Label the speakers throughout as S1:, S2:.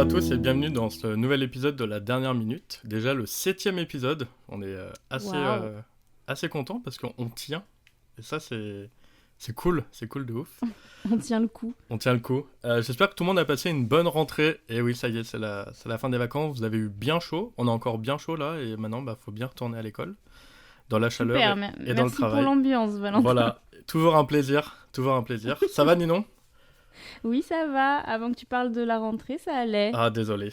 S1: à tous et bienvenue dans ce nouvel épisode de la dernière minute. Déjà le 7e épisode. On est assez content parce qu'on tient. Et ça c'est cool de ouf.
S2: On tient le coup.
S1: On tient le coup. J'espère que tout le monde a passé une bonne rentrée. Et oui, ça y est, c'est la fin des vacances. Vous avez eu bien chaud. On a encore bien chaud là. Et maintenant, faut bien retourner à l'école. Dans la chaleur
S2: Super,
S1: et dans le travail.
S2: Merci pour l'ambiance, Valentin.
S1: Voilà, toujours un plaisir. Ça va, Ninon ?
S2: Oui, ça va. Avant que tu parles de la rentrée, ça allait.
S1: Ah, désolé.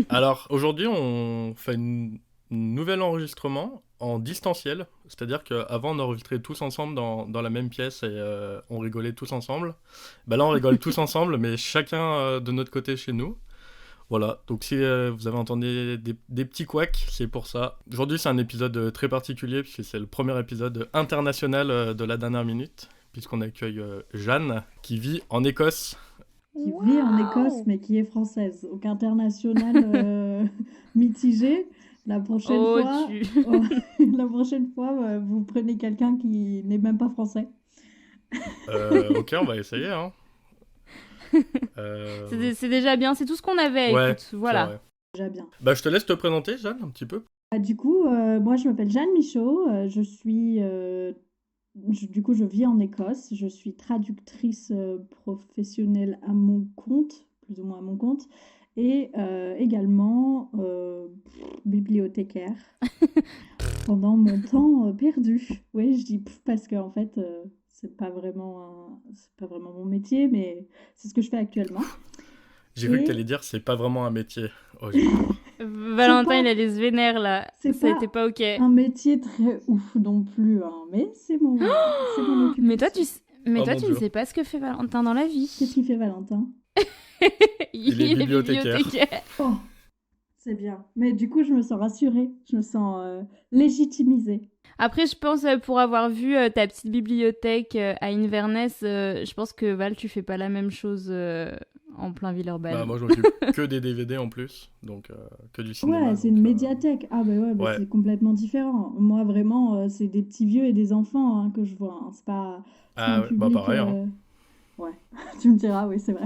S1: Alors, aujourd'hui, on fait un nouvel enregistrement en distanciel. C'est-à-dire qu'avant, on enregistrait tous ensemble dans la même pièce et on rigolait tous ensemble. Là, on rigole tous ensemble, mais chacun de notre côté chez nous. Voilà, donc si vous avez entendu des petits couacs, c'est pour ça. Aujourd'hui, c'est un épisode très particulier, puisque c'est le premier épisode international de la dernière minute, puisqu'on accueille Jeanne, qui vit en Écosse.
S3: Qui vit en Écosse, mais qui est française. Donc international mitigé. La prochaine fois, vous prenez quelqu'un qui n'est même pas français.
S1: Ok, on va essayer, hein.
S2: C'est déjà bien, c'est tout ce qu'on avait.
S1: Ouais,
S2: écoute, voilà.
S3: Déjà bien.
S1: Je te laisse te présenter, Jeanne, un petit peu.
S3: Du coup, moi, je m'appelle Jeanne Michaud. Je vis en Écosse. Je suis traductrice professionnelle à mon compte, plus ou moins à mon compte, et également bibliothécaire pendant mon temps perdu. Oui, je dis parce qu'en fait, c'est pas vraiment mon métier, mais c'est ce que je fais actuellement.
S1: J'ai cru que tu allais dire c'est pas vraiment un métier. Oh,
S2: Valentin, il a les vénères là. Ça n'était pas ok.
S3: Un métier très ouf non plus, hein, mais c'est mon occupation.
S2: Mais toi, tu ne sais pas ce que fait Valentin dans la vie.
S3: Qu'est-ce qu'il fait, Valentin?
S1: Il est bibliothécaire.
S3: Oh, c'est bien. Mais du coup, je me sens rassurée. Je me sens légitimisée.
S2: Après, je pense, pour avoir vu ta petite bibliothèque à Inverness, je pense que Val, tu fais pas la même chose en plein Villeurbanne.
S1: Moi, je m'occupe que des DVD en plus, donc que du cinéma.
S3: Ouais, c'est une médiathèque. Ah ouais. C'est complètement différent. Moi, vraiment, c'est des petits vieux et des enfants que je vois. Hein. C'est pas un public,
S1: pareil. Hein.
S3: Ouais, tu me diras, oui, c'est vrai.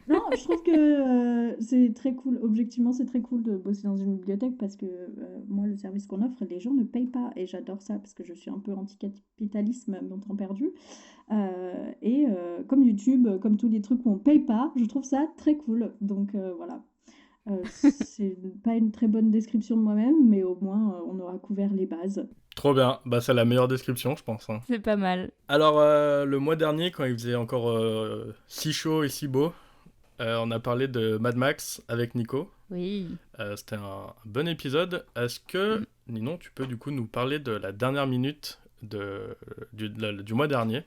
S3: Non, je trouve que c'est très cool. Objectivement, c'est très cool de bosser dans une bibliothèque parce que moi, le service qu'on offre, les gens ne payent pas. Et j'adore ça parce que je suis un peu anti-capitalisme, mon temps perdu. Comme YouTube, comme tous les trucs où on paye pas, je trouve ça très cool. Donc voilà. C'est pas une très bonne description de moi-même, mais au moins on aura couvert les bases.
S1: Trop bien, c'est la meilleure description, je pense. Hein.
S2: C'est pas mal.
S1: Alors, le mois dernier, quand il faisait encore si chaud et si beau, on a parlé de Mad Max avec Nico.
S2: Oui.
S1: C'était un bon épisode. Est-ce que, Ninon, tu peux du coup nous parler de la dernière minute du mois dernier?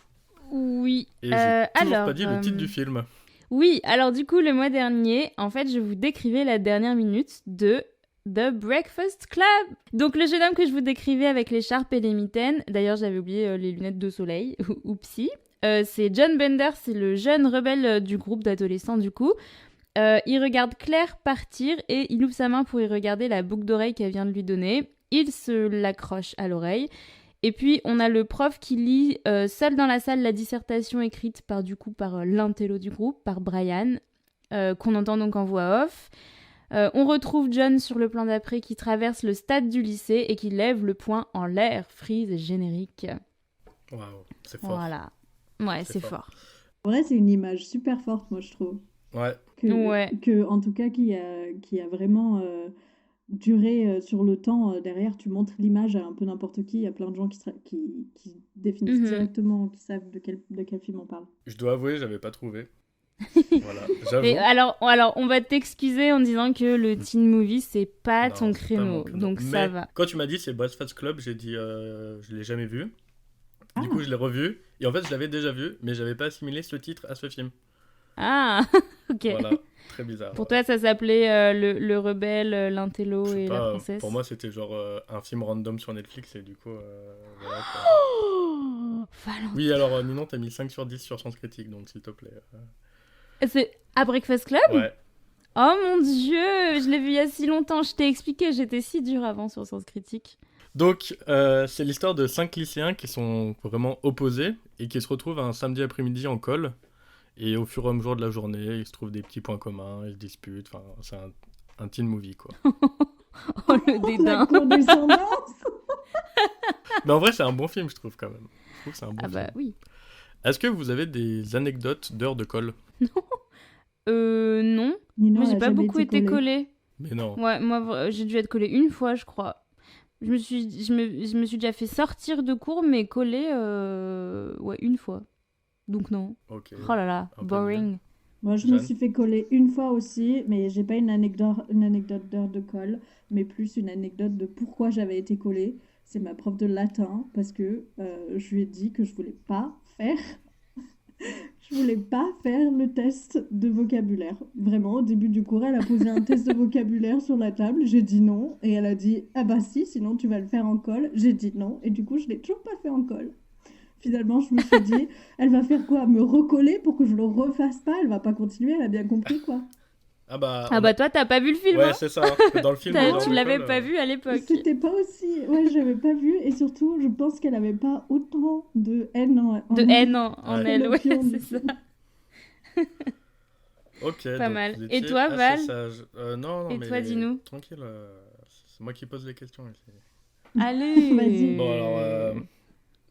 S2: Oui.
S1: Et j'ai toujours pas dit le titre du film.
S2: Oui, alors du coup, le mois dernier, en fait, je vous décrivais la dernière minute de The Breakfast Club. Donc, le jeune homme que je vous décrivais avec l'écharpe et les mitaines, d'ailleurs, j'avais oublié les lunettes de soleil, oupsie. C'est John Bender, c'est le jeune rebelle du groupe d'adolescents du coup. Il regarde Claire partir et il ouvre sa main pour y regarder la boucle d'oreille qu'elle vient de lui donner. Il se l'accroche à l'oreille. Et puis on a le prof qui lit seul dans la salle la dissertation écrite par l'intello du groupe, par Brian, qu'on entend donc en voix off. On retrouve John sur le plan d'après qui traverse le stade du lycée et qui lève le poing en l'air, freeze et générique.
S1: Waouh, c'est fort.
S2: Voilà. Ouais, c'est fort.
S3: En vrai, c'est une image super forte, moi, je trouve.
S1: Ouais.
S3: En tout cas, qui a vraiment duré sur le temps. Derrière, tu montres l'image à un peu n'importe qui. Il y a plein de gens qui définissent directement, qui savent de quel film on parle.
S1: Je dois avouer, j'avais pas trouvé. Voilà, j'avoue.
S2: Et alors, on va t'excuser en disant que le teen movie, c'est pas ton créneau. Donc ça va.
S1: Quand tu m'as dit c'est Breakfast Club, j'ai dit je l'ai jamais vu. Du coup, je l'ai revu. Et en fait, je l'avais déjà vu, mais j'avais pas assimilé ce titre à ce film.
S2: Ah, ok.
S1: Voilà, très bizarre.
S2: Pour toi, ça s'appelait le rebelle, l'intello et la princesse.
S1: Pour moi, c'était genre un film random sur Netflix et du coup... voilà,
S2: Valentin.
S1: Oui, alors Ninon, t'as mis 5 sur 10 sur Sens Critique, donc s'il te plaît.
S2: C'est à Breakfast Club ?
S1: Ouais.
S2: Oh mon Dieu, je l'ai vu il y a si longtemps. Je t'ai expliqué, j'étais si dure avant sur Sens Critique.
S1: Donc, c'est l'histoire de 5 lycéens qui sont vraiment opposés et qui se retrouvent un samedi après-midi en col. Et au fur et à mesure de la journée, ils se trouvent des petits points communs, ils se disputent. Enfin, c'est un teen movie, quoi.
S2: Oh, le
S3: La
S2: dédain.
S3: condescendance.
S1: Mais en vrai, c'est un bon film, je trouve, quand même. Je trouve que c'est un bon
S2: Ah
S1: film.
S2: bah oui.
S1: Est-ce que vous avez des anecdotes d'heures de colle?
S2: Non.
S3: Nino,
S2: Moi, j'ai
S3: elle a
S2: pas
S3: jamais
S2: beaucoup été collée.
S1: Mais non.
S2: Ouais, moi, j'ai dû être collée une fois, je crois. Je me suis déjà fait sortir de cours, mais collée, ouais, une fois. Donc non.
S1: Ok.
S2: Oh là là,
S1: Un peu
S2: boring.
S3: Moi, je me
S1: Jeanne?
S3: suis fait coller une fois aussi, mais j'ai pas une anecdote d'heure de colle, mais plus une anecdote de pourquoi j'avais été collée. C'est ma prof de latin, parce que je lui ai dit que je voulais pas faire le test de vocabulaire. Vraiment, au début du cours, elle a posé un test de vocabulaire sur la table. J'ai dit non. Et elle a dit, ah bah si, sinon tu vas le faire en colle. J'ai dit non. Et du coup, je l'ai toujours pas fait en colle. Finalement, je me suis dit, elle va faire quoi? Me recoller pour que je le refasse pas? Elle va pas continuer, elle a bien compris quoi.
S1: Ah bah.
S2: Ah bah toi, t'as pas vu le film,
S1: Ouais,
S2: hein?
S1: c'est ça. Dans le film, les heures
S2: Tu
S1: de
S2: l'avais
S1: colle,
S2: pas vu à l'époque.
S3: C'était pas aussi. Ouais, j'avais pas vu. Et surtout, je pense qu'elle avait pas autant de haine
S2: De haine en
S1: Ouais.
S2: elle, ouais,
S3: Pion,
S2: c'est
S3: du
S2: ça.
S3: coup.
S1: Ok,
S2: Pas
S1: donc
S2: mal.
S1: vous
S2: Et
S1: étiez
S2: toi,
S1: assez
S2: Val?
S1: sage. Non,
S2: Et
S1: mais
S2: toi, dis-nous.
S1: tranquille, c'est moi qui pose les questions ici.
S2: Allez.
S3: Vas-y.
S1: Bon, alors,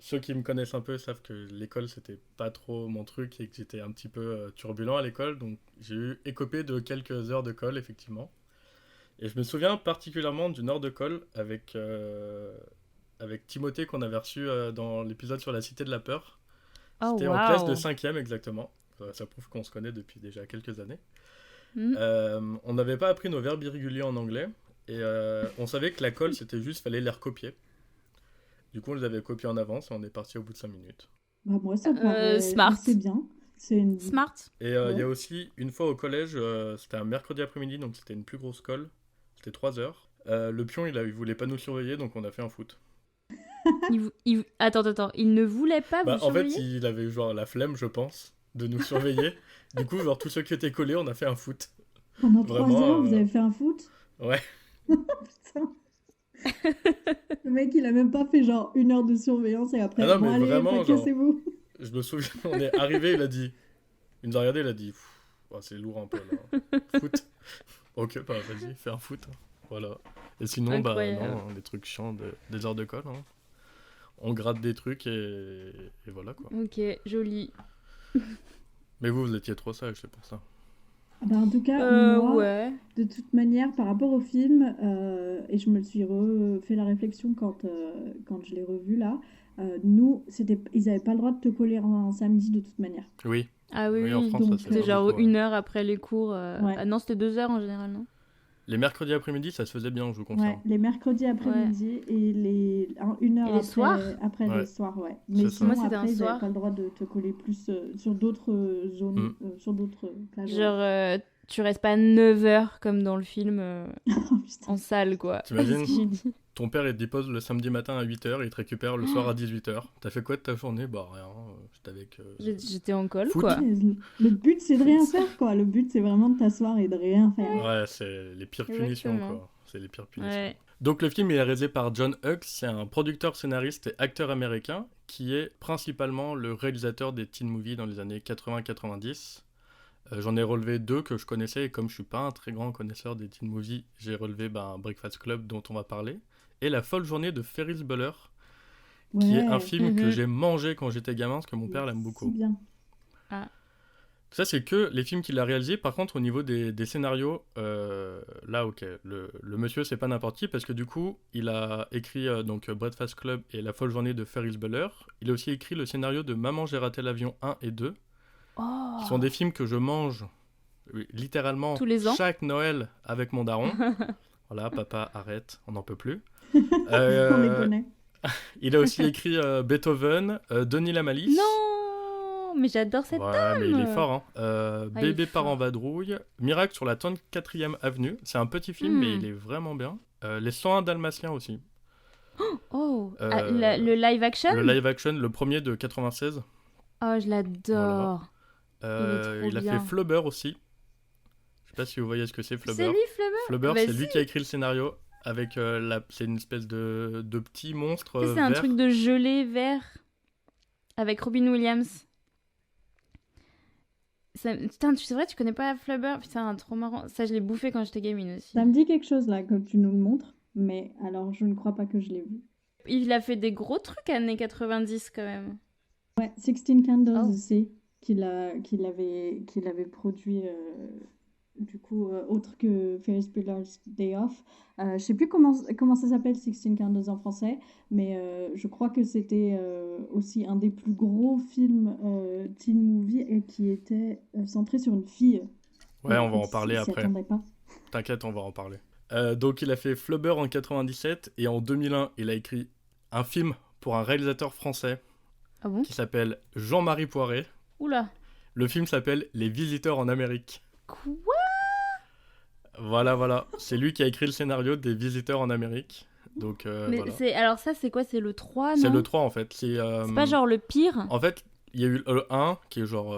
S1: ceux qui me connaissent un peu savent que l'école, c'était pas trop mon truc et que j'étais un petit peu turbulent à l'école, donc j'ai eu écopé de quelques heures de colle, effectivement. Et je me souviens particulièrement d'une heure de colle avec Timothée qu'on avait reçu dans l'épisode sur la Cité de la Peur.
S2: Oh,
S1: C'était en classe de
S2: waouh.
S1: 5e exactement. Ça prouve qu'on se connaît depuis déjà quelques années.
S2: Hmm.
S1: On n'avait pas appris nos verbes irréguliers en anglais et on savait que la colle c'était juste fallait les recopier. Du coup on les avait copiés en avance et on est parti au bout de 5 minutes.
S3: Bah, moi, ça paraît
S2: Smart.
S3: assez bien. C'est une...
S2: Smart.
S1: Et il y
S3: Ouais.
S1: a aussi une fois au collège, c'était un mercredi après-midi donc c'était une plus grosse colle, c'était 3 heures. Le pion il voulait pas nous surveiller donc on a fait un foot.
S2: Attends. Il ne voulait pas vous
S1: En fait
S2: surveiller?
S1: il avait genre la flemme je pense de nous surveiller. Du coup genre tous ceux qui étaient collés on a fait un foot.
S3: Pendant 3
S1: Vraiment,
S3: heures, vous avez fait un foot?
S1: Ouais.
S3: Putain. Le mec, il a même pas fait genre 1 heure de surveillance et après,
S1: Ah non,
S3: bon,
S1: mais
S3: allez,
S1: vraiment,
S3: cassez-vous.
S1: Je me souviens, on est arrivé, il nous a regardé, il a dit, c'est lourd un peu là. Foot. Ok, bah vas-y, fais un foot. Hein. Voilà. Et sinon,
S2: Incroyable.
S1: non, des trucs chiants, des heures de colle. Hein. On gratte des trucs et voilà quoi.
S2: Ok, joli.
S1: Mais vous étiez trop sage, c'est pour ça.
S3: Ah bah, en tout cas, moi,
S2: Ouais.
S3: de toute manière, par rapport au film, et je me le suis fait la réflexion quand je l'ai revu là, nous, ils n'avaient pas le droit de te coller un samedi de toute manière.
S1: Oui,
S2: Ah oui,
S1: oui, en
S2: oui.
S1: France,
S3: donc,
S1: ça se
S2: C'était
S1: fait
S2: genre
S1: beaucoup,
S2: 1 heure après les cours.
S3: Ouais.
S2: Ah non, c'était 2 heures en général, non?
S1: Les mercredis après-midi, ça se faisait bien, je vous
S3: Ouais,
S1: confirme.
S3: les mercredis après-midi et 1 heure
S2: Et les soirs?
S3: après
S1: Ouais.
S3: les soirs, ouais. Mais
S1: C'est ça.
S3: sinon,
S2: Moi, c'était un
S3: après, ils n'avaient
S2: soir.
S3: pas le droit de te coller plus sur d'autres zones, sur d'autres plages.
S2: Genre, tu restes pas 9 heures comme dans le film
S3: Oh, putain.
S2: en salle, quoi.
S1: T'imagines
S2: Ce qu'il dit.
S1: Ton père, il te dépose le samedi matin à 8h et il te récupère le soir à 18h. T'as fait quoi de ta journée? Bah rien, j'étais avec...
S2: J'étais en colle,
S1: Foot.
S2: quoi.
S3: Le but, c'est de rien faire, quoi. Le but, c'est vraiment de t'asseoir et de rien faire.
S1: Ouais, c'est les pires punitions,
S2: Exactement.
S1: quoi. C'est les pires punitions.
S2: Ouais.
S1: Donc le film il est réalisé par John Hughes, c'est un producteur, scénariste et acteur américain qui est principalement le réalisateur des teen movies dans les années 80-90. J'en ai relevé 2 que je connaissais et comme je suis pas un très grand connaisseur des teen movies, j'ai relevé Breakfast Club dont on va parler et La folle journée de Ferris Bueller qui est un film que
S2: Mhm.
S1: j'ai mangé quand j'étais gamin parce que mon père l'aime
S3: Si
S1: beaucoup.
S3: bien.
S1: Ça, c'est que les films qu'il a réalisés. Par contre, au niveau des scénarios, là, ok, le monsieur, c'est pas n'importe qui, parce que du coup, il a écrit donc Breakfast Club et La folle journée de Ferris Bueller. Il a aussi écrit le scénario de Maman, j'ai raté l'avion 1 et 2,
S2: Oh.
S1: qui sont des films que je mange littéralement
S2: Tous les ans.
S1: chaque Noël avec mon daron. Voilà, papa, arrête, on n'en peut plus.
S3: On les connaît.
S1: Il a aussi écrit Beethoven, Denis la Malice.
S2: Non, mais j'adore cette
S1: Ouais, mais il est
S2: dame.
S1: fort, hein.
S2: il
S1: Bébé
S2: est
S1: part en
S2: fort.
S1: vadrouille. Miracle sur la 34e avenue. C'est un petit film, mais il est vraiment bien. Les 101 Dalmatiens aussi.
S2: Oh,
S1: Euh,
S2: le live action?
S1: Le live action, le premier de 96.
S2: Oh, je l'adore. est
S1: Il
S2: trop
S1: a
S2: bien.
S1: fait Flubber aussi. Je sais pas si vous voyez ce que c'est,
S2: C'est
S1: Flubber.
S2: lui, Flubber?
S1: Flubber,
S2: Bah
S1: c'est lui
S2: si.
S1: qui a écrit le scénario. Avec c'est une espèce de petit monstre
S2: Tu sais, c'est un
S1: vert.
S2: truc de gelée vert avec Robin Williams. Putain, c'est vrai, tu connais pas Flubber? Putain, trop marrant. Ça, je l'ai bouffé quand j'étais gamine aussi.
S3: Ça me dit quelque chose là, comme tu nous le montres, mais alors je ne crois pas que je l'ai vu.
S2: Il a fait des gros trucs années 90 quand même.
S3: Ouais, Sixteen Candles
S2: Oh.
S3: aussi, qu'il avait produit, du coup, autre que Ferris Bueller's Day Off. Je sais plus comment ça s'appelle, Sixteen Candles en français, mais je crois que c'était aussi un des plus gros films teen movie et qui était centré sur une fille.
S1: Ouais,
S3: Et
S1: on
S3: en
S1: va
S3: fait,
S1: en parler
S3: il s'y
S1: après.
S3: attendait pas.
S1: T'inquiète, on va en parler. Donc il a fait Flubber en 97 et en 2001, il a écrit un film pour un réalisateur français
S2: Ah bon?
S1: qui s'appelle Jean-Marie Poiret.
S2: Oula.
S1: Le film s'appelle Les Visiteurs en Amérique.
S2: Quoi?
S1: Voilà. C'est lui qui a écrit le scénario des Visiteurs en Amérique. Donc
S2: Mais
S1: voilà.
S2: alors ça, c'est quoi? C'est le 3, non?
S1: C'est le 3 en fait.
S2: C'est pas genre le pire?
S1: En fait, il y a eu le 1 qui est genre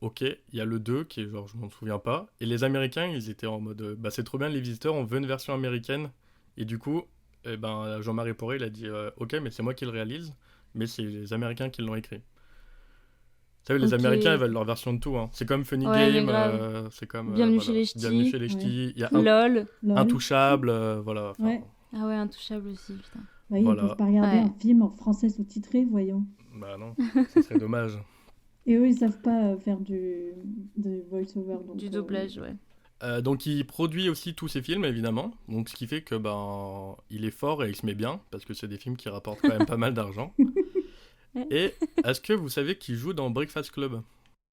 S1: ok, il y a le 2 qui est genre je m'en souviens pas. Et les Américains, ils étaient en mode bah c'est trop bien les visiteurs, on veut une version américaine. Et du coup, eh ben, Jean-Marie Poiret, il a dit ok, mais c'est moi qui le réalise, mais c'est les Américains qui l'ont écrit. Vous savez, les
S2: Ok.
S1: Américains, ils veulent leur version de tout. Hein. C'est comme Funny
S2: Ouais, mais
S1: Game,
S2: grave.
S1: c'est comme
S2: Bienvenue chez les Ch'tis.
S1: Bienvenue chez les Ch'tis. Il y a
S2: LOL.
S3: Lol.
S1: Intouchable, voilà. Enfin,
S3: Ouais.
S2: Ah ouais, Intouchable aussi, putain.
S3: Bah, ils
S1: Voilà.
S3: peuvent pas regarder
S2: Ouais.
S3: un film en français sous-titré, voyons.
S1: Bah non, ça serait dommage.
S3: Et eux, ils savent pas faire de voice-over. Donc,
S2: Du doublage, ouais.
S1: Donc il produit aussi tous ses films évidemment, donc ce qui fait que ben il est fort et il se met bien parce que c'est des films qui rapportent quand même pas mal d'argent. Et est-ce que vous savez qui joue dans Breakfast Club?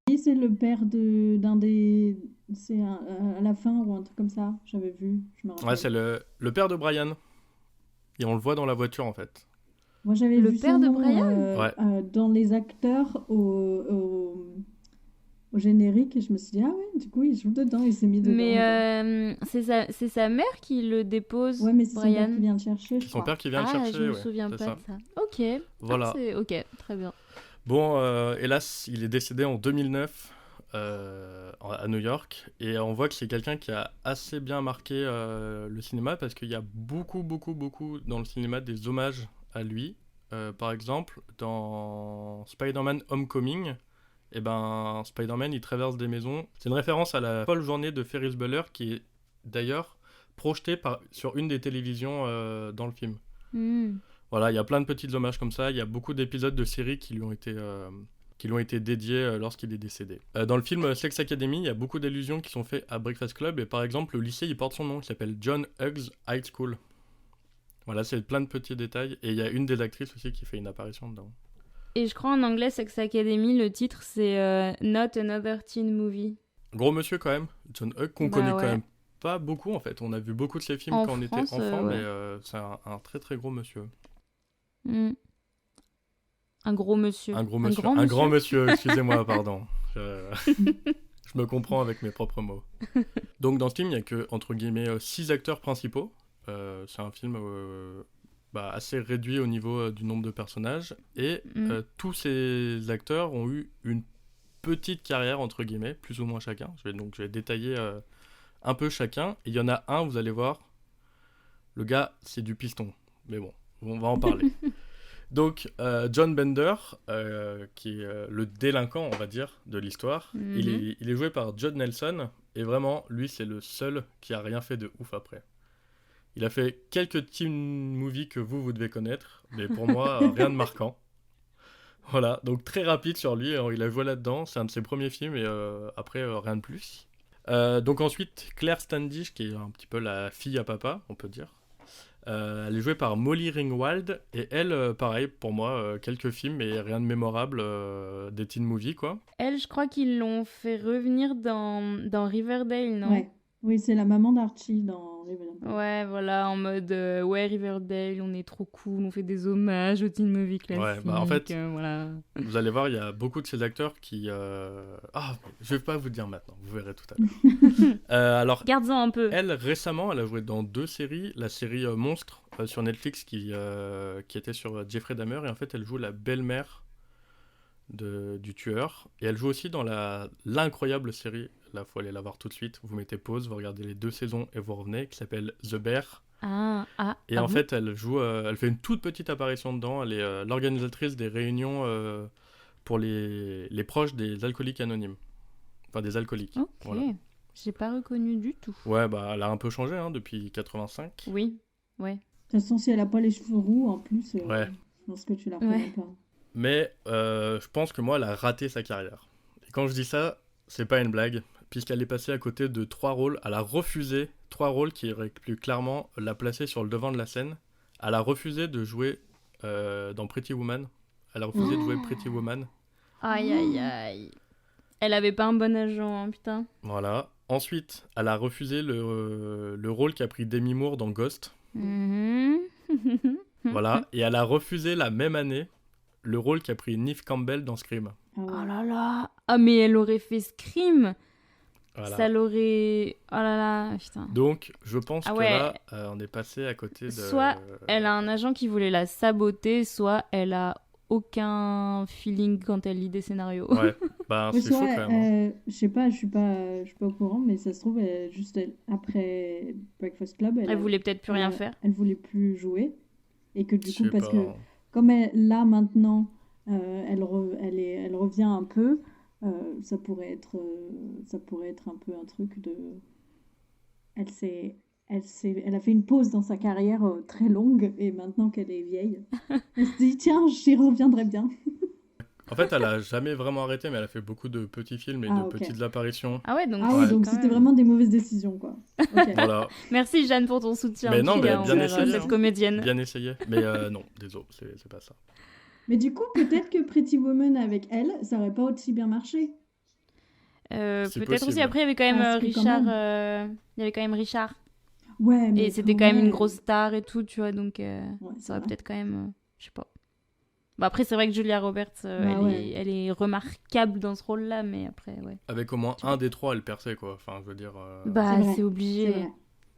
S3: Oui, c'est le père d'un des... C'est à la fin ou un truc comme ça, j'avais vu, je me rappelle.
S1: Ouais, c'est le père de Brian. Et on le voit dans la voiture en fait.
S3: Moi, j'avais
S2: Le
S3: vu
S2: père
S3: son
S2: de
S3: nom,
S2: Brian
S1: Ouais.
S3: dans les acteurs au générique et je me suis dit, ah ouais, du coup, il joue dedans, il s'est mis dedans.
S2: Mais c'est sa mère qui le dépose,
S3: Ouais, mais c'est son père
S2: Brian.
S3: qui vient le chercher, je
S1: C'est son
S3: crois.
S1: père qui vient le
S2: Ah,
S1: chercher.
S2: je me
S1: ouais,
S2: souviens
S1: c'est
S2: pas
S1: ça.
S2: de ça. Ok.
S1: Voilà.
S2: Ok, très bien.
S1: Bon, hélas, il est décédé en 2009 à New York. Et on voit que c'est quelqu'un qui a assez bien marqué le cinéma parce qu'il y a beaucoup dans le cinéma des hommages à lui. Par exemple, dans Spider-Man Homecoming, eh ben, Spider-Man, il traverse des maisons. C'est une référence à la folle journée de Ferris Bueller qui est d'ailleurs projetée sur une des télévisions dans le film. Voilà, il y a plein de petits hommages comme ça. Il y a beaucoup d'épisodes de séries qui lui ont été dédiés lorsqu'il est décédé. Dans le film Sex Academy, il y a beaucoup d'allusions qui sont faites à Breakfast Club. Et par exemple, le lycée, il porte son nom, qui s'appelle John Hughes High School. Voilà, c'est plein de petits détails. Et il y a une des actrices aussi qui fait une apparition dedans.
S2: Et je crois en anglais, Sex Academy, le titre c'est Not Another Teen Movie.
S1: Gros monsieur quand même, John Hughes, qu'on
S2: Bah
S1: connaît
S2: ouais.
S1: quand même pas beaucoup en fait. On a vu beaucoup de ses films
S2: En
S1: quand on était
S2: France,
S1: enfant,
S2: ouais.
S1: mais c'est un très très gros monsieur.
S2: Hmm. Un gros monsieur.
S1: Un gros monsieur.
S2: grand
S1: Un grand monsieur, excusez-moi, pardon. Je me comprends avec mes propres mots. Donc dans ce film, il n'y a que, entre guillemets, 6 acteurs principaux. C'est un film assez réduit au niveau du nombre de personnages. Et tous ces acteurs ont eu une petite carrière, entre guillemets, plus ou moins chacun. Je vais détailler un peu chacun. Et il y en a un, vous allez voir, le gars, c'est du piston. Mais bon, on va en parler. Donc, John Bender, qui est le délinquant, on va dire, de l'histoire, il est joué par Judd Nelson, et vraiment, lui, c'est le seul qui a rien fait de ouf après. Il a fait quelques teen movies que vous devez connaître, mais pour moi, rien de marquant. Voilà, donc très rapide sur lui, il a joué là-dedans, c'est un de ses premiers films, et après, rien de plus. Donc ensuite, Claire Standish, qui est un petit peu la fille à papa, on peut dire. Elle est jouée par Molly Ringwald et elle, pareil, pour moi, quelques films mais rien de mémorable, des teen movies quoi.
S2: Elle, je crois qu'ils l'ont fait revenir dans Riverdale, non?
S3: Ouais. Oui, c'est la maman d'Archie dans Riverdale.
S2: Ouais, voilà, en mode ouais, Riverdale, on est trop cool, on fait des hommages aux teen movies classiques.
S1: Ouais, bah en fait,
S2: voilà.
S1: Vous allez voir, il y a beaucoup de ces acteurs qui... je vais pas vous dire maintenant, vous verrez tout à l'heure. Alors,
S2: garde-en un peu.
S1: Elle, récemment, elle a joué dans 2 séries. La série Monstre sur Netflix qui était sur Jeffrey Dahmer. Et en fait, elle joue la belle-mère du tueur. Et elle joue aussi dans l'incroyable série, là, faut aller la voir tout de suite. Vous mettez pause, vous regardez les 2 saisons et vous revenez, qui s'appelle The Bear. Et en fait, elle joue, elle fait une toute petite apparition dedans. Elle est l'organisatrice des réunions pour les proches des alcooliques anonymes. Enfin, des alcooliques.
S2: Ok.
S1: Voilà.
S2: J'ai pas reconnu du tout.
S1: Ouais, bah, elle a un peu changé hein, depuis 85.
S2: Oui, ouais.
S3: De toute façon, si elle a pas les cheveux roux, en plus,
S1: Ouais.
S3: je pense que tu la
S2: Ouais.
S3: reconnais pas.
S1: Mais je pense que moi, elle a raté sa carrière. Et quand je dis ça, c'est pas une blague, puisqu'elle est passée à côté de 3 rôles. Elle a refusé 3 rôles qui auraient pu clairement la placer sur le devant de la scène. Elle a refusé de jouer dans Pretty Woman. Elle a refusé de jouer Pretty Woman.
S2: Aïe, aïe, aïe. Elle avait pas un bon agent, hein, putain.
S1: Voilà. Ensuite, elle a refusé le rôle qu'a pris Demi Moore dans Ghost.
S2: Mhm.
S1: Voilà. Et elle a refusé la même année le rôle qu'a pris Neve Campbell dans Scream.
S3: Ah ouais.
S2: Oh là là. Ah, mais elle aurait fait Scream.
S1: Voilà.
S2: Ça l'aurait... Oh là là, putain.
S1: Donc, je pense
S2: Ah
S1: que
S2: ouais.
S1: là, on est passé à côté de...
S2: Soit elle a un agent qui voulait la saboter, soit elle a aucun feeling quand elle lit des scénarios.
S1: Ouais, bah
S3: Mais
S1: c'est chaud
S3: soit,
S1: quand même. Hein.
S3: je sais pas, je suis pas au courant, mais ça se trouve, après Breakfast Club,
S2: Elle voulait peut-être plus rien
S3: elle-
S2: faire.
S3: elle voulait plus jouer. Et que du
S1: Je
S3: coup,
S1: sais
S3: parce
S1: pas.
S3: que comme là maintenant, elle revient un peu, ça pourrait être un peu un truc de. Elle s'est, elle a fait une pause dans sa carrière très longue et maintenant qu'elle est vieille, elle se dit tiens, j'y reviendrai bien.
S1: En fait, elle a jamais vraiment arrêté, mais elle a fait beaucoup de petits films et
S3: Ah,
S1: de
S3: ok.
S1: petites apparitions.
S2: Ah ouais, donc...
S3: Ah oui,
S1: Ouais.
S3: donc
S2: quand
S3: c'était
S2: même.
S3: vraiment des mauvaises décisions, quoi. Ok.
S1: Voilà,
S2: Merci Jeanne pour ton soutien
S1: Mais
S2: en
S1: non,
S2: tout
S1: mais
S2: cas,
S1: bien
S2: envers
S1: essayé,
S2: cette
S1: hein.
S2: comédienne.
S1: bien essayé. Mais non, désolé, c'est pas ça.
S3: Mais du coup, peut-être que Pretty Woman avec elle, ça aurait pas aussi bien marché.
S1: C'est
S2: Peut-être
S1: possible.
S2: aussi, après il y avait quand même
S3: Parce que quand
S2: Richard.
S3: même.
S2: Il y avait quand même Richard.
S3: Ouais, mais
S2: Et c'était quand même une grosse star et tout, tu vois, donc
S3: Ouais, c'est
S2: ça aurait
S3: vrai.
S2: peut-être quand même... je sais pas. Bah après, c'est vrai que Julia Roberts,
S3: Bah ouais.
S2: elle est remarquable dans ce rôle-là, mais après, ouais.
S1: Avec au moins un des trois, elle perçait, quoi. Enfin, je veux dire...
S2: Bah,
S3: C'est vrai,
S2: c'est obligé.
S3: C'est vrai.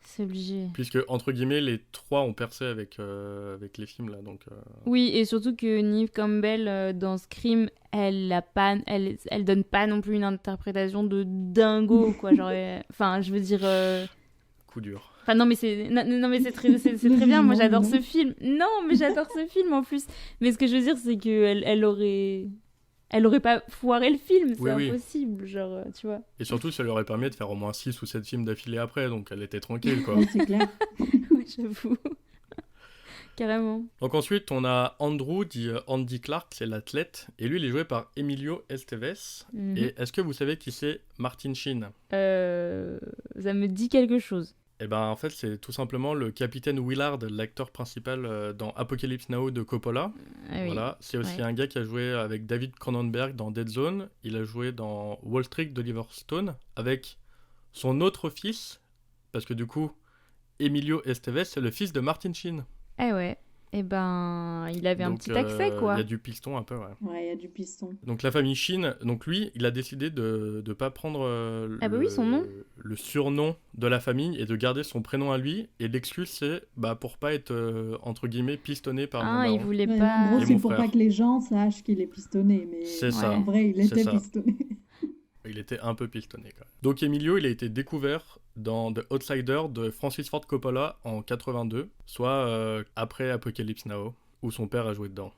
S2: C'est obligé.
S1: Puisque, entre guillemets, les trois ont percé avec les films, là, donc...
S2: Oui, et surtout que Neve Campbell, dans Scream, elle donne pas non plus une interprétation de dingo, quoi. Genre, enfin, je veux dire...
S1: Coup dur.
S2: Enfin, non, mais c'est c'est
S3: Le
S2: très bien. Moi,
S3: jugement,
S2: j'adore
S3: non.
S2: ce film. Non, mais j'adore ce film en plus. Mais ce que je veux dire, c'est qu'elle elle aurait pas foiré le film. C'est
S1: Oui, oui.
S2: impossible, genre, tu vois.
S1: Et surtout, ça lui aurait permis de faire au moins 6 ou 7 films d'affilée après, donc elle était tranquille, quoi.
S3: Ouais, c'est clair.
S2: Ouais, j'avoue. Carrément.
S1: Donc ensuite, on a Andrew, dit Andy Clark, c'est l'athlète, et lui, il est joué par Emilio Estevez.
S2: Mhm.
S1: Et est-ce que vous savez qui c'est Martin Sheen?
S2: Ça me dit quelque chose.
S1: Eh ben, en fait, c'est tout simplement le capitaine Willard, l'acteur principal dans Apocalypse Now de Coppola.
S2: Ah oui.
S1: Voilà. C'est aussi
S2: Ouais.
S1: un gars qui a joué avec David Cronenberg dans Dead Zone. Il a joué dans Wall Street d'Oliver Stone avec son autre fils, parce que du coup, Emilio Estevez, c'est le fils de Martin Sheen.
S2: Eh ouais. Eh ben, il avait un
S1: Donc,
S2: petit accès, quoi.
S1: Il y a du piston un peu, ouais.
S3: Ouais, il y a du piston.
S1: Donc la famille Sheen, donc lui, il a décidé de ne pas prendre
S2: Ah bah oui, son nom.
S1: le surnom de la famille et de garder son prénom à lui. Et l'excuse, c'est pour pas être, entre guillemets, pistonné par mon
S2: Ah, il
S1: daron.
S2: voulait
S3: Ouais,
S2: pas...
S3: en gros,
S1: Et
S3: c'est
S1: mon
S3: pour
S1: frère.
S3: pas que les gens sachent qu'il est pistonné, mais
S1: C'est
S2: ça.
S3: en vrai, il
S1: C'est
S3: était
S1: ça.
S3: pistonné.
S1: Il était un peu pistonné quand même. Donc Emilio, il a été découvert dans The Outsider de Francis Ford Coppola en 82, soit après Apocalypse Now, où son père a joué dedans.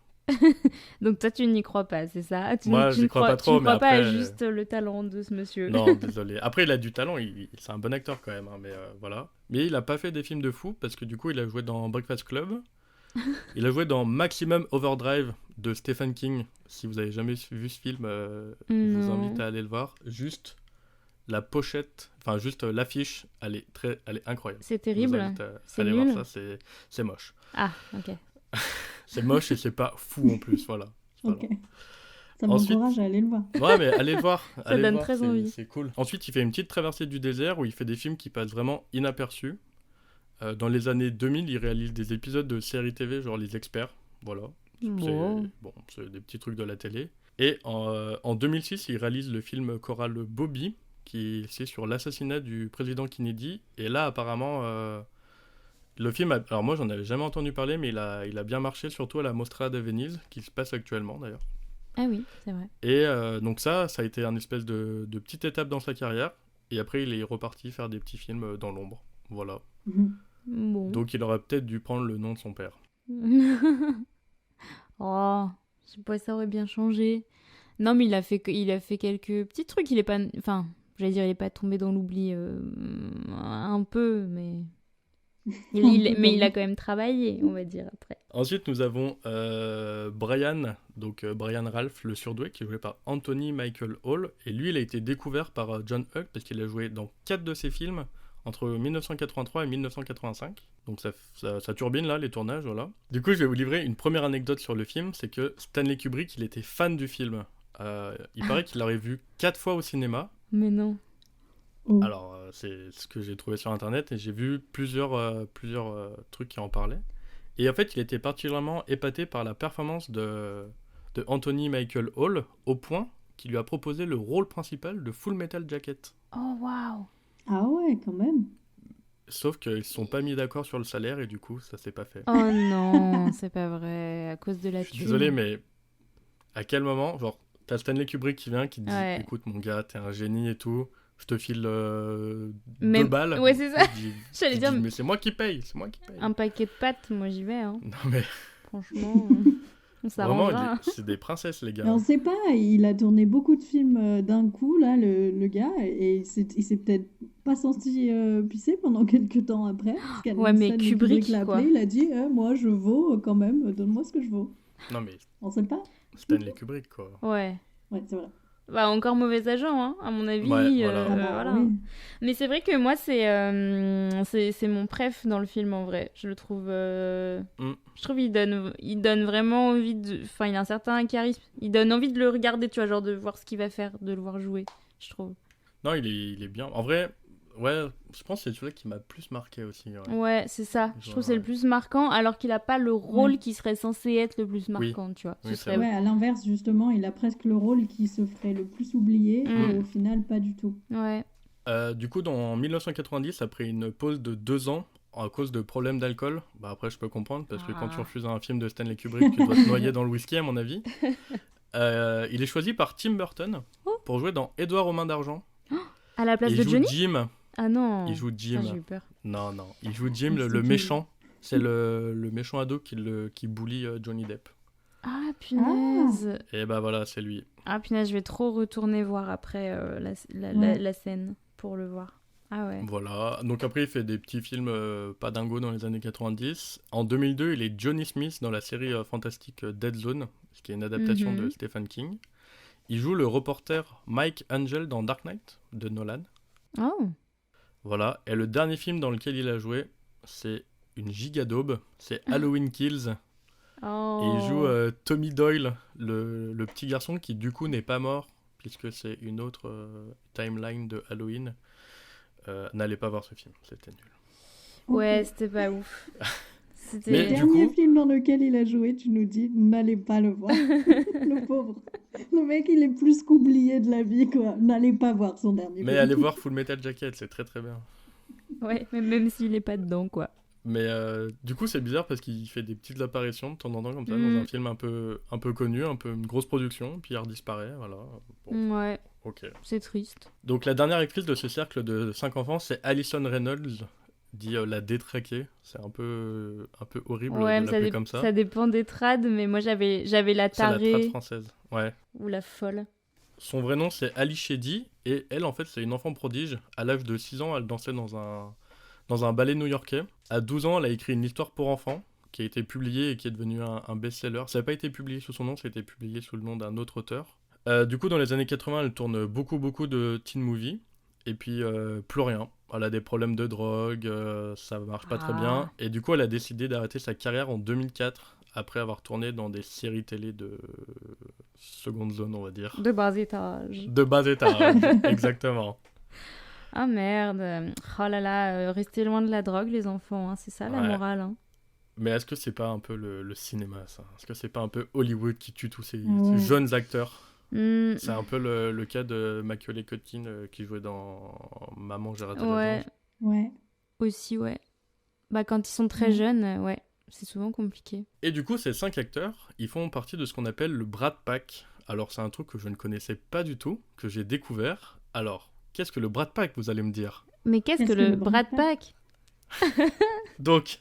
S2: Donc toi, tu n'y crois pas, c'est ça?
S1: Moi,
S2: tu
S1: j'y
S2: ne
S1: crois pas trop,
S2: tu ne crois
S1: mais
S2: pas à
S1: après,
S2: juste le talent de ce monsieur.
S1: Non, désolé. Après, il a du talent, c'est un bon acteur quand même, hein, mais voilà. Mais il a pas fait des films de fou, parce que du coup, il a joué dans Breakfast Club. Il a joué dans Maximum Overdrive de Stephen King. Si vous avez jamais vu ce film, je vous
S2: Non.
S1: invite à aller le voir. Juste la pochette, enfin juste l'affiche, elle est incroyable.
S2: C'est
S1: Je vous
S2: terrible.
S1: invite à
S2: C'est
S1: aller
S2: nul.
S1: voir ça, c'est moche.
S2: Ah, ok.
S1: C'est moche et c'est pas fou en plus, voilà. Voilà.
S3: Ok. Ça
S1: Ensuite-
S3: m'encourage à aller le voir.
S1: Ouais, mais allez le voir. Allez le
S2: donne
S1: voir,
S2: très
S1: c'est-
S2: envie.
S1: C'est cool. Ensuite, il fait une petite traversée du désert où il fait des films qui passent vraiment inaperçus. Dans les années 2000, il réalise des épisodes de séries TV, genre Les Experts. Voilà.
S2: Bon.
S1: C'est des petits trucs de la télé. Et en 2006, il réalise le film choral Bobby, qui c'est sur l'assassinat du président Kennedy. Et là, apparemment, le film, alors moi, j'en avais jamais entendu parler, mais il a bien marché, surtout à la Mostra de Venise, qui se passe actuellement d'ailleurs.
S2: Ah oui, c'est vrai.
S1: Et donc ça a été un espèce de petite étape dans sa carrière. Et après, il est reparti faire des petits films dans l'ombre. Voilà.
S3: Mhm.
S2: Bon.
S1: Donc il aurait peut-être dû prendre le nom de son père.
S2: Oh, je sais pas, ça aurait bien changé. Non, mais il a fait quelques petits trucs. Il est pas... Enfin, j'allais dire, il est pas tombé dans l'oubli un peu, mais... mais il a quand même travaillé, on va dire, après.
S1: Ensuite, nous avons Brian, donc Brian Ralph, le surdoué, qui est joué par Anthony Michael Hall. Et lui, il a été découvert par John Hughes parce qu'il a joué dans 4 de ses films entre 1983 et 1985. Donc ça turbine là, les tournages, voilà. Du coup, je vais vous livrer une première anecdote sur le film, c'est que Stanley Kubrick, il était fan du film. Il paraît qu'il l'aurait vu 4 fois au cinéma.
S2: Mais non.
S3: Oh.
S1: Alors, c'est ce que j'ai trouvé sur internet et j'ai vu plusieurs trucs qui en parlaient. Et en fait, il était particulièrement épaté par la performance de Anthony Michael Hall, au point qu'il lui a proposé le rôle principal de Full Metal Jacket.
S2: Oh, waouh.
S3: Ah ouais, quand même.
S1: Sauf qu'ils ne se sont pas mis d'accord sur le salaire et du coup, ça s'est pas fait.
S2: Oh non, c'est pas vrai, à cause de la
S1: Je suis
S2: thune.
S1: désolé, mais à quel moment, genre, t'as Stanley Kubrick qui vient, qui te dit
S2: Ouais.
S1: écoute, mon gars, t'es un génie et tout, je te file 2
S2: Même-
S1: balles.
S2: ouais, c'est ça.
S1: Je dis-
S2: J'allais
S1: je
S2: dire,
S1: dis, mais c'est moi qui paye, c'est moi qui paye.
S2: un paquet de pâtes, moi j'y vais, hein.
S1: Non, mais
S2: Franchement, on
S1: vraiment,
S2: s'arrangera.
S1: c'est des princesses, les gars.
S3: Mais on sait pas, il a tourné beaucoup de films d'un coup, là, le gars, et il s'est peut-être pas senti pisser pendant quelques temps après. Parce qu'à
S2: Ouais, mais
S3: Stanley
S2: Kubrick,
S3: l'a
S2: quoi.
S3: appelé, il a dit moi je vaux quand même, donne-moi ce que je vaux.
S1: Non, mais
S3: On sait pas.
S1: Stanley Kubrick, quoi.
S2: Ouais.
S3: Ouais, c'est vrai.
S2: Bah, encore mauvais agent, hein, à mon avis.
S1: Ouais, voilà.
S3: Ah bah,
S2: voilà.
S3: oui.
S2: Mais c'est vrai que moi, c'est mon préf dans le film, en vrai. Je le trouve... Je trouve il donne vraiment envie de... Enfin, il a un certain charisme. Il donne envie de le regarder, tu vois, genre de voir ce qu'il va faire, de le voir jouer, je trouve.
S1: Non, il est bien. En vrai, ouais, je pense que c'est celui qui m'a plus marqué aussi. Ouais.
S2: Ouais, c'est ça. Je
S1: Genre,
S2: trouve que c'est le
S1: ouais.
S2: plus marquant, alors qu'il a pas le rôle
S3: Ouais.
S2: qui serait censé être le plus marquant, tu vois.
S1: Oui,
S2: Ce
S1: c'est
S2: serait...
S1: vrai.
S3: Ouais, à l'inverse, justement, il a presque le rôle qui se ferait le plus oublier, et
S2: Mm.
S3: au final, pas du tout.
S2: Ouais.
S1: Du coup, en 1990, après une pause de 2 ans, à cause de problèmes d'alcool, bah après je peux comprendre, parce que quand tu
S2: Ah.
S1: refuses un film de Stanley Kubrick, tu dois te noyer dans le whisky, à mon avis. Il est choisi par Tim Burton
S2: Oh.
S1: pour jouer dans Édouard aux mains d'argent.
S2: À la place
S1: Et
S2: de
S1: il joue
S2: Johnny
S1: Jim.
S2: Ah non.
S1: Il joue Jim.
S2: Ah, j'ai eu peur.
S1: Non, il joue Jim,
S3: C'est
S1: le
S3: qui
S1: méchant. C'est le méchant ado qui bully Johnny Depp.
S2: Ah, punaise.
S1: Et bah voilà, c'est lui.
S2: Ah, punaise, je vais trop retourner voir après
S3: Ouais.
S2: la scène pour le voir. Ah ouais.
S1: Voilà. Donc après, il fait des petits films pas dingos dans les années 90. En 2002, il est Johnny Smith dans la série fantastique Dead Zone, ce qui est une adaptation
S2: Mhm.
S1: de Stephen King. Il joue le reporter Mike Angel dans Dark Knight de Nolan.
S2: Oh.
S1: Voilà. Et le dernier film dans lequel il a joué, c'est une giga daube. C'est Halloween Kills.
S2: Oh.
S1: Et il joue Tommy Doyle, le petit garçon qui du coup n'est pas mort, puisque c'est une autre timeline de Halloween. N'allez pas voir ce film, c'était nul.
S2: Ouais,
S3: Ok.
S2: c'était pas ouf.
S1: Mais
S3: Le
S2: C'était...
S1: du
S3: dernier
S1: coup-
S3: film dans lequel il a joué, tu nous dis, n'allez pas le voir. Le pauvre. Le mec, il est plus qu'oublié de la vie, quoi. N'allez pas voir son dernier
S1: Mais
S3: film.
S1: allez voir Full Metal Jacket, c'est très très bien.
S2: Ouais, même s'il est pas dedans, quoi.
S1: Mais du coup, c'est bizarre parce qu'il fait des petites apparitions de temps en temps comme ça
S2: Mm.
S1: dans un film un peu connu, un peu une grosse production, puis il disparaît, voilà. Bon,
S2: Ouais,
S1: ok.
S2: c'est triste.
S1: Donc la dernière actrice de ce cercle de 5 enfants, c'est Alison Reynolds, dit la détraquée. C'est un peu horrible
S2: Ouais,
S1: de
S2: mais
S1: l'appeler comme ça.
S2: ça dépend des trades, mais moi j'avais la
S1: C'est la trad
S2: tarée
S1: française. Ouais.
S2: ou la folle.
S1: Son vrai nom, c'est Ali Shedi, et elle, en fait, c'est une enfant prodige. À l'âge de 6 ans, elle dansait dans un ballet new-yorkais. À 12 ans, elle a écrit une histoire pour enfants, qui a été publiée et qui est devenue un best-seller. Ça n'a pas été publié sous son nom, ça a été publié sous le nom d'un autre auteur. Du coup, dans les années 80, elle tourne beaucoup de teen movies, et puis plus rien. Elle a des problèmes de drogue, ça marche pas très
S2: Ah.
S1: bien, et du coup, elle a décidé d'arrêter sa carrière en 2004, après avoir tourné dans des séries télé de seconde zone, on va dire.
S2: De bas étage.
S1: De bas étage, exactement.
S2: Ah merde. Oh là là, restez loin de la drogue, les enfants, hein, c'est ça la
S1: Ouais.
S2: morale. Hein.
S1: Mais est-ce que c'est pas un peu le cinéma, ça? Est-ce que c'est pas un peu Hollywood qui tue tous ces
S3: Ouais.
S1: jeunes acteurs?
S2: Hmm,
S1: C'est un peu le cas de Macaulay Culkin qui jouait dans Maman, j'ai raté
S2: ouais,
S1: l'avion.
S3: Ouais.
S2: aussi, ouais. Bah quand ils sont très
S3: Ouais.
S2: jeunes, ouais, c'est souvent compliqué.
S1: Et du coup, ces 5 acteurs, ils font partie de ce qu'on appelle le Brat Pack. Alors, c'est un truc que je ne connaissais pas du tout, que j'ai découvert. Alors, qu'est-ce que le Brat Pack, vous allez me dire?
S2: Mais qu'est-ce que le Brad Pack?
S1: Donc,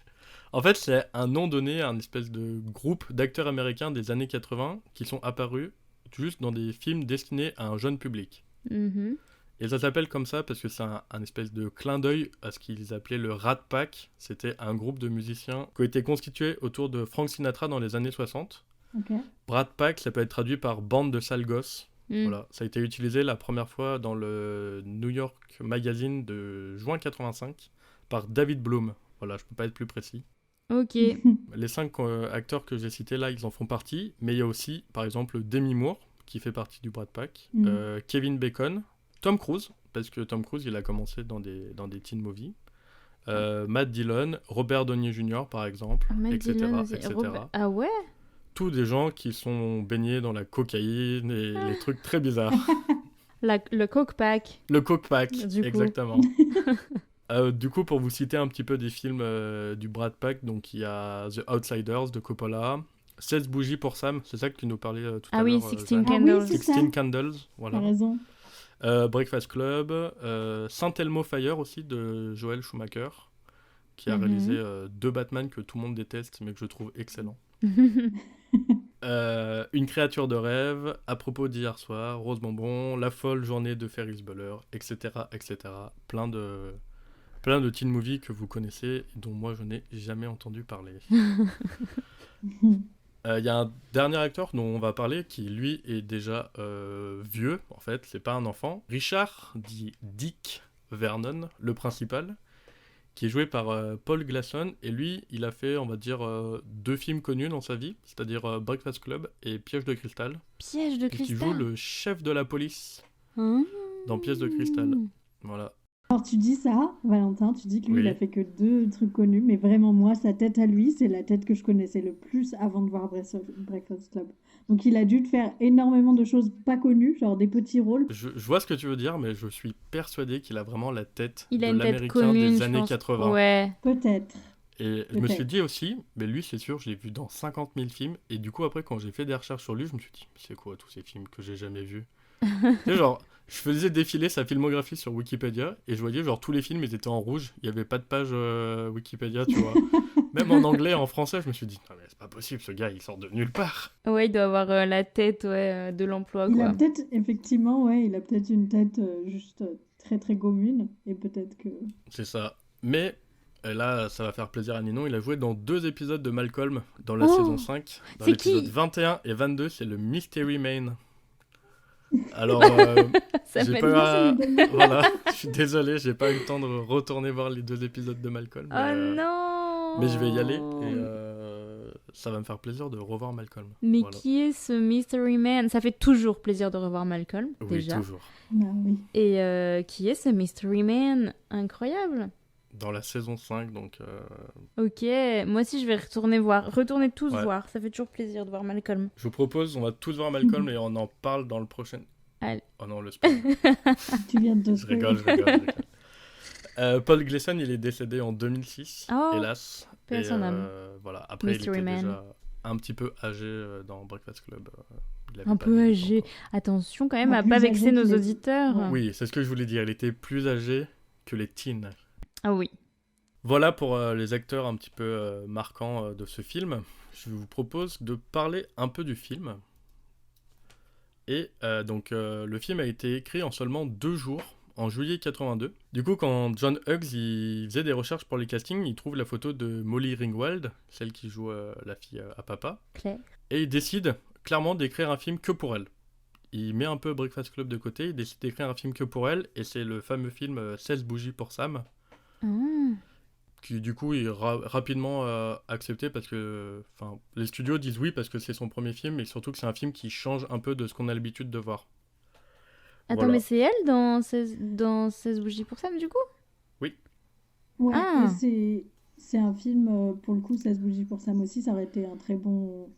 S1: en fait, c'est un nom donné à un espèce de groupe d'acteurs américains des années 80 qui sont apparus juste dans des films destinés à un jeune public.
S2: Mhm.
S1: Et ça s'appelle comme ça parce que c'est un espèce de clin d'œil à ce qu'ils appelaient le Rat Pack. C'était un groupe de musiciens qui a été constitué autour de Frank Sinatra dans les années 60.
S3: Ok.
S1: Rat Pack, ça peut être traduit par bande de sales gosses.
S2: Mm.
S1: Voilà, ça a été utilisé la première fois dans le New York Magazine de juin 85 par David Bloom. Voilà, je peux pas être plus précis.
S2: Ok.
S1: Les 5 acteurs que j'ai cités là, ils en font partie, mais il y a aussi, par exemple, Demi Moore, qui fait partie du Rat Pack, Kevin Bacon, Tom Cruise, parce que Tom Cruise, il a commencé dans des teen movies, Matt Dillon, Robert Downey Jr., par exemple,
S2: Matt
S1: etc.
S2: Dillon aussi.
S1: etc.
S2: Ah ouais?
S1: Tous des gens qui sont baignés dans la cocaïne et les trucs très bizarres.
S2: Le Coke Pack.
S1: Le Coke Pack,
S2: Du coup.
S1: exactement. Du coup, pour vous citer un petit peu des films du Brad Pack, donc il y a The Outsiders de Coppola, 16 bougies pour Sam, c'est ça que tu nous parlais tout à
S2: Ah oui,
S1: l'heure.
S2: 16
S1: Jeanne.
S3: Ah
S2: Candles.
S3: oui, c'est
S1: 16
S3: ça.
S1: Candles, voilà.
S3: T'as raison.
S1: Breakfast Club, Saint Elmo Fire aussi de Joel Schumacher, qui a
S2: Mhm.
S1: réalisé 2 Batman que tout le monde déteste, mais que je trouve excellents. Une créature de rêve, à propos d'hier soir, Rose Bonbon, La folle journée de Ferris Bueller, etc., etc. Plein de teen movies que vous connaissez et dont moi je n'ai jamais entendu parler. Il y a un dernier acteur dont on va parler qui lui est déjà vieux, en fait, c'est pas un enfant. Richard dit Dick Vernon, le principal, qui est joué par Paul Glasson, et lui, il a fait, on va dire, 2 films connus dans sa vie, c'est-à-dire Breakfast Club et Piège de cristal,
S2: Piège de
S1: qui joue
S2: cristal.
S1: le chef de la police
S2: Hein.
S1: dans Piège de cristal. Voilà.
S3: Alors tu dis ça, Valentin, tu dis que lui, il
S1: Oui.
S3: a fait que 2 trucs connus, mais vraiment, moi, sa tête à lui, c'est la tête que je connaissais le plus avant de voir Breakfast Club. Donc il a dû te faire énormément de choses pas connues, genre des petits rôles.
S1: Je vois ce que tu veux dire, mais je suis persuadé qu'il a vraiment la tête
S2: Il a
S1: de
S2: une tête
S1: l'américain
S2: commune,
S1: des
S2: je
S1: années
S2: pense.
S1: 80.
S2: Ouais.
S3: Peut-être.
S1: Et je me suis
S3: Peut-être.
S1: dit aussi, mais lui c'est sûr, je l'ai vu dans 50 000 films, et du coup après quand j'ai fait des recherches sur lui, je me suis dit, c'est quoi tous ces films que j'ai jamais vus? Tu sais, genre, je faisais défiler sa filmographie sur Wikipédia, et je voyais genre tous les films ils étaient en rouge, il n'y avait pas de page Wikipédia, tu vois. Même en anglais et en français, je me suis dit, non mais c'est pas possible, ce gars il sort de nulle part.
S2: Ouais, il doit avoir la tête de l'emploi,
S3: Il
S2: quoi.
S3: a peut-être, effectivement, ouais, il a peut-être une tête juste très très commune, et peut-être que...
S1: C'est ça. Mais là, ça va faire plaisir à Ninon, il a joué dans 2 épisodes de Malcolm dans la
S2: Oh,
S1: saison 5. Dans
S2: c'est
S1: l'épisode
S2: qui
S1: 21 et 22, c'est le Mystery Man. Alors,
S2: Ça
S1: j'ai
S2: fait-
S1: pas... Voilà, je suis désolé, j'ai pas eu le temps de retourner voir les 2 épisodes de Malcolm.
S2: Oh non.
S1: Mais je vais y aller et ça va me faire plaisir de revoir Malcolm.
S2: Mais
S1: Voilà.
S2: qui est ce Mystery Man? Ça fait toujours plaisir de revoir Malcolm,
S1: Oui,
S2: déjà.
S1: toujours.
S3: Ah oui.
S2: Et qui est ce Mystery Man? Incroyable.
S1: Dans la saison 5, donc...
S2: Ok, moi aussi je vais retourner tous
S1: Ouais.
S2: voir. Ça fait toujours plaisir de voir Malcolm.
S1: Je vous propose, on va tous voir Malcolm et on en parle dans le prochain...
S2: Allez.
S1: Oh non, le spoil.
S3: Tu viens de te
S1: Je rigole, je rigole, je rigole. Paul Gleason, il est décédé en 2006,
S2: Oh,
S1: hélas.
S2: paix à
S1: Et,
S2: son âme.
S1: voilà. Après,
S2: Mystery
S1: il était
S2: Man.
S1: déjà un petit peu âgé dans Breakfast Club. Il avait
S2: Un
S1: pas
S2: peu
S1: vieilli
S2: âgé.
S1: encore.
S2: Attention quand même à
S3: Plus
S2: pas
S3: âgé
S2: vexer nos
S3: qu'il est.
S2: auditeurs.
S3: Ouais.
S1: Oui, c'est ce que je voulais dire. Il était plus âgé que les teens.
S2: Ah oui.
S1: Voilà pour les acteurs un petit peu marquants de ce film. Je vous propose de parler un peu du film. Et donc, le film a été écrit en seulement 2 jours, en juillet 82. Du coup, quand John Hughes il faisait des recherches pour les castings, il trouve la photo de Molly Ringwald, celle qui joue la fille à papa,
S2: Claire.
S1: et il décide clairement d'écrire un film que pour elle. Il met un peu Breakfast Club de côté, il décide d'écrire un film que pour elle, et c'est le fameux film 16 bougies pour Sam,
S2: Ah.
S1: qui du coup est rapidement accepté parce que les studios disent oui parce que c'est son premier film, et surtout que c'est un film qui change un peu de ce qu'on a l'habitude de voir.
S2: Attends,
S1: Voilà.
S2: mais c'est elle dans 16 bougies pour Sam, du coup?
S3: Ouais,
S2: Ah.
S3: et c'est un film, pour le coup, 16 bougies pour Sam aussi, ça aurait été un très bon,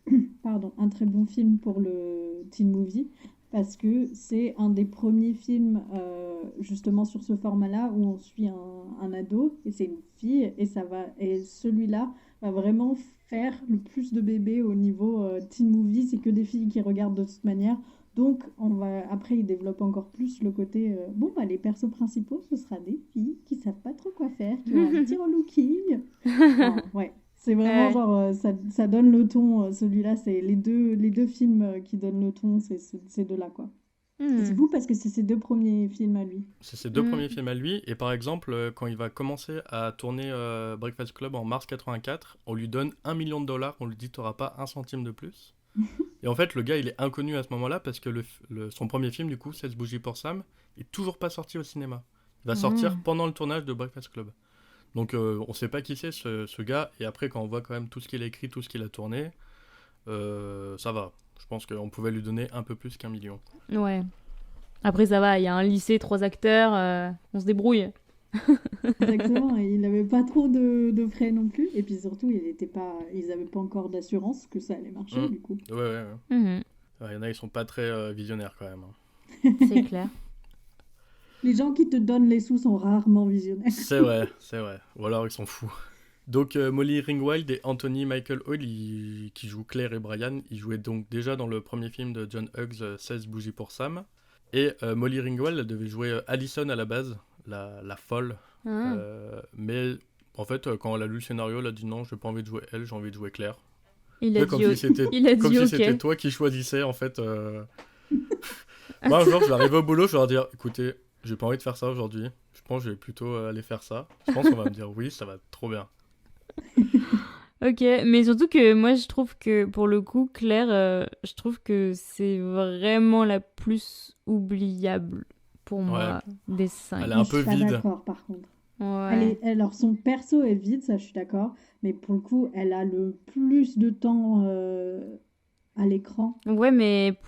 S3: pardon, un très bon film pour le teen movie, parce que c'est un des premiers films, justement, sur ce format-là, où on suit un ado, et c'est une fille, et celui-là va vraiment faire le plus de bébés au niveau teen movie, c'est que des filles qui regardent de toute manière. Donc, après, il développe encore plus le côté, les persos principaux, ce sera des filles qui savent pas trop quoi faire, qui ont un petit relooking. Enfin, ouais, C'est vraiment
S2: Ouais.
S3: genre, ça donne le ton. Celui-là, c'est les deux films qui donnent le ton, c'est ces deux-là, quoi. Et c'est
S2: Hmm.
S3: fou parce que c'est ses deux premiers films à lui.
S1: C'est ses deux
S2: Hmm.
S1: premiers films à lui. Et par exemple, quand il va commencer à tourner Breakfast Club en mars 84, on lui donne 1 million de dollars. On lui dit, t'auras pas un centime de plus. Et en fait, le gars, il est inconnu à ce moment-là parce que son premier film, du coup, 16 bougies pour Sam, est toujours pas sorti au cinéma. Il va sortir
S2: Hmm.
S1: pendant le tournage de Breakfast Club. Donc, on sait pas qui c'est ce gars. Et après, quand on voit quand même tout ce qu'il a écrit, tout ce qu'il a tourné, ça va. Je pense qu'on pouvait lui donner un peu plus qu'1 million.
S2: Ouais. Après, ça va, il y a un lycée, 3 acteurs, on se débrouille.
S3: Exactement, et il n'avait pas trop de frais non plus. Et puis surtout, ils n'avaient pas encore d'assurance que ça allait marcher,
S1: Mm.
S3: du coup.
S1: Ouais.
S2: Mhm.
S1: Il y en a, ils sont pas très visionnaires quand même, hein.
S2: C'est clair.
S3: Les gens qui te donnent les sous sont rarement visionnaires.
S1: C'est vrai, c'est vrai. Ou alors ils sont fous. Donc Molly Ringwald et Anthony Michael Hall, qui jouent Claire et Brian, ils jouaient donc déjà dans le premier film de John Hughes, 16 bougies pour Sam. Et Molly Ringwald, elle devait jouer Allison à la base, la folle.
S2: Ah.
S1: Mais en fait, quand elle a lu le scénario, elle a dit non, j'ai pas envie de jouer elle, j'ai envie de jouer Claire.
S2: Il
S1: Tu
S2: a
S1: sais, comme
S2: dit,
S1: si c'était,
S2: il a
S1: comme
S2: dit
S1: si
S2: ok.
S1: c'était toi qui choisissais en fait. Moi, un jour, je vais arriver au boulot, je vais leur dire écoutez, j'ai pas envie de faire ça aujourd'hui. Je pense que je vais plutôt aller faire ça. Je pense qu'on va me dire oui, ça va trop bien.
S2: Ok, mais surtout que moi je trouve que pour le coup, Claire, je trouve que c'est vraiment la plus oubliable pour moi des
S1: Elle
S2: 5.
S1: est
S3: Moi,
S1: un
S3: je suis
S1: peu
S3: pas
S1: vide.
S3: d'accord, par contre.
S2: Ouais.
S3: Alors, son perso est vide, ça, je suis d'accord. Mais pour le coup, elle a le plus de temps à l'écran.
S2: Ouais, mais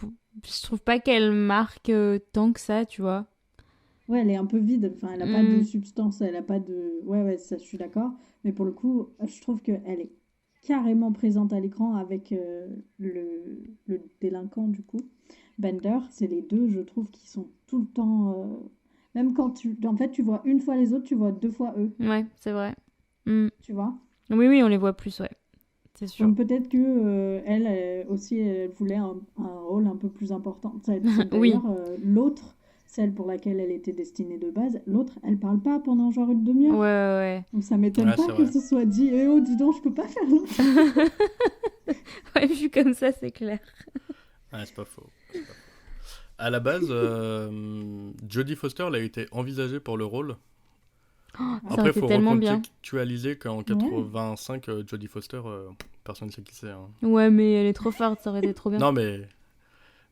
S2: je trouve pas qu'elle marque tant que ça, tu vois.
S3: Ouais, elle est un peu vide. Enfin, elle n'a pas de
S2: Hmm.
S3: substance, elle a pas de... Ouais, ça, je suis d'accord. Mais pour le coup, je trouve qu'elle est carrément présente à l'écran avec le délinquant, du coup. Bender, c'est les deux, je trouve, qui sont tout le temps... Même quand En fait, tu vois une fois les autres, tu vois deux fois eux,
S2: Ouais, c'est vrai. Hmm.
S3: tu vois.
S2: Oui, oui, on les voit plus, ouais. C'est sûr.
S3: Donc peut-être que elle aussi, elle voulait un rôle un peu plus important.
S2: Oui.
S3: D'ailleurs, l'autre, celle pour laquelle elle était destinée de base, l'autre, elle parle pas pendant genre une demi-heure.
S2: Ouais.
S3: Donc ça m'étonne
S1: Ouais,
S3: pas
S1: c'est
S3: qu'elle
S1: vrai.
S3: se soit dit, eh oh, dis donc, je peux pas faire l'autre.
S2: Ouais, vu comme ça, c'est clair.
S1: Ouais, c'est pas faux. À la base, Jodie Foster elle a été envisagée pour le rôle.
S2: Ça aurait
S1: Après, il
S2: été
S1: faut
S2: tellement bien.
S1: recontextualiser qu'en 85, Jodie Foster, personne ne sait qui c'est, hein.
S2: Ouais, mais elle est trop forte, ça aurait été trop bien.
S1: Non, mais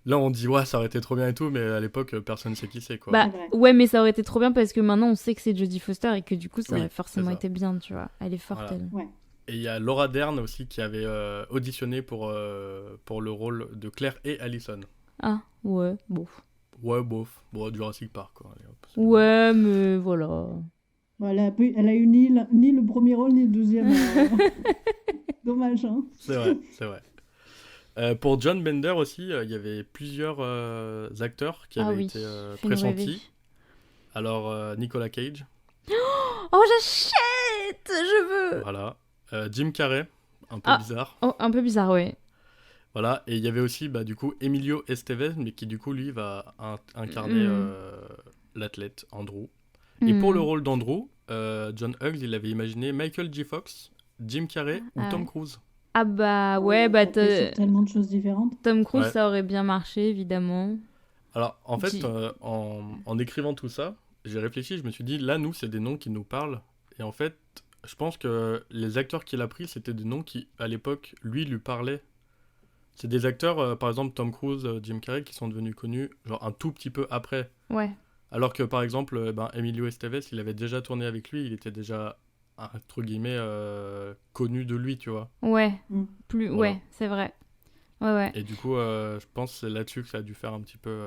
S1: là, on dit ouais, ça aurait été trop bien et tout, mais à l'époque, personne ne sait qui c'est, quoi.
S2: Bah,
S3: C'est vrai.
S2: ouais, mais ça aurait été trop bien parce que maintenant on sait que c'est Jodie Foster et que du coup ça
S1: Oui,
S2: aurait forcément
S1: c'est ça.
S2: été bien, tu vois. Elle est forte,
S1: Voilà.
S2: elle.
S3: Ouais.
S1: Et il y a Laura Dern aussi qui avait auditionné pour le rôle de Claire et Allison.
S2: Ah, ouais, bon.
S1: Ouais, bof. Bon, Jurassic Park, quoi. Allez, hop, c'est-
S2: Ouais, mais voilà.
S3: Bon, elle a eu ni le premier rôle, ni le deuxième. Alors, dommage, hein.
S1: C'est vrai, c'est vrai. Pour John Bender aussi, il y avait plusieurs acteurs qui
S2: Ah
S1: avaient
S2: oui,
S1: été
S2: fais-nous rêver.
S1: pressentis. Alors, Nicolas Cage,
S2: Oh, j'achète! Je veux!
S1: voilà. Jim Carrey, un peu
S2: Ah.
S1: bizarre.
S2: Oh, un peu bizarre, ouais.
S1: Voilà. Et il y avait aussi, bah, du coup, Emilio Estevez, mais qui, du coup, lui, va incarner l'athlète Andrew. Et pour le rôle d'Andrew, John Hughes, il avait imaginé Michael J. Fox, Jim Carrey ou
S2: Ah
S1: Tom
S2: ouais.
S1: Cruise.
S2: Ah bah ouais, bah
S3: Tapé sur tellement de choses différentes.
S2: Tom Cruise,
S1: Ouais.
S2: ça aurait bien marché, évidemment.
S1: Alors, en fait,
S2: Qui-
S1: en écrivant tout ça, j'ai réfléchi, je me suis dit, là, nous, c'est des noms qui nous parlent. Et en fait, je pense que les acteurs qu'il a pris, c'était des noms qui, à l'époque, lui parlaient. C'est des acteurs, par exemple, Tom Cruise, Jim Carrey, qui sont devenus connus, genre un tout petit peu après.
S2: Ouais.
S1: Alors que, par exemple, Emilio Estevez, il avait déjà tourné avec lui, il était déjà, entre guillemets, connu de lui, tu vois.
S2: Ouais.
S3: Mm.
S2: Plus...
S1: Voilà.
S2: Ouais, c'est vrai. Ouais.
S1: Et du coup, je pense que c'est là-dessus que ça a dû faire un petit peu...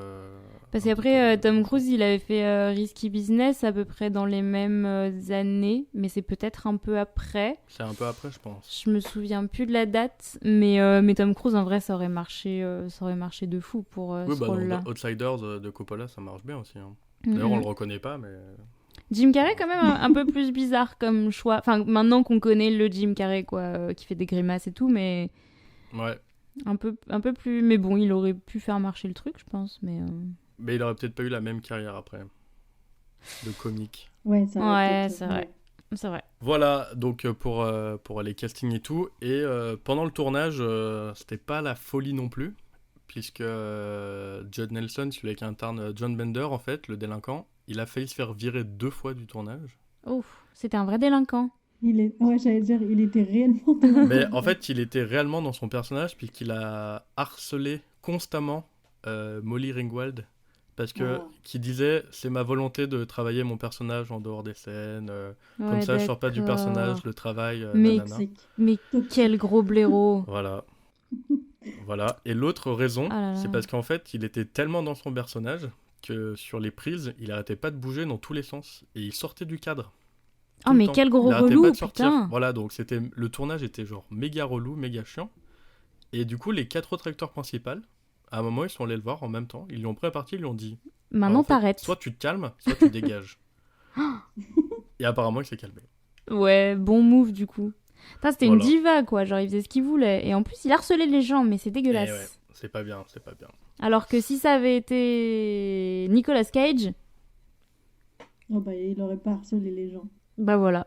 S2: Parce
S1: un
S2: qu'après,
S1: petit peu-
S2: Tom Cruise, il avait fait Risky Business à peu près dans les mêmes années, mais c'est peut-être un peu après.
S1: C'est un peu après, je pense.
S2: Je me souviens plus de la date, mais Tom Cruise, en vrai, ça aurait marché de fou pour
S1: Oui,
S2: ce
S1: bah,
S2: rôle-là.
S1: dans Outsiders de Coppola, ça marche bien aussi, hein.
S2: Mhm.
S1: D'ailleurs, on le reconnaît pas, mais...
S2: Jim Carrey, quand même, un peu plus bizarre comme choix. Enfin, maintenant qu'on connaît le Jim Carrey, quoi, qui fait des grimaces et tout, mais
S1: Ouais.
S2: un peu plus. Mais bon, il aurait pu faire marcher le truc, je pense. Mais
S1: Mais il aurait peut-être pas eu la même carrière après. De comique.
S3: Ouais, ça aurait
S2: ouais,
S3: peut-être-
S2: c'est vrai. c'est vrai.
S1: Voilà, donc pour les castings et tout. Et pendant le tournage, c'était pas la folie non plus, puisque Judd Nelson, celui qui incarne John Bender, en fait, le délinquant, il a failli se faire virer 2 fois du tournage.
S2: Ouf, c'était un vrai délinquant.
S3: Ouais, j'allais dire, il était réellement délinquant.
S1: Mais en fait, il était réellement dans son personnage, puisqu'il a harcelé constamment Molly Ringwald, parce que qui disait c'est ma volonté de travailler mon personnage en dehors des scènes, comme
S2: Ouais,
S1: ça je sors pas du
S2: d'accord.
S1: personnage, le travail,
S2: Mais-
S1: nanana.
S2: Mais quel gros blaireau.
S1: Voilà. Voilà. Et l'autre raison,
S2: Ah là là.
S1: c'est parce qu'en fait, il était tellement dans son personnage que sur les prises, il arrêtait pas de bouger dans tous les sens et il sortait du cadre.
S2: Oh,
S1: Tout le
S2: mais
S1: temps.
S2: quel gros
S1: Il arrêtait
S2: relou,
S1: pas de sortir.
S2: putain.
S1: Voilà, donc le tournage était genre méga relou, méga chiant. Et du coup, les 4 autres acteurs principaux, à un moment, ils sont allés le voir en même temps. Ils lui ont pris à partie, ils lui ont dit
S2: Maintenant,
S1: en fait,
S2: t'arrêtes.
S1: soit tu te calmes, soit tu dégages. Et apparemment, il s'est calmé.
S2: Ouais, bon move du coup. Putain, c'était
S1: Voilà.
S2: une diva quoi, genre il faisait ce qu'il voulait. Et en plus, il harcelait les gens, mais c'est dégueulasse.
S1: Eh ouais, c'est pas bien, c'est pas bien.
S2: Alors que si ça avait été Nicolas Cage,
S3: Oh bah, il aurait pas harcelé les gens.
S2: bah voilà.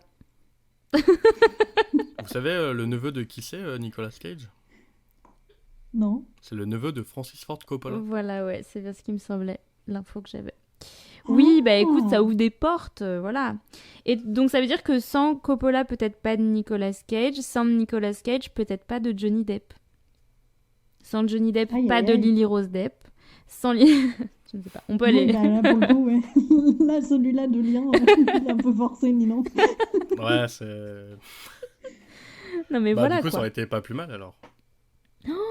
S1: Vous savez le neveu de qui c'est, Nicolas Cage?
S3: Non?
S1: C'est le neveu de Francis Ford Coppola.
S2: Voilà, ouais, c'est bien ce qui me semblait, l'info que j'avais. Oui, bah écoute, ça ouvre des portes, voilà. Et donc ça veut dire que sans Coppola, peut-être pas de Nicolas Cage, sans Nicolas Cage, peut-être pas de Johnny Depp. Sans Johnny Depp,
S3: Aïe,
S2: pas
S3: aïe,
S2: de
S3: aïe.
S2: Lily Rose Depp. Sans Lily... Je ne sais pas, on peut aller...
S3: Oui, bah, là, pour le coup, ouais. Là, celui-là de lien, il est un peu forcé, Ninon.
S1: Ouais, c'est.
S2: Non mais
S1: Bah,
S2: voilà
S1: du coup, ça
S2: quoi.
S1: aurait été pas plus mal alors.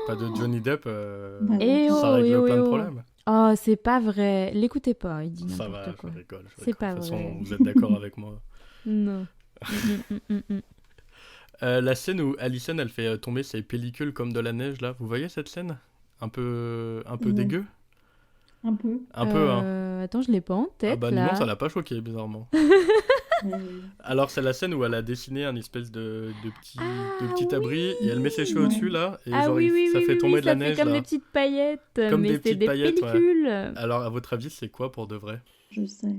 S1: Pas de Johnny Depp,
S3: Bah,
S2: Eh
S1: ça
S2: oh,
S1: règle
S2: eh oh,
S1: plein
S2: eh
S1: de
S2: oh.
S1: problèmes.
S2: Oh, c'est pas vrai. L'écoutez pas, il dit
S1: Ça
S2: n'importe
S1: va,
S2: quoi.
S1: je rigole.
S2: C'est pas
S1: De toute façon,
S2: vrai.
S1: vous êtes d'accord avec moi.
S2: Non. Mm.
S1: La scène où Allison, elle fait tomber ses pellicules comme de la neige, là. Vous voyez cette scène? Un peu
S3: Ouais.
S1: dégueu?
S3: Un peu.
S1: Un peu, hein.
S2: Attends, je l'ai pas en tête
S1: Ah bah
S2: là.
S1: non, ça l'a pas choqué, bizarrement. Alors, c'est la scène où elle a dessiné un espèce de petit abri, et elle met ses cheveux
S3: Ouais.
S1: au-dessus, là, et
S2: Ah
S1: genre,
S2: oui,
S1: ça fait tomber de la
S2: ça
S1: neige,
S2: fait comme
S1: là.
S2: des petites paillettes,
S1: Comme
S2: mais
S1: des
S2: c'est
S1: petites
S2: des
S1: paillettes, ouais.
S2: pellicules.
S1: Alors, à votre avis, c'est quoi pour de vrai?
S3: Je sais.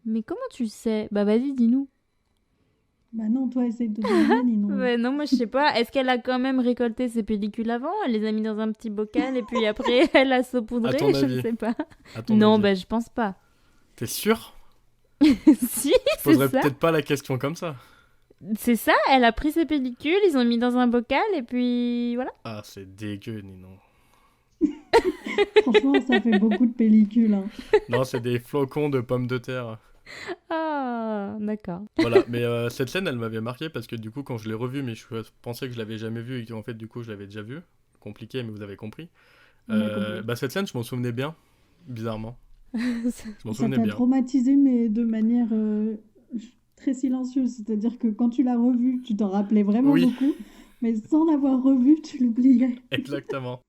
S2: Mais comment tu sais? Bah vas-y, dis-nous.
S3: Bah non, toi, essaye de deviner, Ninon.
S2: Ouais, non, moi je sais pas. Est-ce qu'elle a quand même récolté ses pellicules avant? Elle les a mis dans un petit bocal et puis après elle a saupoudré?
S1: À ton
S2: Je
S1: avis.
S2: ne sais pas.
S1: À ton
S2: Non,
S1: avis.
S2: bah je pense pas.
S1: T'es sûr?
S2: Si,
S1: Je
S2: c'est
S1: poserais
S2: ça.
S1: peut-être pas la question comme ça.
S2: C'est ça, elle a pris ses pellicules, ils ont mis dans un bocal et puis voilà.
S1: Ah, c'est dégueu, Ninon.
S3: Franchement, ça fait beaucoup de pellicules. Hein.
S1: Non, c'est des flocons de pommes de terre.
S2: Ah, d'accord.
S1: Voilà, mais cette scène, elle m'avait marqué parce que du coup, quand je l'ai revue, mais je pensais que je l'avais jamais vue et qu'en fait, du coup, je l'avais déjà vue. Compliqué, mais vous avez compris.
S3: On a compris.
S1: Bah, cette scène, je m'en souvenais bien, bizarrement. Je m'en
S3: Ça
S1: souvenais
S3: t'a
S1: bien.
S3: traumatisé, mais de manière très silencieuse. C'est-à-dire que quand tu l'as revu, tu t'en rappelais vraiment
S1: Oui.
S3: beaucoup. Mais sans l'avoir revu, tu l'oubliais.
S1: Exactement.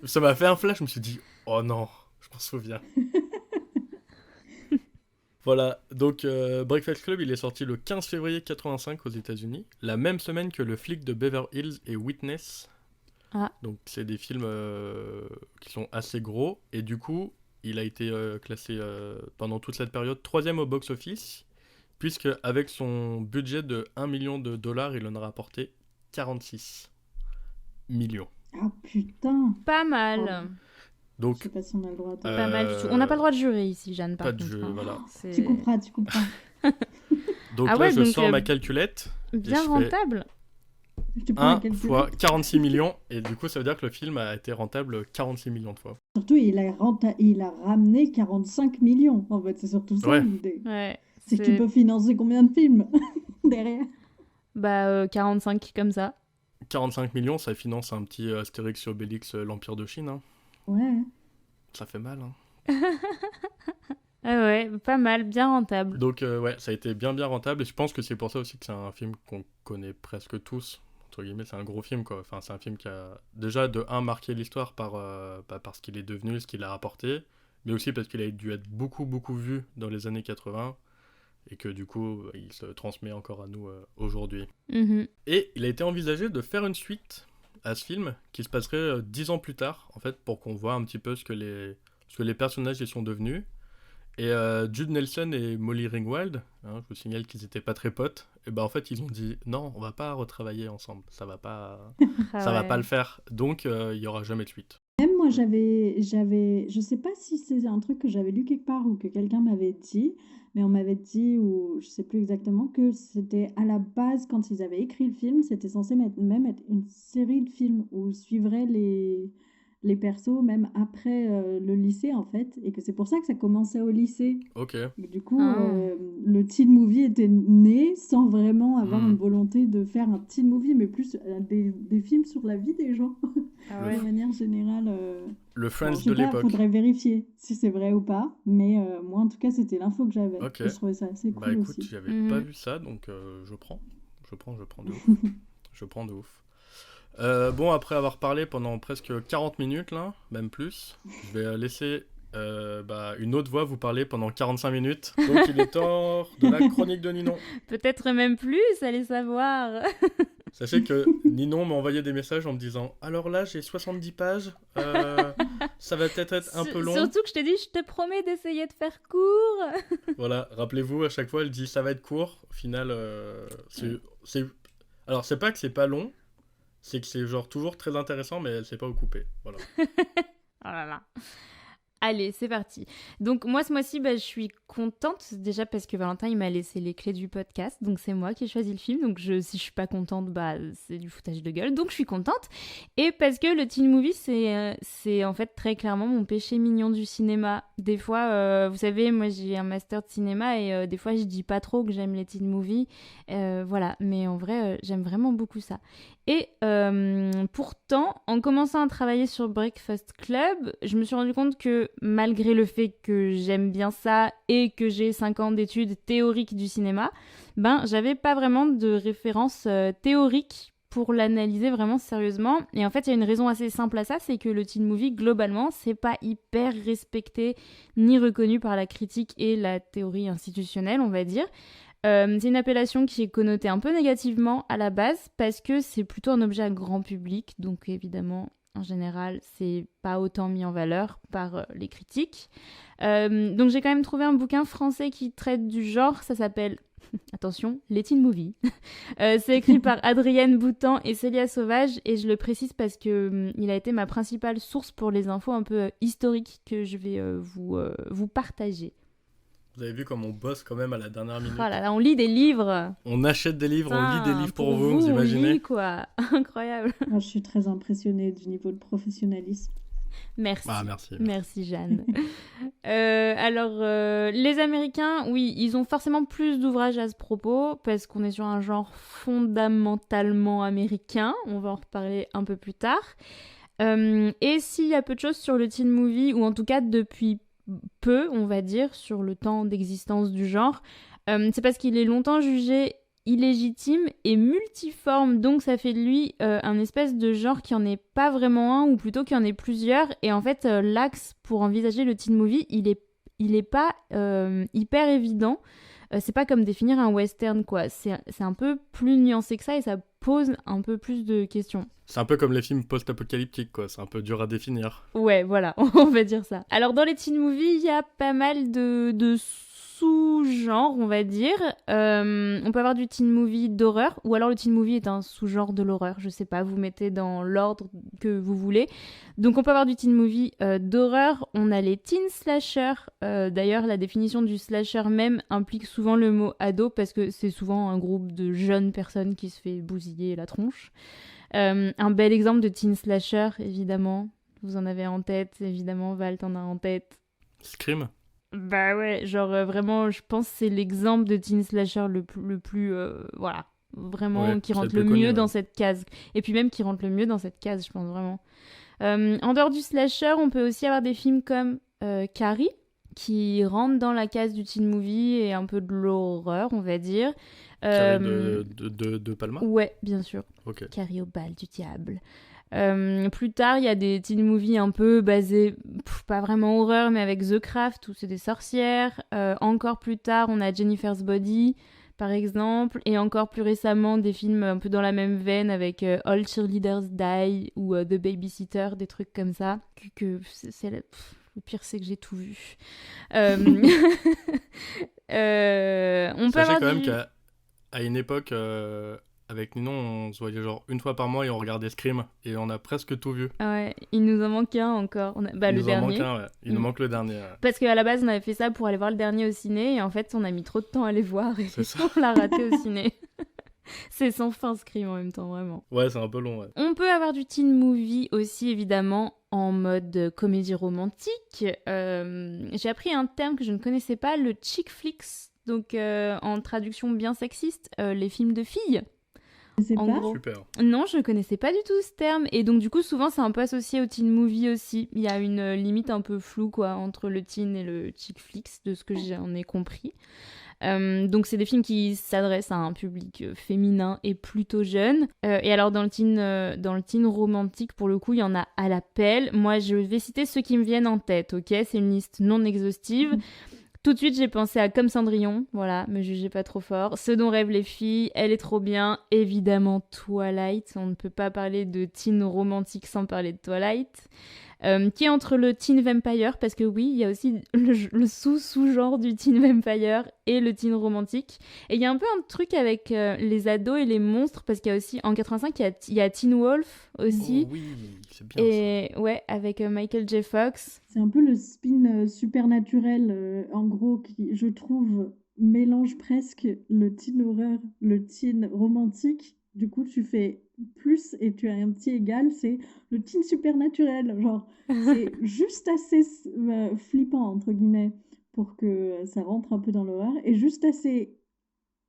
S1: Ça m'a fait un flash, je me suis dit, oh non, je m'en souviens. Voilà, donc Breakfast Club, il est sorti le 15 février 85 aux États-Unis, la même semaine que Le flic de Beverly Hills et Witness.
S2: Ah.
S1: Donc c'est des films qui sont assez gros, et du coup, il a été classé pendant toute cette période 3e au box-office, puisque avec son budget de 1 million de dollars, il en a rapporté 46 millions.
S3: Ah putain!
S2: Pas mal.
S3: Je
S1: Donc,
S3: sais pas si on a le droit de...
S2: Pas mal du tout. On n'a pas le droit de jurer ici, Jeanne, par
S1: pas de
S2: contre.
S1: jeu,
S2: hein.
S1: voilà.
S2: C'est
S3: Tu couperas, tu couperas.
S1: Donc
S2: Ah
S1: là,
S2: ouais,
S1: je
S2: donc,
S1: sors ma calculette.
S2: bien
S1: je fais
S2: rentable.
S3: Tu prends la
S1: 1
S3: calculette.
S1: fois 46 millions, et du coup, ça veut dire que le film a été rentable 46 millions de fois.
S3: Surtout, il a ramené 45 millions. En fait, c'est surtout ça
S1: Ouais.
S3: l'idée.
S2: Ouais.
S3: C'est que tu peux financer combien de films derrière?
S2: Bah, 45 comme ça.
S1: 45 millions, ça finance un petit Astérix et Obélix, l'Empire de Chine. Hein.
S3: Ouais.
S1: Ça fait mal. Hein.
S2: Ah ouais, pas mal, bien rentable.
S1: Donc, ouais, ça a été bien rentable, et je pense que c'est pour ça aussi que c'est un film qu'on connaît presque tous. Entre guillemets, c'est un gros film, quoi. Enfin, c'est un film qui a déjà, de un, marqué l'histoire par ce qu'il est devenu, ce qu'il a apporté, mais aussi parce qu'il a dû être beaucoup, beaucoup vu dans les années 80, et que du coup, il se transmet encore à nous aujourd'hui.
S2: Mhm.
S1: Et il a été envisagé de faire une suite à ce film, qui se passerait 10 ans plus tard, en fait, pour qu'on voit un petit peu ce que les personnages y sont devenus. Et Jude Nelson et Molly Ringwald, hein, je vous signale qu'ils étaient pas très potes, et ben en fait ils ont dit non, on va pas retravailler ensemble, ça va pas le faire, donc il y aura jamais de suite.
S3: Même moi, je sais pas si c'est un truc que j'avais lu quelque part ou que quelqu'un m'avait dit, mais on m'avait dit, ou je sais plus exactement, que c'était à la base, quand ils avaient écrit le film, c'était censé même être une série de films où suivraient les persos, même après le lycée, en fait, et que c'est pour ça que ça commençait au lycée.
S1: Ok.
S3: Et du coup,
S2: Ah.
S3: le teen movie était né sans vraiment avoir
S1: Hmm.
S3: une volonté de faire un teen movie, mais plus des films sur la vie des gens.
S2: Ah
S1: Le
S2: ouais.
S3: De manière générale,
S1: Le
S3: bon,
S1: Friends
S3: je sais
S1: de
S3: pas,
S1: l'époque.
S3: faudrait vérifier si c'est vrai ou pas, mais moi en tout cas c'était l'info que j'avais.
S1: Ok.
S3: Et je trouvais ça assez
S1: Bah
S3: cool
S1: écoute,
S3: aussi.
S1: j'avais
S2: Mhm.
S1: pas vu ça, donc je prends de ouf. Je prends de ouf. Bon, après avoir parlé pendant presque 40 minutes, là, même plus, je vais laisser une autre voix vous parler pendant 45 minutes. Donc il est temps de la chronique de Ninon.
S2: Peut-être même plus, allez savoir.
S1: Sachez que Ninon m'a envoyé des messages en me disant alors là j'ai 70 pages, ça va peut-être être un peu long.
S2: Surtout que je t'ai dit, je te promets d'essayer de faire court.
S1: Voilà, rappelez-vous, à chaque fois elle dit ça va être court. Au final, alors c'est pas que c'est pas long, c'est que c'est genre toujours très intéressant, mais elle sait pas où couper. Voilà.
S2: Oh là là. Allez, c'est parti. Donc moi, ce mois-ci, je suis contente, déjà parce que Valentin, il m'a laissé les clés du podcast, donc c'est moi qui ai choisi le film, donc si je suis pas contente, c'est du foutage de gueule, donc je suis contente. Et parce que le teen movie, c'est en fait très clairement mon péché mignon du cinéma. Des fois, vous savez, moi j'ai un master de cinéma et des fois je dis pas trop que j'aime les teen movies, voilà, mais en vrai, j'aime vraiment beaucoup ça. Et pourtant, en commençant à travailler sur Breakfast Club, je me suis rendu compte que malgré le fait que j'aime bien ça et que j'ai 5 ans d'études théoriques du cinéma, j'avais pas vraiment de référence théorique pour l'analyser vraiment sérieusement. Et en fait, il y a une raison assez simple à ça, c'est que le teen movie, globalement, c'est pas hyper respecté ni reconnu par la critique et la théorie institutionnelle, on va dire. C'est une appellation qui est connotée un peu négativement à la base parce que c'est plutôt un objet à grand public, donc évidemment, en général, c'est pas autant mis en valeur par les critiques. Donc j'ai quand même trouvé un bouquin français qui traite du genre, ça s'appelle, attention, Les Teen Movies. C'est écrit par Adrienne Boutan et Célia Sauvage, et je le précise parce que il a été ma principale source pour les infos un peu historiques que je vais vous partager.
S1: Vous avez vu comme on bosse quand même à la dernière minute.
S2: Oh là là, on lit des livres.
S1: On achète des livres, on lit des livres pour vous,
S2: on
S1: imaginez.
S2: lit quoi. Incroyable.
S3: Moi, je suis très impressionnée du niveau de professionnalisme.
S2: Merci.
S1: Ah, merci.
S2: Merci Jeanne. Les Américains, oui, ils ont forcément plus d'ouvrages à ce propos parce qu'on est sur un genre fondamentalement américain. On va en reparler un peu plus tard. Et s'il y a peu de choses sur le teen movie, ou en tout cas depuis peu, on va dire, sur le temps d'existence du genre, c'est parce qu'il est longtemps jugé illégitime et multiforme, donc ça fait de lui un espèce de genre qui en est pas vraiment un, ou plutôt qu'il y en ait plusieurs, et en fait l'axe pour envisager le teen movie, il est pas hyper évident. C'est pas comme définir un western, quoi. C'est un peu plus nuancé que ça, et ça pose un peu plus de questions.
S1: C'est un peu comme les films post-apocalyptiques, quoi. C'est un peu dur à définir.
S2: Ouais, voilà, on va dire ça. Alors, dans les teen movies, il y a pas mal de sous-genres, on va dire. On peut avoir du teen movie d'horreur, ou alors le teen movie est un sous-genre de l'horreur. Je sais pas, vous mettez dans l'ordre que vous voulez. Donc, on peut avoir du teen movie d'horreur. On a les teen slashers. D'ailleurs, la définition du slasher même implique souvent le mot ado, parce que c'est souvent un groupe de jeunes personnes qui se fait bousiller la tronche. Un bel exemple de teen slasher, évidemment. Vous en avez en tête, évidemment. Val, t'en as en tête.
S1: Scream.
S2: Bah ouais, genre vraiment, je pense que c'est l'exemple de teen slasher le plus voilà, vraiment
S1: Ouais,
S2: qui
S1: c'est
S2: rentre
S1: le
S2: le
S1: plus
S2: mieux
S1: connu,
S2: dans
S1: ouais.
S2: cette case. Et puis même qui rentre le mieux dans cette case, je pense vraiment. En dehors du slasher, on peut aussi avoir des films comme Carrie, qui rentrent dans la case du teen movie et un peu de l'horreur, on va dire.
S1: Carrie de Palma.
S2: Ouais, bien sûr.
S1: Ok.
S2: Carrie au bal du diable. Plus tard, il y a des teen movies un peu basés, pas vraiment horreur, mais avec The Craft, où c'est des sorcières. Encore plus tard, on a Jennifer's Body, par exemple. Et encore plus récemment, des films un peu dans la même veine avec All Cheerleaders Die ou The Babysitter, des trucs comme ça. Le pire, c'est que j'ai tout vu. On peut
S1: Sachez
S2: avoir
S1: quand même
S2: du...
S1: qu'à une époque, avec Ninon, on se voyait genre une fois par mois et on regardait Scream. Et on a presque tout vu.
S2: Ouais, il nous en manque un encore.
S1: Il
S2: Le
S1: nous en manque
S2: dernier.
S1: un, ouais. Il nous manque le dernier. Ouais.
S2: Parce qu'à la base, on avait fait ça pour aller voir le dernier au ciné. Et en fait, on a mis trop de temps à les voir. Et
S1: C'est ça.
S2: on l'a raté au ciné. C'est sans fin Scream en même temps, vraiment.
S1: Ouais, c'est un peu long, ouais.
S2: On peut avoir du teen movie aussi, évidemment, en mode comédie romantique. J'ai appris un terme que je ne connaissais pas, le chick flicks. Donc, en traduction bien sexiste, les films de filles.
S3: C'est
S2: En
S3: pas
S2: gros.
S1: Super.
S2: Non, je ne connaissais pas du tout ce terme. Et donc, du coup, souvent, c'est un peu associé au teen movie aussi. Il y a une limite un peu floue, quoi, entre le teen et le chick flicks, de ce que j'en ai compris. Donc c'est des films qui s'adressent à un public féminin et plutôt jeune. Et alors dans le teen romantique, pour le coup, il y en a à l'appel. Moi, je vais citer ceux qui me viennent en tête, ok ? C'est une liste non exhaustive. Tout de suite, j'ai pensé à Comme Cendrillon, voilà, me jugez pas trop fort. Ce dont rêvent les filles, Elle est trop bien, évidemment Twilight. On ne peut pas parler de teen romantique sans parler de Twilight. Qui est entre le teen vampire, parce que oui, il y a aussi le sous-genre du teen vampire et le teen romantique. Et il y a un peu un truc avec les ados et les monstres, parce qu'il y a aussi, en 85, il y a Teen Wolf aussi.
S1: Oh, oui, c'est bien
S2: Et ouais, avec Michael J. Fox.
S3: C'est un peu le spin supernaturel, en gros, qui, je trouve, mélange presque le teen horreur, le teen romantique. Du coup, tu fais plus et tu as un petit égal, c'est le teen supernaturel. Genre, c'est juste assez flippant, entre guillemets, pour que ça rentre un peu dans l'horreur, et juste assez,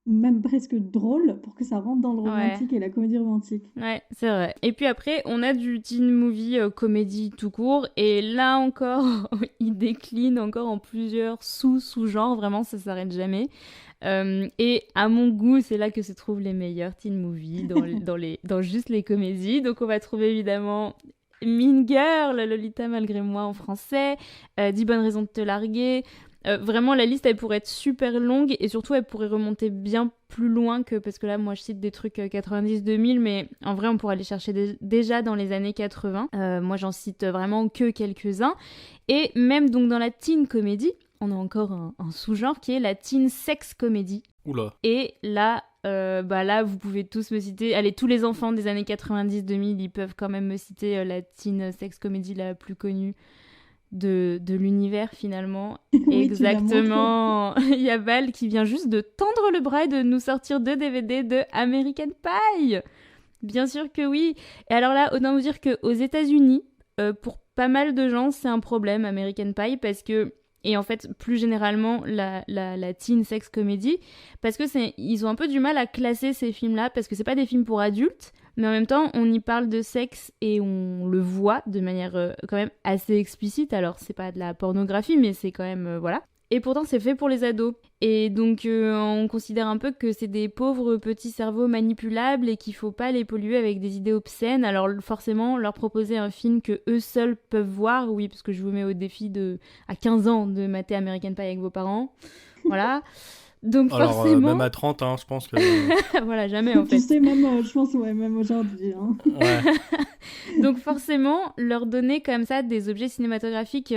S3: même presque drôle, pour que ça rentre dans le romantique et la comédie romantique.
S2: Ouais, c'est vrai. Et puis après, on a du teen movie comédie tout court. Et là encore, il décline encore en plusieurs sous-genres. Vraiment, ça s'arrête jamais. Et à mon goût, c'est là que se trouvent les meilleurs teen movies, dans juste les comédies. Donc on va trouver évidemment Mean Girl, Lolita malgré moi en français, 10 bonnes raisons de te larguer. Vraiment, la liste, elle pourrait être super longue et surtout, elle pourrait remonter bien plus loin que... Parce que là, moi, je cite des trucs 90-2000, mais en vrai, on pourrait aller chercher déjà dans les années 80. Moi, j'en cite vraiment que quelques-uns. Et même donc dans la teen comédie, on a encore un sous-genre qui est la teen sex comédie.
S1: Oula.
S2: Et là, là, vous pouvez tous me citer... Allez, tous les enfants des années 90-2000, ils peuvent quand même me citer la teen sex comédie la plus connue de l'univers, finalement.
S3: Oui,
S2: Exactement. Il y a Val qui vient juste de tendre le bras et de nous sortir 2 DVD de American Pie. Bien sûr que oui. Et alors là, autant vous dire qu'aux États-Unis, pour pas mal de gens, c'est un problème, American Pie, parce que... Et en fait, plus généralement, la teen sex comedy, parce que ils ont un peu du mal à classer ces films-là, parce que c'est pas des films pour adultes, mais en même temps, on y parle de sexe et on le voit de manière quand même assez explicite. Alors, c'est pas de la pornographie, mais c'est quand même... voilà. Et pourtant, c'est fait pour les ados. Et donc, on considère un peu que c'est des pauvres petits cerveaux manipulables et qu'il faut pas les polluer avec des idées obscènes. Alors, forcément, leur proposer un film que eux seuls peuvent voir, oui, parce que je vous mets au défi à 15 ans de mater American Pie avec vos parents. Voilà. Donc
S1: alors,
S2: forcément...
S1: même à 30, hein, je pense que...
S2: voilà, jamais en fait.
S3: Tu sais, même, je pense, ouais, même aujourd'hui. Hein.
S1: Ouais.
S2: Donc forcément, leur donner comme ça des objets cinématographiques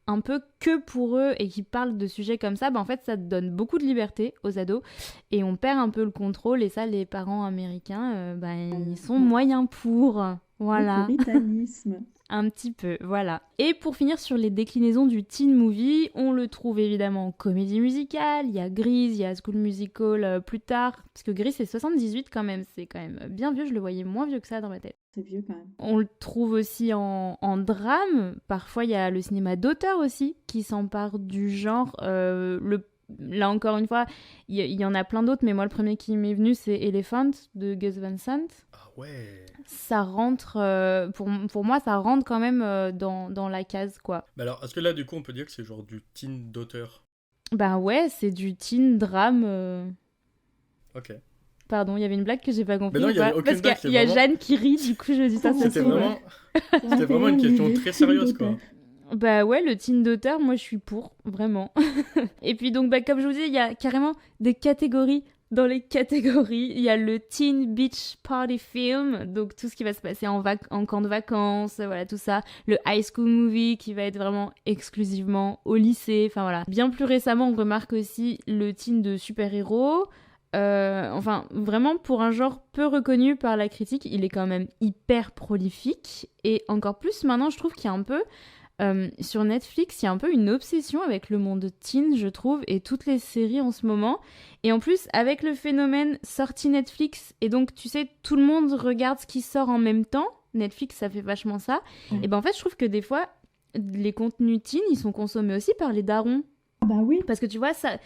S2: un peu que pour eux et qui parlent de sujets comme ça, en fait, ça donne beaucoup de liberté aux ados et on perd un peu le contrôle. Et ça, les parents américains, ils sont moyens pour. Voilà.
S3: Le puritanisme.
S2: Un petit peu, voilà. Et pour finir sur les déclinaisons du teen movie, on le trouve évidemment en comédie musicale, il y a Grease, il y a School Musical plus tard, parce que Grease c'est 78 quand même, c'est quand même bien vieux, je le voyais moins vieux que ça dans ma tête.
S3: C'est vieux quand même.
S2: On le trouve aussi en drame, parfois il y a le cinéma d'auteur aussi qui s'empare du genre, là encore une fois, il y en a plein d'autres, mais moi le premier qui m'est venu c'est Elephant de Gus Van Sant.
S1: Ah ouais.
S2: Ça rentre, pour moi, ça rentre quand même dans la case, quoi.
S1: Mais alors, est-ce que là, du coup, on peut dire que c'est genre du teen d'auteur ?
S2: Ben ouais, c'est du teen drame.
S1: Ok.
S2: Pardon, il y avait une blague que j'ai pas compris.
S1: Mais non, il y avait aucune
S2: parce
S1: blague,
S2: qu'il y a
S1: c'est vraiment...
S2: Jeanne qui rit, du coup je dis ça.
S1: C'était vraiment une question très sérieuse, quoi.
S2: Bah ouais, le teen d'auteur, moi je suis pour, vraiment. Et puis donc, comme je vous dis, il y a carrément des catégories dans les catégories. Il y a le Teen Beach Party Film, donc tout ce qui va se passer en camp de vacances, voilà, tout ça. Le High School Movie qui va être vraiment exclusivement au lycée, enfin voilà. Bien plus récemment, on remarque aussi le teen de super-héros. Enfin, vraiment, pour un genre peu reconnu par la critique, il est quand même hyper prolifique. Et encore plus maintenant, je trouve qu'il y a un peu... sur Netflix, il y a un peu une obsession avec le monde teen, je trouve, et toutes les séries en ce moment. Et en plus, avec le phénomène sortie Netflix, et donc, tu sais, tout le monde regarde ce qui sort en même temps. Netflix, ça fait vachement ça. Et ben en fait, je trouve que des fois, les contenus teen, ils sont consommés aussi par les darons.
S3: Ah bah oui.
S2: Parce que tu vois, ça...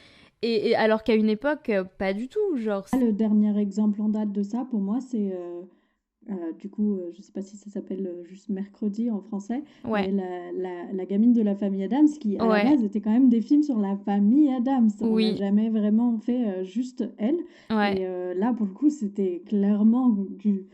S2: Et alors qu'à une époque, pas du tout, genre...
S3: Le dernier exemple en date de ça, pour moi, c'est... du coup, je sais pas si ça s'appelle juste Mercredi en français,
S2: Ouais.
S3: mais la gamine de la famille Adams, qui à la
S2: Ouais.
S3: base était quand même des films sur la famille Adams. On n'a
S2: Oui.
S3: jamais vraiment fait juste elle.
S2: Ouais.
S3: Et là, pour le coup, c'était clairement du...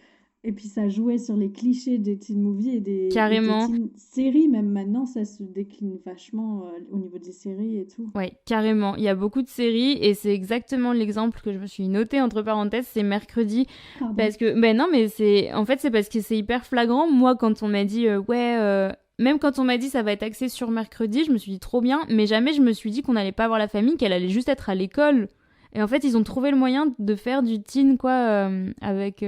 S3: Et puis ça jouait sur les clichés des teen movies et des
S2: Carrément.
S3: teen séries. Même maintenant, ça se décline vachement au niveau des séries et tout.
S2: Ouais, carrément. Il y a beaucoup de séries et c'est exactement l'exemple que je me suis noté entre parenthèses, c'est Mercredi.
S3: Pardon.
S2: Parce que, ben non, mais c'est... En fait, c'est parce que c'est hyper flagrant. Moi, quand on m'a dit, même quand on m'a dit ça va être axé sur Mercredi, je me suis dit trop bien, mais jamais je me suis dit qu'on allait pas voir la famille, qu'elle allait juste être à l'école. Et en fait, ils ont trouvé le moyen de faire du teen, quoi, avec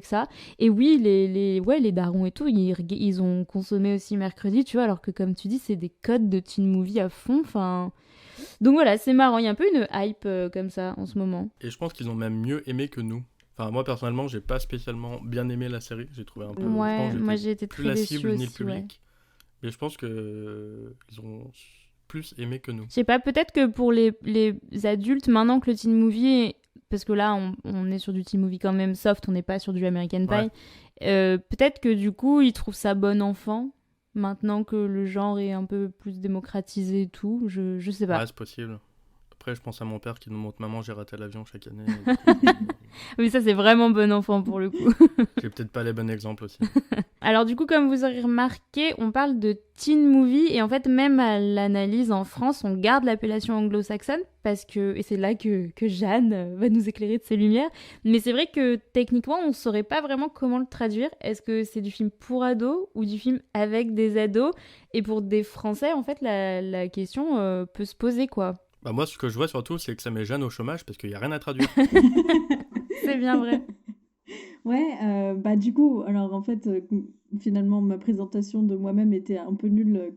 S2: ça. Et oui, les darons et tout, ils ont consommé aussi Mercredi, tu vois, alors que comme tu dis, c'est des codes de teen movie à fond, enfin... Donc voilà, c'est marrant, il y a un peu une hype comme ça en ce moment.
S1: Et je pense qu'ils ont même mieux aimé que nous. Enfin, moi personnellement, j'ai pas spécialement bien aimé la série. J'ai trouvé un peu.
S2: Ouais,
S1: je pense que
S2: moi
S1: j'étais
S2: j'ai été
S1: plus
S2: très
S1: la
S2: déçue
S1: cible ni le
S2: aussi, ouais.
S1: public. Mais je pense que ils ont plus aimé que nous.
S2: Je sais pas, peut-être que pour les adultes, maintenant que le teen movie est... Parce que là, on est sur du teen movie quand même soft, on n'est pas sur du American Pie. Peut-être que du coup, ils trouvent ça bon enfant, maintenant que le genre est un peu plus démocratisé et tout. Je sais pas.
S1: Ouais, c'est possible. Après, je pense à mon père qui nous montre Maman, j'ai raté l'avion chaque année.
S2: Oui, ça c'est vraiment bon enfant pour le coup.
S1: J'ai peut-être pas les bons exemples aussi.
S2: Alors du coup, comme vous aurez remarqué, on parle de teen movie et en fait même à l'analyse en France, on garde l'appellation anglo-saxonne parce que, et c'est là que Jeanne va nous éclairer de ses lumières, mais c'est vrai que techniquement on saurait pas vraiment comment le traduire. Est-ce que c'est du film pour ados ou du film avec des ados? Et pour des Français, en fait, la question peut se poser quoi.
S1: Bah moi, ce que je vois surtout, c'est que ça met Jeanne au chômage parce qu'il y a rien à traduire.
S2: C'est bien vrai.
S3: Ouais, bah du coup, alors en fait, finalement, ma présentation de moi-même était un peu nulle,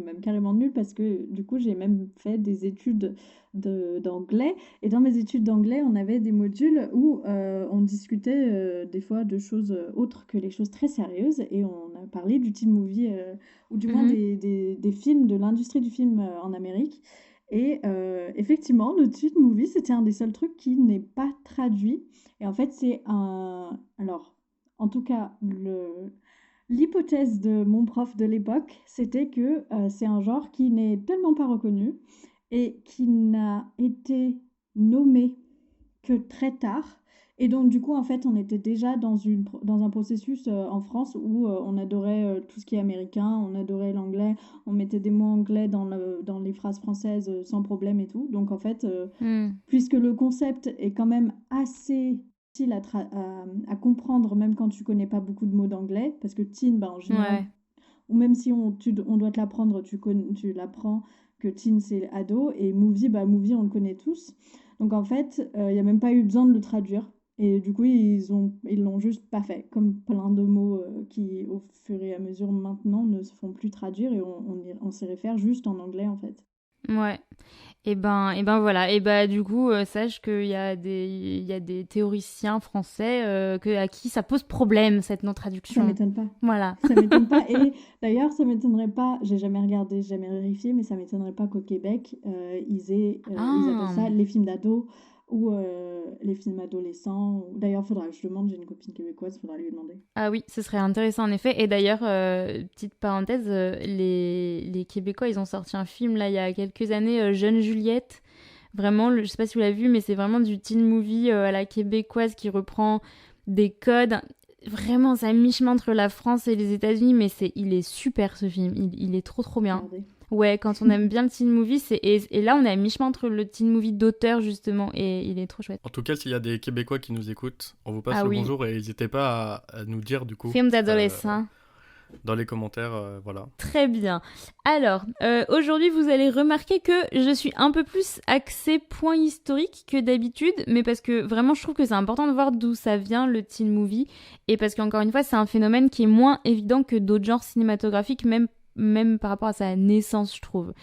S3: même carrément nulle, parce que du coup, j'ai même fait des études d'anglais. Et dans mes études d'anglais, on avait des modules où on discutait des fois de choses autres que les choses très sérieuses. Et on a parlé du teen movie, ou du moins des films, de l'industrie du film en Amérique. Et effectivement, le teen movie, c'était un des seuls trucs qui n'est pas traduit. Et en fait, c'est un... Alors, en tout cas, l'hypothèse de mon prof de l'époque, c'était que c'est un genre qui n'est tellement pas reconnu et qui n'a été nommé que très tard. Et donc, du coup, en fait, on était déjà dans un processus en France où on adorait tout ce qui est américain, on adorait l'anglais, on mettait des mots anglais dans les phrases françaises sans problème et tout. Donc, en fait, puisque le concept est quand même assez facile à comprendre, même quand tu connais pas beaucoup de mots d'anglais, parce que teen, bah, en général,
S2: Ouais.
S3: ou même si on doit te l'apprendre, tu l'apprends que teen, c'est ado, et movie, bah, movie, on le connaît tous. Donc, en fait, il n'y a même pas eu besoin de le traduire. Et du coup, ils l'ont juste pas fait. Comme plein de mots qui, au fur et à mesure, maintenant, ne se font plus traduire et on s'y réfère juste en anglais, en fait.
S2: Ouais. Et ben voilà. Et ben du coup, sache qu'il y a des théoriciens français à qui ça pose problème, cette non-traduction.
S3: Ça m'étonne pas.
S2: Voilà.
S3: Ça m'étonne pas. Et d'ailleurs, ça m'étonnerait pas, j'ai jamais regardé, j'ai jamais vérifié, mais ça m'étonnerait pas qu'au Québec, ils appellent ça les films d'ados ou les films adolescents. D'ailleurs, faudra que je demande, j'ai une copine québécoise, faudra lui demander.
S2: Ah oui, ce serait intéressant en effet. Et d'ailleurs, petite parenthèse, les Québécois, ils ont sorti un film là il y a quelques années, Jeune Juliette. Vraiment, je sais pas si vous l'avez vu, mais c'est vraiment du teen movie à la québécoise qui reprend des codes. Vraiment, c'est à mi-chemin entre la France et les États-Unis, mais il est super ce film. Il est trop trop bien.
S3: Regardez.
S2: Ouais, quand on aime bien le teen movie, et là on est à mi-chemin entre le teen movie d'auteur justement, et il est trop chouette.
S1: En tout cas, s'il y a des Québécois qui nous écoutent, on vous passe
S2: Ah
S1: le
S2: oui.
S1: bonjour et n'hésitez pas à nous dire du coup
S2: Film d'adolescent.
S1: dans les commentaires, voilà.
S2: Très bien. Alors, aujourd'hui, vous allez remarquer que je suis un peu plus axée point historique que d'habitude, mais parce que vraiment, je trouve que c'est important de voir d'où ça vient, le teen movie, et parce qu'encore une fois, c'est un phénomène qui est moins évident que d'autres genres cinématographiques, même par rapport à sa naissance, je trouve.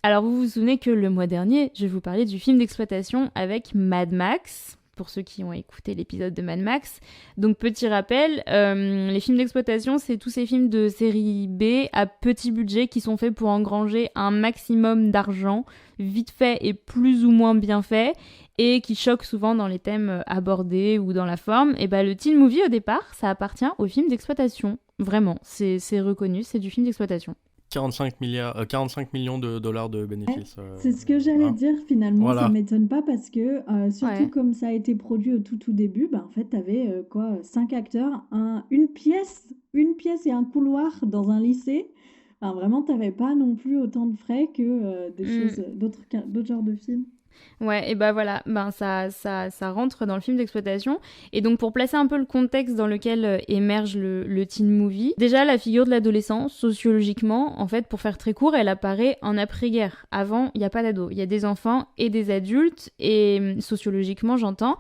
S2: Alors, vous vous souvenez que le mois dernier, je vous parlais du film d'exploitation avec Mad Max, pour ceux qui ont écouté l'épisode de Mad Max. Donc, petit rappel, les films d'exploitation, c'est tous ces films de série B à petit budget qui sont faits pour engranger un maximum d'argent, vite fait et plus ou moins bien fait, et qui choquent souvent dans les thèmes abordés ou dans la forme. Et bah, le teen movie, au départ, ça appartient aux films d'exploitation. Vraiment, c'est reconnu, c'est du film d'exploitation.
S1: 45 millions de dollars de bénéfices.
S3: C'est ce que j'allais dire finalement,
S1: Voilà.
S3: ça m'étonne pas parce que surtout
S2: Ouais.
S3: comme ça a été produit au tout début, bah, en fait t'avais 5 acteurs, une pièce et un couloir dans un lycée. Enfin, vraiment t'avais pas non plus autant de frais que d'autres genres de films.
S2: Ouais, et bah voilà, ça rentre dans le film d'exploitation. Et donc pour placer un peu le contexte dans lequel émerge le teen movie, déjà la figure de l'adolescent, sociologiquement, en fait, pour faire très court, elle apparaît en après-guerre. Avant, il n'y a pas d'ados, il y a des enfants et des adultes, et sociologiquement j'entends.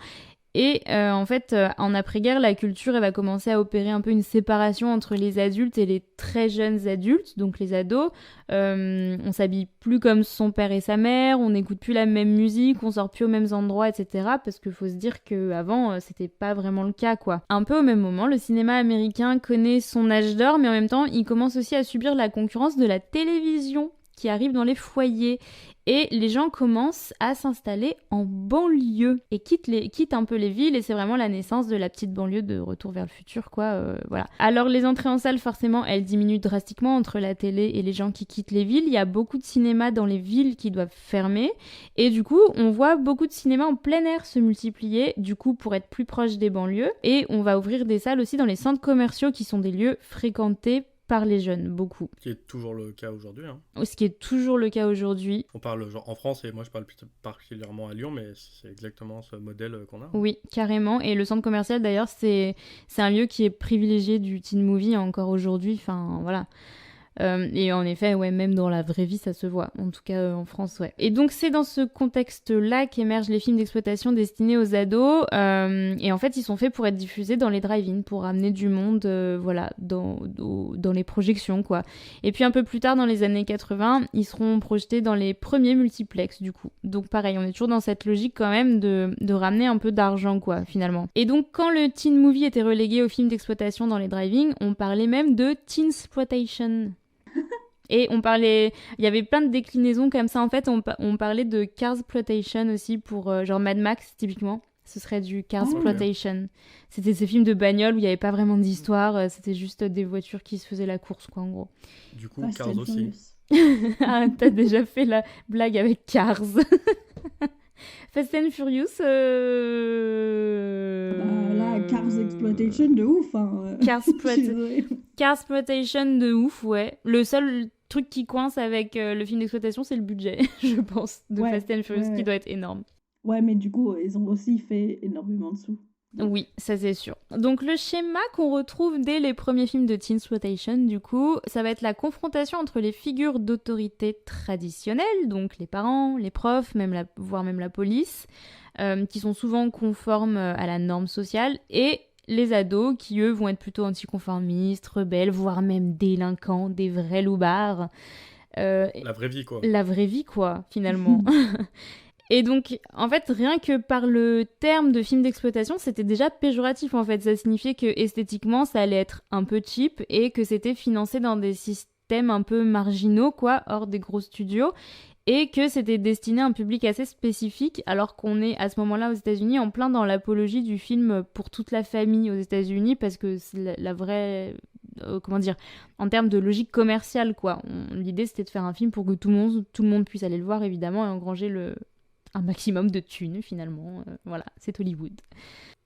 S2: Et en fait, en après-guerre, la culture elle va commencer à opérer un peu une séparation entre les adultes et les très jeunes adultes, donc les ados. On s'habille plus comme son père et sa mère, on n'écoute plus la même musique, on sort plus aux mêmes endroits, etc. Parce qu'il faut se dire qu'avant, c'était pas vraiment le cas, quoi. Un peu au même moment, le cinéma américain connaît son âge d'or, mais en même temps, il commence aussi à subir la concurrence de la télévision qui arrive dans les foyers. Et les gens commencent à s'installer en banlieue et quittent un peu les villes, et c'est vraiment la naissance de la petite banlieue de Retour vers le futur, quoi. Voilà. Alors les entrées en salle, forcément, elles diminuent drastiquement entre la télé et les gens qui quittent les villes. Il y a beaucoup de cinémas dans les villes qui doivent fermer, et du coup, on voit beaucoup de cinémas en plein air se multiplier, du coup, pour être plus proche des banlieues, et on va ouvrir des salles aussi dans les centres commerciaux qui sont des lieux fréquentés par les jeunes, beaucoup.
S1: Ce qui est toujours le cas aujourd'hui. Hein.
S2: Ce qui est toujours le cas aujourd'hui.
S1: On parle genre en France, et moi je parle particulièrement à Lyon, mais c'est exactement ce modèle qu'on a.
S2: Oui, carrément. Et le centre commercial, d'ailleurs, c'est un lieu qui est privilégié du teen movie encore aujourd'hui. Enfin, voilà. Et en effet, ouais, même dans la vraie vie, ça se voit. En tout cas, en France, ouais. Et donc, c'est dans ce contexte-là qu'émergent les films d'exploitation destinés aux ados. Et en fait, ils sont faits pour être diffusés dans les drive-in, pour amener du monde, voilà, dans les projections, quoi. Et puis, un peu plus tard, dans les années 80, ils seront projetés dans les premiers multiplex, du coup. Donc, pareil, on est toujours dans cette logique, quand même, de ramener un peu d'argent, quoi, finalement. Et donc, quand le teen movie était relégué aux films d'exploitation dans les drive-in, on parlait même de teensploitation. Et il y avait plein de déclinaisons comme ça. En fait, on parlait de carsploitation aussi pour genre Mad Max, typiquement. Ce serait du carsploitation. C'était ces films de bagnole où il n'y avait pas vraiment d'histoire. C'était juste des voitures qui se faisaient la course, quoi, en gros.
S1: Du coup, Cars aussi.
S2: Ah, t'as déjà fait la blague avec Cars. Fast and Furious.
S3: Là, Cars Exploitation de ouf. Hein.
S2: Carsploitation de ouf, ouais. Le seul truc qui coince avec le film d'exploitation, c'est le budget, je pense, de Fast and Furious, qui doit être énorme.
S3: Ouais, mais du coup, ils ont aussi fait énormément de sous.
S2: Oui, ça c'est sûr. Donc le schéma qu'on retrouve dès les premiers films de teensploitation, du coup, ça va être la confrontation entre les figures d'autorité traditionnelles, donc les parents, les profs, voire même la police, qui sont souvent conformes à la norme sociale, et les ados qui, eux, vont être plutôt anticonformistes, rebelles, voire même délinquants, des vrais loupards.
S1: La vraie vie, quoi.
S2: La vraie vie, quoi, finalement. Et donc, en fait, rien que par le terme de film d'exploitation, c'était déjà péjoratif, en fait. Ça signifiait que esthétiquement, ça allait être un peu cheap et que c'était financé dans des systèmes un peu marginaux, quoi, hors des gros studios, et que c'était destiné à un public assez spécifique, alors qu'on est à ce moment-là aux États-Unis en plein dans l'apologie du film pour toute la famille aux États-Unis, parce que c'est la vraie... comment dire, en termes de logique commerciale, quoi. L'idée, c'était de faire un film pour que tout le monde puisse aller le voir, évidemment, et engranger un maximum de thunes, finalement. Voilà, c'est Hollywood.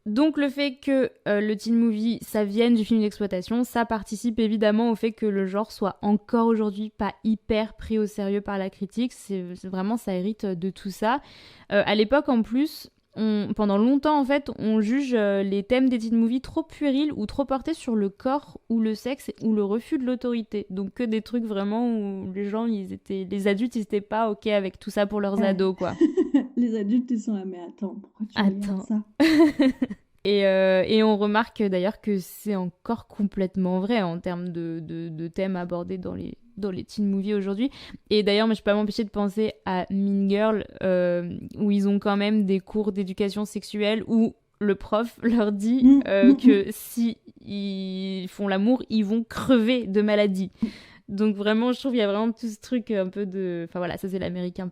S2: Donc le fait que le teen movie, ça vienne du film d'exploitation, ça participe évidemment au fait que le genre soit encore aujourd'hui pas hyper pris au sérieux par la critique. C'est vraiment, ça hérite de tout ça. À l'époque, en plus, pendant longtemps, en fait, on juge les thèmes des teen movies trop puérils ou trop portés sur le corps ou le sexe ou le refus de l'autorité. Donc que des trucs vraiment où les adultes, ils étaient pas ok avec tout ça pour leurs ados, quoi.
S3: Les adultes, ils sont là, mais attends, pourquoi tu regardes ça?
S2: Et on remarque d'ailleurs que c'est encore complètement vrai en termes de thèmes abordés dans les teen movies aujourd'hui. Et d'ailleurs, moi, je peux pas m'empêcher de penser à Mean Girl, où ils ont quand même des cours d'éducation sexuelle où le prof leur dit que si ils font l'amour, ils vont crever de maladie. Donc vraiment, je trouve qu'il y a vraiment tout ce truc un peu de... Enfin voilà, ça c'est l'Amérique un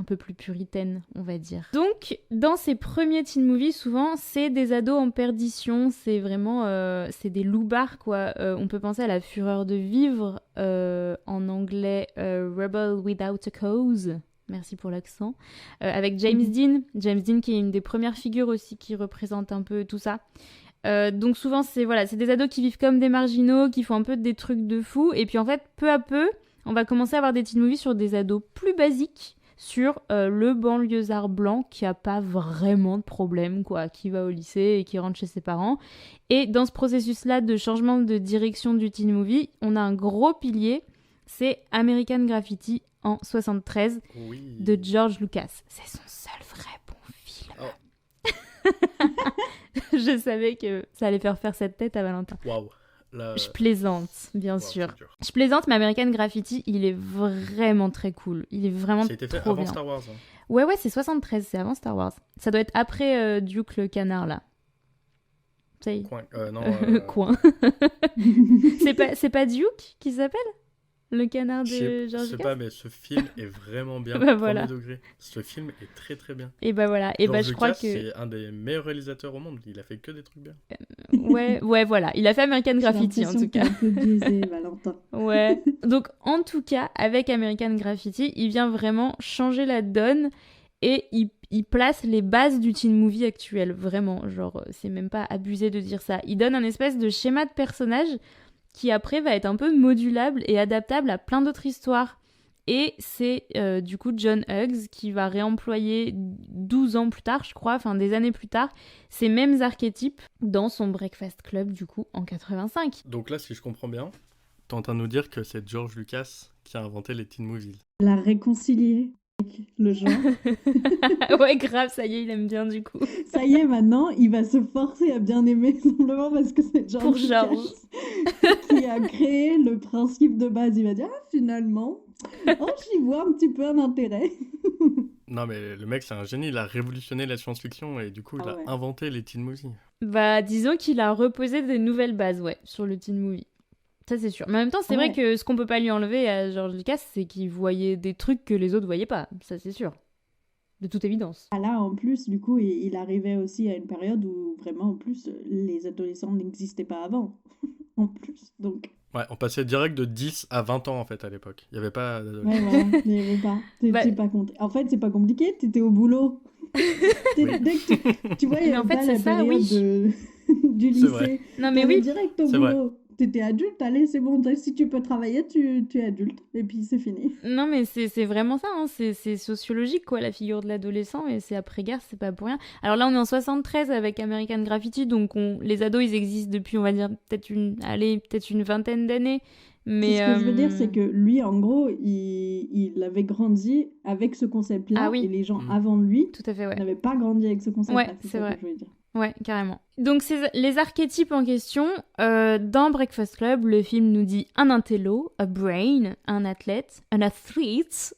S2: peu plus puritaine, on va dire. Donc, dans ces premiers teen movies, souvent, c'est des ados en perdition. C'est vraiment... c'est des loupards, quoi. On peut penser à La Fureur de vivre, en anglais Rebel Without a Cause. Merci pour l'accent. Avec James Dean. James Dean qui est une des premières figures aussi qui représente un peu tout ça. Donc souvent c'est des ados qui vivent comme des marginaux, qui font un peu des trucs de fou, et puis en fait peu à peu on va commencer à avoir des teen movies sur des ados plus basiques, sur le banlieusard blanc qui a pas vraiment de problème, quoi, qui va au lycée et qui rentre chez ses parents. Et dans ce processus là de changement de direction du teen movie, on a un gros pilier, c'est American Graffiti en 73 de George Lucas. C'est son seul vrai bon film. Je savais que ça allait faire cette tête à Valentin.
S1: Waouh.
S2: Je plaisante, bien sûr. Je plaisante, mais American Graffiti, il est vraiment très cool. Il est vraiment trop bien.
S1: C'était fait avant Star Wars. Hein.
S2: Ouais, c'est 73, c'est avant Star Wars. Ça doit être après Duke le canard, là. Ça y est.
S1: Coin. Non.
S2: Coin. c'est pas Duke qui s'appelle le canard de George Lucas.
S1: Je sais pas, mais ce film est vraiment bien.
S2: Voilà.
S1: Premier degré. Ce film est très très bien.
S2: Et bah voilà. Et
S1: George
S2: je crois
S1: Lucas,
S2: que
S1: c'est un des meilleurs réalisateurs au monde. Il a fait que des trucs bien.
S2: Ouais, voilà. Il a fait American Graffiti en tout cas.
S3: J'ai l'impression qu'il est un peu biaisé, Valentin.
S2: Ouais. Donc en tout cas, avec American Graffiti, il vient vraiment changer la donne et il place les bases du teen movie actuel. Vraiment, genre, c'est même pas abusé de dire ça. Il donne un espèce de schéma de personnage qui après va être un peu modulable et adaptable à plein d'autres histoires. Et c'est du coup John Hughes qui va réemployer 12 ans plus tard, je crois, enfin des années plus tard, ces mêmes archétypes dans son Breakfast Club du coup en 85.
S1: Donc là, si je comprends bien, t'es en train de nous dire que c'est George Lucas qui a inventé les teen movies.
S3: La réconcilier avec le genre.
S2: Ouais, grave, ça y est, il aime bien du coup.
S3: Ça y est, maintenant, il va se forcer à bien aimer simplement parce que c'est George Lucas qui a créé le principe de base. Il va dire, finalement, j'y vois un petit peu un intérêt.
S1: Non, mais le mec, c'est un génie. Il a révolutionné la science-fiction et du coup, il a inventé les teen movies.
S2: Bah, disons qu'il a reposé des nouvelles bases, sur le teen movie. Ça, c'est sûr. Mais en même temps, c'est vrai que ce qu'on peut pas lui enlever à George Lucas, c'est qu'il voyait des trucs que les autres voyaient pas. Ça, c'est sûr. De toute évidence.
S3: Là, en plus, du coup, il arrivait aussi à une période où vraiment, en plus, les adolescents n'existaient pas avant. En plus, donc...
S1: Ouais, on passait direct de 10 à 20 ans, en fait, à l'époque. Il n'y avait pas d'adolescents.
S3: Ouais, voilà, il n'y avait pas. T'étais pas compté. En fait, c'est pas compliqué, t'étais au boulot. Dès que tu vois, il y avait pas la période du lycée.
S1: Vrai.
S2: Non, mais oui.
S3: Direct au boulot. T'étais adulte, allez, c'est bon, si tu peux travailler, tu es adulte, et puis c'est fini.
S2: Non, mais c'est vraiment ça, hein. C'est sociologique, quoi, la figure de l'adolescent, et c'est après-guerre, c'est pas pour rien. Alors là, on est en 73 avec American Graffiti, donc les ados, ils existent depuis, on va dire, peut-être une vingtaine d'années. Mais
S3: ce que je veux dire, c'est que lui, en gros, il avait grandi avec ce concept-là, et les gens avant lui
S2: tout à fait,
S3: n'avaient pas grandi avec ce concept-là.
S2: Ouais, c'est vrai. Que je veux dire. Ouais, carrément. Donc, les archétypes en question, dans Breakfast Club, le film nous dit un intello, a brain, un athlète, un athlete.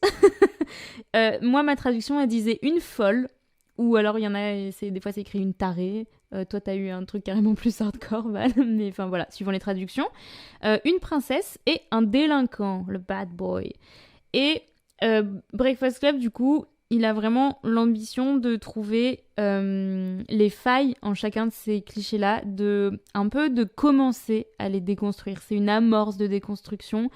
S2: Moi, ma traduction, elle disait une folle, ou alors il y en a, des fois c'est écrit une tarée. Toi, t'as eu un truc carrément plus hardcore, Val, mais enfin voilà, suivant les traductions. Une princesse et un délinquant, le bad boy. Et Breakfast Club, du coup, il a vraiment l'ambition de trouver les failles en chacun de ces clichés-là, un peu de commencer à les déconstruire. C'est une amorce de déconstruction,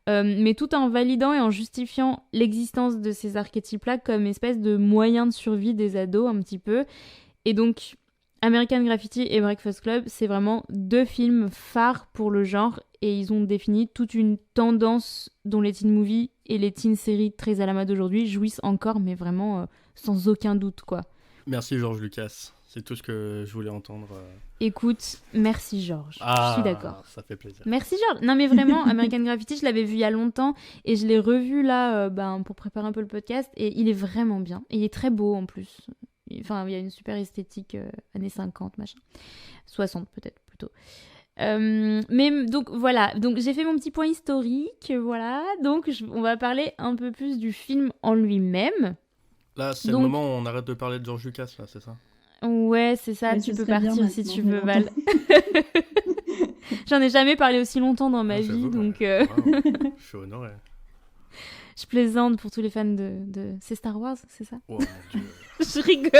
S2: mais tout en validant et en justifiant l'existence de ces archétypes-là comme espèce de moyen de survie des ados, un petit peu. Et donc, American Graffiti et Breakfast Club, c'est vraiment 2 films phares pour le genre et ils ont défini toute une tendance dont les teen movies et les teen séries très à la mode aujourd'hui jouissent encore, mais vraiment sans aucun doute, quoi.
S1: Merci George Lucas, c'est tout ce que je voulais entendre.
S2: Écoute, merci Georges, je suis d'accord.
S1: Ça fait plaisir.
S2: Merci Georges. Non mais vraiment, American Graffiti, je l'avais vu il y a longtemps et je l'ai revu là pour préparer un peu le podcast et il est vraiment bien. Et il est très beau en plus. Enfin, il y a une super esthétique années 50, machin. 60 peut-être plutôt. Mais donc voilà, donc j'ai fait mon petit point historique, voilà. Donc on va parler un peu plus du film en lui-même.
S1: Là, c'est le moment où on arrête de parler de George Lucas, là, c'est ça?
S2: Ouais, c'est ça,
S3: Mais
S2: tu
S3: ce
S2: peux
S3: serait bien
S2: partir si
S3: maintenant,
S2: tu
S3: mais
S2: veux,
S3: longtemps.
S2: Val. J'en ai jamais parlé aussi longtemps dans ma
S1: Ah,
S2: vie,
S1: j'avoue,
S2: donc
S1: ouais. Wow, je suis honoré.
S2: je plaisante pour tous les fans de... C'est Star Wars, c'est ça?
S1: Oh mon Dieu.
S2: Je rigole.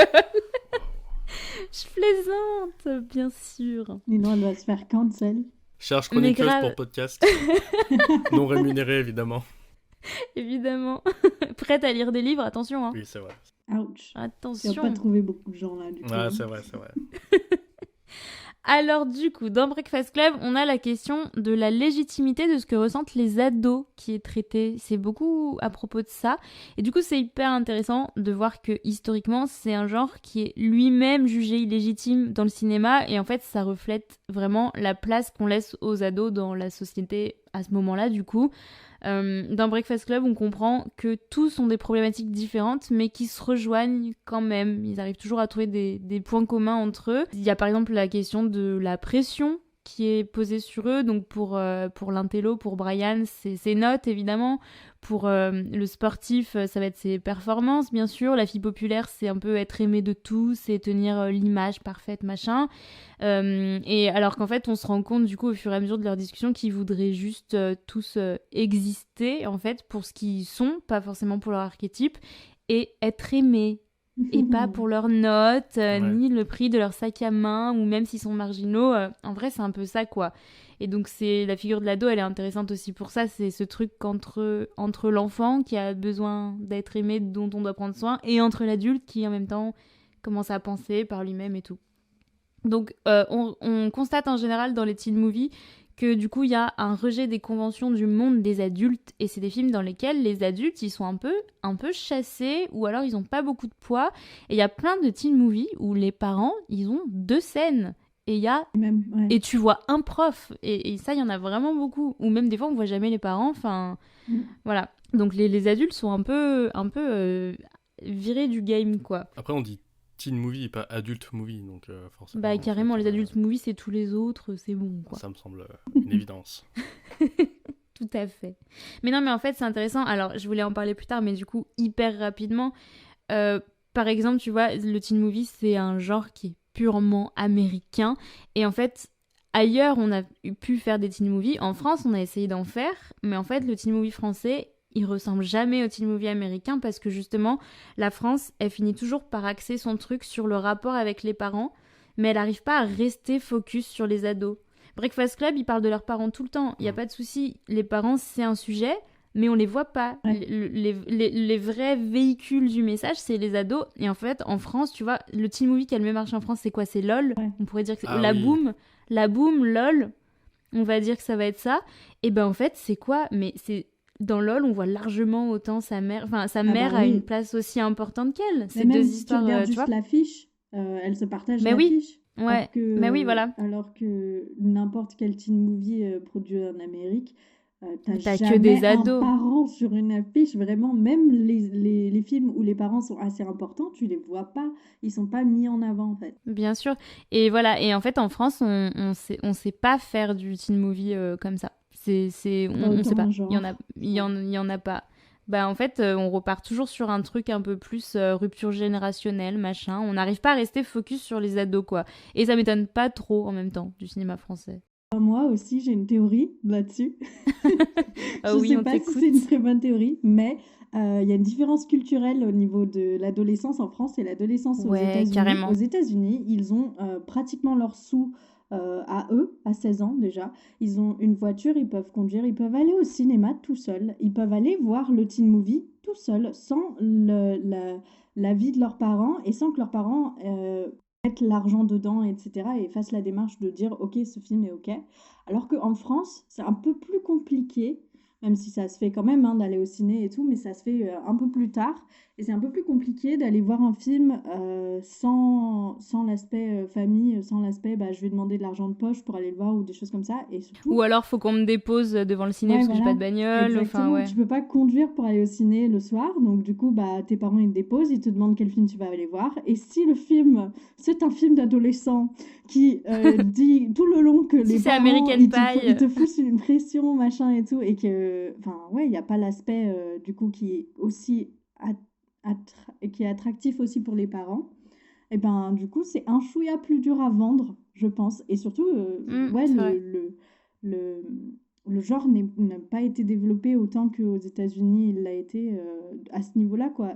S2: Je plaisante, bien sûr.
S3: Sinon, elle va se faire cancel.
S1: Cherche
S2: Mais
S1: chroniqueuse
S2: grave.
S1: pour podcast. Non rémunérée, évidemment.
S2: Évidemment. Prête à lire des livres, attention, hein.
S1: Oui, c'est vrai.
S3: Ouch. Tu vas
S2: Attention.
S3: pas trouver beaucoup de gens là, du coup.
S1: Ouais, c'est vrai, c'est vrai.
S2: Alors du coup, dans Breakfast Club, on a la question de la légitimité de ce que ressentent les ados qui est traitée. C'est beaucoup à propos de ça. Et du coup, c'est hyper intéressant de voir que historiquement, c'est un genre qui est lui-même jugé illégitime dans le cinéma. Et en fait, ça reflète vraiment la place qu'on laisse aux ados dans la société à ce moment-là, du coup. Dans Breakfast Club, on comprend que tous ont des problématiques différentes, mais qui se rejoignent quand même. Ils arrivent toujours à trouver des points communs entre eux. Il y a par exemple la question de la pression qui est posée sur eux. Donc pour l'intello, pour Brian, c'est ses notes évidemment. Pour le sportif, ça va être ses performances, bien sûr. La fille populaire, c'est un peu être aimée de tous et tenir l'image parfaite, machin. Et alors qu'en fait, on se rend compte, du coup, au fur et à mesure de leur discussion, qu'ils voudraient juste tous exister, en fait, pour ce qu'ils sont, pas forcément pour leur archétype, et être aimés. Et pas pour leurs notes,
S1: Ouais.
S2: ni le prix de leur sac à main, ou même s'ils sont marginaux. En vrai, c'est un peu ça, quoi. Et donc, c'est la figure de l'ado, elle est intéressante aussi pour ça. C'est ce truc entre l'enfant qui a besoin d'être aimé, dont on doit prendre soin, et entre l'adulte qui, en même temps, commence à penser par lui-même et tout. Donc, on constate en général dans les teen movies que du coup, il y a un rejet des conventions du monde des adultes. Et c'est des films dans lesquels les adultes, ils sont un peu chassés, ou alors ils n'ont pas beaucoup de poids. Et il y a plein de teen movies où les parents, ils ont 2 scènes. Et il y a...
S3: Même, ouais.
S2: Et tu vois un prof. Et ça, il y en a vraiment beaucoup. Ou même des fois, on voit jamais les parents. Enfin, voilà. Donc les adultes sont un peu virés du game, quoi.
S1: Après, on dit teen movie et pas adulte movie, donc forcément.
S2: Bah carrément,
S1: en fait,
S2: les adultes movies, c'est tous les autres, c'est bon, quoi.
S1: Ça me semble une évidence.
S2: Tout à fait. Mais non, mais en fait, c'est intéressant. Alors, je voulais en parler plus tard, mais du coup, hyper rapidement. Par exemple, tu vois, le teen movie, c'est un genre qui est purement américain. Et en fait, ailleurs, on a pu faire des teen movies. En France, on a essayé d'en faire. Mais en fait, le teen movie français, il ressemble jamais au teen movie américain parce que justement, la France, elle finit toujours par axer son truc sur le rapport avec les parents. Mais elle n'arrive pas à rester focus sur les ados. Breakfast Club, ils parlent de leurs parents tout le temps. Il n'y a pas de souci. Les parents, c'est un sujet, mais on les voit pas.
S3: Ouais.
S2: Les vrais véhicules du message, c'est les ados. Et en fait, en France, tu vois, le teen movie qui a le même marché en France, c'est quoi? C'est LOL.
S3: Ouais.
S2: On pourrait dire que c'est
S1: Ah
S2: la
S1: oui.
S2: boom. La boom, LOL. On va dire que ça va être ça. Et ben en fait, c'est quoi? Mais c'est... Dans LOL, on voit largement autant sa mère... Enfin, sa mère
S3: bah
S2: a
S3: oui.
S2: une place aussi importante qu'elle.
S3: Mais
S2: C'est
S3: même
S2: 2
S3: si tu
S2: histoires,
S3: regardes
S2: tu
S3: juste
S2: vois.
S3: l'affiche, elle se partage
S2: Mais oui.
S3: l'affiche.
S2: Ouais,
S3: Alors que,
S2: mais oui, voilà.
S3: Alors que n'importe quel teen movie produit en Amérique, t'as
S2: T'as que
S3: jamais
S2: des
S3: un
S2: ados.
S3: parent sur une affiche. Vraiment, même les films où les parents sont assez importants, tu les vois pas. Ils sont pas mis en avant, en fait.
S2: Bien sûr. Et voilà. Et en fait, en France, on sait pas faire du teen movie comme ça. On sait
S3: Autant
S2: pas.
S3: un genre.
S2: Il y en a pas. Bah, en fait, on repart toujours sur un truc un peu plus rupture générationnelle, machin. On n'arrive pas à rester focus sur les ados, quoi. Et ça m'étonne pas trop, en même temps, du cinéma français.
S3: Moi aussi, j'ai une théorie là-dessus.
S2: Ah
S3: Je
S2: oui,
S3: sais
S2: on
S3: pas si
S2: t'écoute.
S3: c'est une très bonne théorie, mais il y a une différence culturelle au niveau de l'adolescence en France et l'adolescence aux
S2: Ouais,
S3: États-Unis.
S2: carrément.
S3: Aux États-Unis, ils ont pratiquement leurs sous à eux, à 16 ans déjà. Ils ont une voiture, ils peuvent conduire, ils peuvent aller au cinéma tout seuls. Ils peuvent aller voir le teen movie tout seuls, sans l'avis de leurs parents et sans que leurs parents mettent l'argent dedans, etc. et fassent la démarche de dire ok, ce film est ok. Alors qu'en France, c'est un peu plus compliqué, même si ça se fait quand même d'aller au ciné et tout, mais ça se fait un peu plus tard. Et c'est un peu plus compliqué d'aller voir un film sans l'aspect famille, sans l'aspect bah, je vais demander de l'argent de poche pour aller le voir ou des choses comme ça. Et surtout,
S2: Ou alors, faut qu'on me dépose devant le ciné
S3: ouais,
S2: parce que j'ai pas
S3: voilà,
S2: de bagnole. Enfin,
S3: exactement.
S2: ouais.
S3: Tu peux pas conduire pour aller au ciné le soir, donc du coup, bah, tes parents ils te déposent, ils te demandent quel film tu vas aller voir. Et si le film, c'est un film d'adolescent qui dit tout le long que
S2: Si
S3: les
S2: c'est
S3: parents
S2: American
S3: ils
S2: Pie.
S3: te foutent une pression, machin et tout, et que, enfin, ouais, il n'y a pas l'aspect du coup qui est aussi qui est attractif aussi pour les parents. Et ben, du coup, c'est un chouïa plus dur à vendre, je pense. Et surtout, ouais,
S2: C'est vrai.
S3: le, le genre n'a pas été développé autant qu'aux États-Unis il l'a été à ce niveau-là, quoi.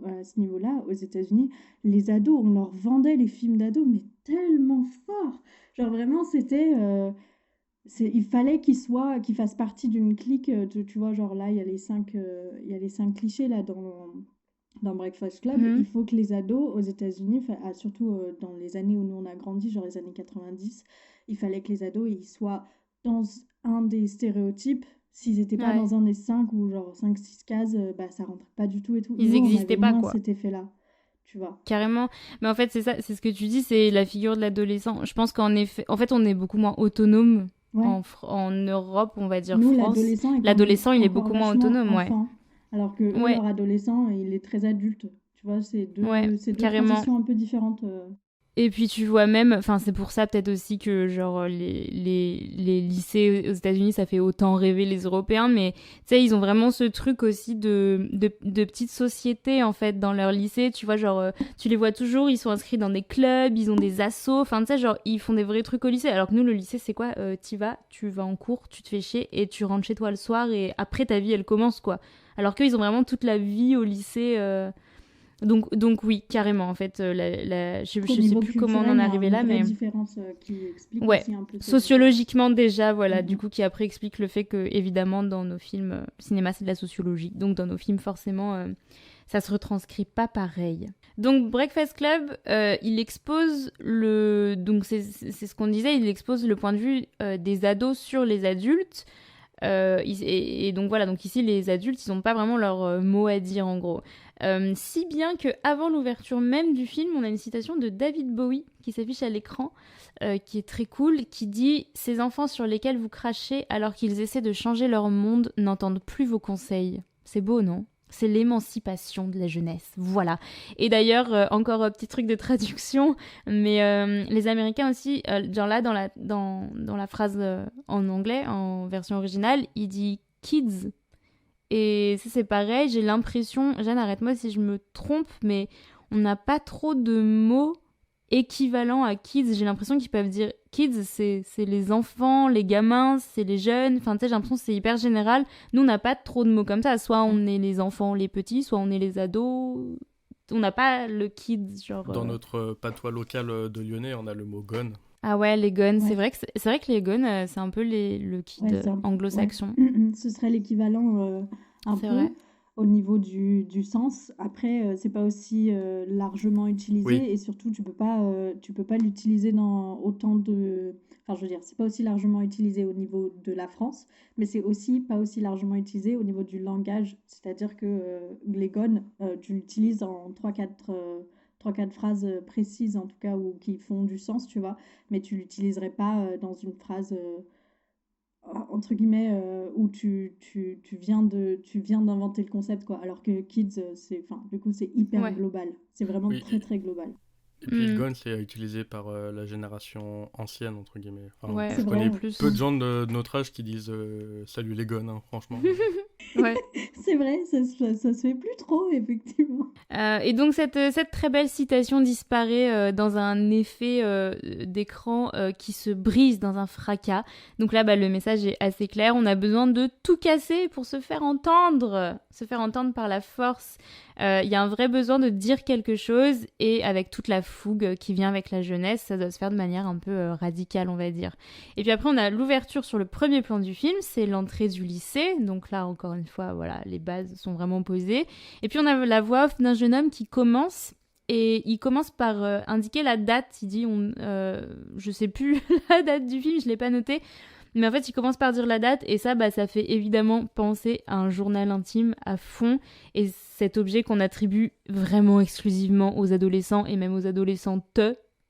S3: À ce niveau-là, aux États-Unis, les ados, on leur vendait les films d'ados, mais tellement fort. Genre vraiment, c'était, il fallait qu'ils fassent partie d'une clique. Tu vois, genre là, il y a les 5 clichés là dans Breakfast Club.
S2: Mhm.
S3: Il faut que les ados aux États-Unis, surtout dans les années où nous on a grandi, genre les années 90, il fallait que les ados ils soient dans un des stéréotypes. S'ils n'étaient pas
S2: Ouais.
S3: dans un des 5 ou genre 5-6 cases, bah ça rentrait pas du tout et tout.
S2: Ils
S3: Nous, on
S2: existaient
S3: avait
S2: pas,
S3: moins
S2: quoi.
S3: cet effet-là, tu vois.
S2: Carrément. Mais en fait, c'est ça, c'est ce que tu dis, c'est la figure de l'adolescent. Je pense qu'en effet, en fait, on est beaucoup moins autonome
S3: Ouais.
S2: en Europe, on va dire
S3: Nous,
S2: France.
S3: l'adolescent est quand même
S2: L'adolescent, il est
S3: encore
S2: beaucoup moins
S3: vachement
S2: autonome, ouais.
S3: enfant, alors que eux,
S2: Ouais,
S3: leur adolescent, il est très adulte. Tu vois,
S2: ouais,
S3: c'est deux
S2: carrément.
S3: transitions un peu différentes.
S2: Et puis tu vois même, enfin c'est pour ça peut-être aussi que genre les lycées aux États-Unis ça fait autant rêver les Européens, mais tu sais ils ont vraiment ce truc aussi de petites sociétés en fait dans leur lycée, tu vois genre tu les vois toujours, ils sont inscrits dans des clubs, ils ont des assos, enfin tu sais genre ils font des vrais trucs au lycée, alors que nous le lycée c'est quoi, tu vas en cours, tu te fais chier et tu rentres chez toi le soir et après ta vie elle commence quoi, alors qu'eux ils ont vraiment toute la vie au lycée. Donc oui, carrément, en fait, je
S3: Au
S2: sais
S3: niveau
S2: plus comment on
S3: culturel,
S2: en
S3: il
S2: est
S3: y a
S2: arrivé
S3: une
S2: là,
S3: vraie
S2: mais
S3: différence qui explique
S2: ouais,
S3: aussi un peu cette différence.
S2: sociologiquement déjà, voilà, du
S3: Mhm.
S2: coup, qui après explique le fait que, évidemment, dans nos films, cinéma, c'est de la sociologie, donc dans nos films, forcément, ça se retranscrit pas pareil. Donc Breakfast Club, il expose donc c'est ce qu'on disait, il expose le point de vue des ados sur les adultes. Et donc voilà, donc ici les adultes, ils n'ont pas vraiment leur mot à dire en gros. Si bien que avant l'ouverture même du film, on a une citation de David Bowie qui s'affiche à l'écran, qui est très cool, qui dit « Ces enfants sur lesquels vous crachez alors qu'ils essaient de changer leur monde n'entendent plus vos conseils. » C'est beau, non ? C'est l'émancipation de la jeunesse, voilà. Et d'ailleurs, encore un petit truc de traduction, mais les Américains aussi, genre là, dans la phrase en anglais, en version originale, il dit « kids ». Et ça, c'est pareil, j'ai l'impression, Jeanne, arrête-moi si je me trompe, mais on n'a pas trop de mots équivalents à kids. J'ai l'impression qu'ils peuvent dire kids, c'est les enfants, les gamins, c'est les jeunes. Enfin, tu sais, j'ai l'impression que c'est hyper général. Nous, on n'a pas trop de mots comme ça. Soit on est les enfants, les petits, soit on est les ados. On n'a pas le kids, genre.
S1: Dans notre patois local de Lyonnais, on a le mot gone.
S2: Ah ouais, les guns.
S3: Ouais.
S2: C'est vrai que les guns, c'est un peu le kid
S3: Ouais, c'est un peu-
S2: anglo-saxon.
S3: ouais. Ce serait l'équivalent un
S2: C'est
S3: peu
S2: vrai.
S3: au niveau du sens. Après, c'est pas aussi largement utilisé
S1: Oui.
S3: et surtout, tu peux pas l'utiliser dans autant de... Enfin, je veux dire, c'est pas aussi largement utilisé au niveau de la France, mais c'est aussi pas aussi largement utilisé au niveau du langage. C'est-à-dire que les gones, tu l'utilises en 3-4 phrases précises, en tout cas, ou qui font du sens, tu vois, mais tu l'utiliserais pas dans une phrase... entre guillemets, où tu viens d'inventer le concept, quoi. Alors que kids, du coup, c'est hyper
S2: Ouais.
S3: global. C'est vraiment
S1: Oui.
S3: très, très global.
S1: Et puis
S2: Mm.
S1: gone, c'est utilisé par la génération ancienne, entre guillemets. Enfin,
S2: Ouais,
S3: C'est
S1: je
S3: vrai,
S1: connais
S3: ouais.
S2: plus.
S1: peu de gens de notre âge qui disent salut les gones, hein, franchement.
S2: Ouais.
S3: C'est vrai, ça se fait plus trop, effectivement.
S2: Et donc cette très belle citation disparaît dans un effet d'écran qui se brise dans un fracas. Donc là, le message est assez clair. On a besoin de tout casser pour se faire entendre par la force. Il y a un vrai besoin de dire quelque chose et avec toute la fougue qui vient avec la jeunesse, ça doit se faire de manière un peu radicale, on va dire. Et puis après, on a l'ouverture sur le premier plan du film, c'est l'entrée du lycée. Donc là, encore une fois, voilà, les bases sont vraiment posées. Et puis on a la voix off d'un jeune homme qui commence Et il commence par indiquer la date. Il dit, je sais plus la date du film, je l'ai pas noté. Mais en fait, il commence par dire la date. Et ça, ça fait évidemment penser à un journal intime à fond. Et cet objet qu'on attribue vraiment exclusivement aux adolescents et même aux adolescentes,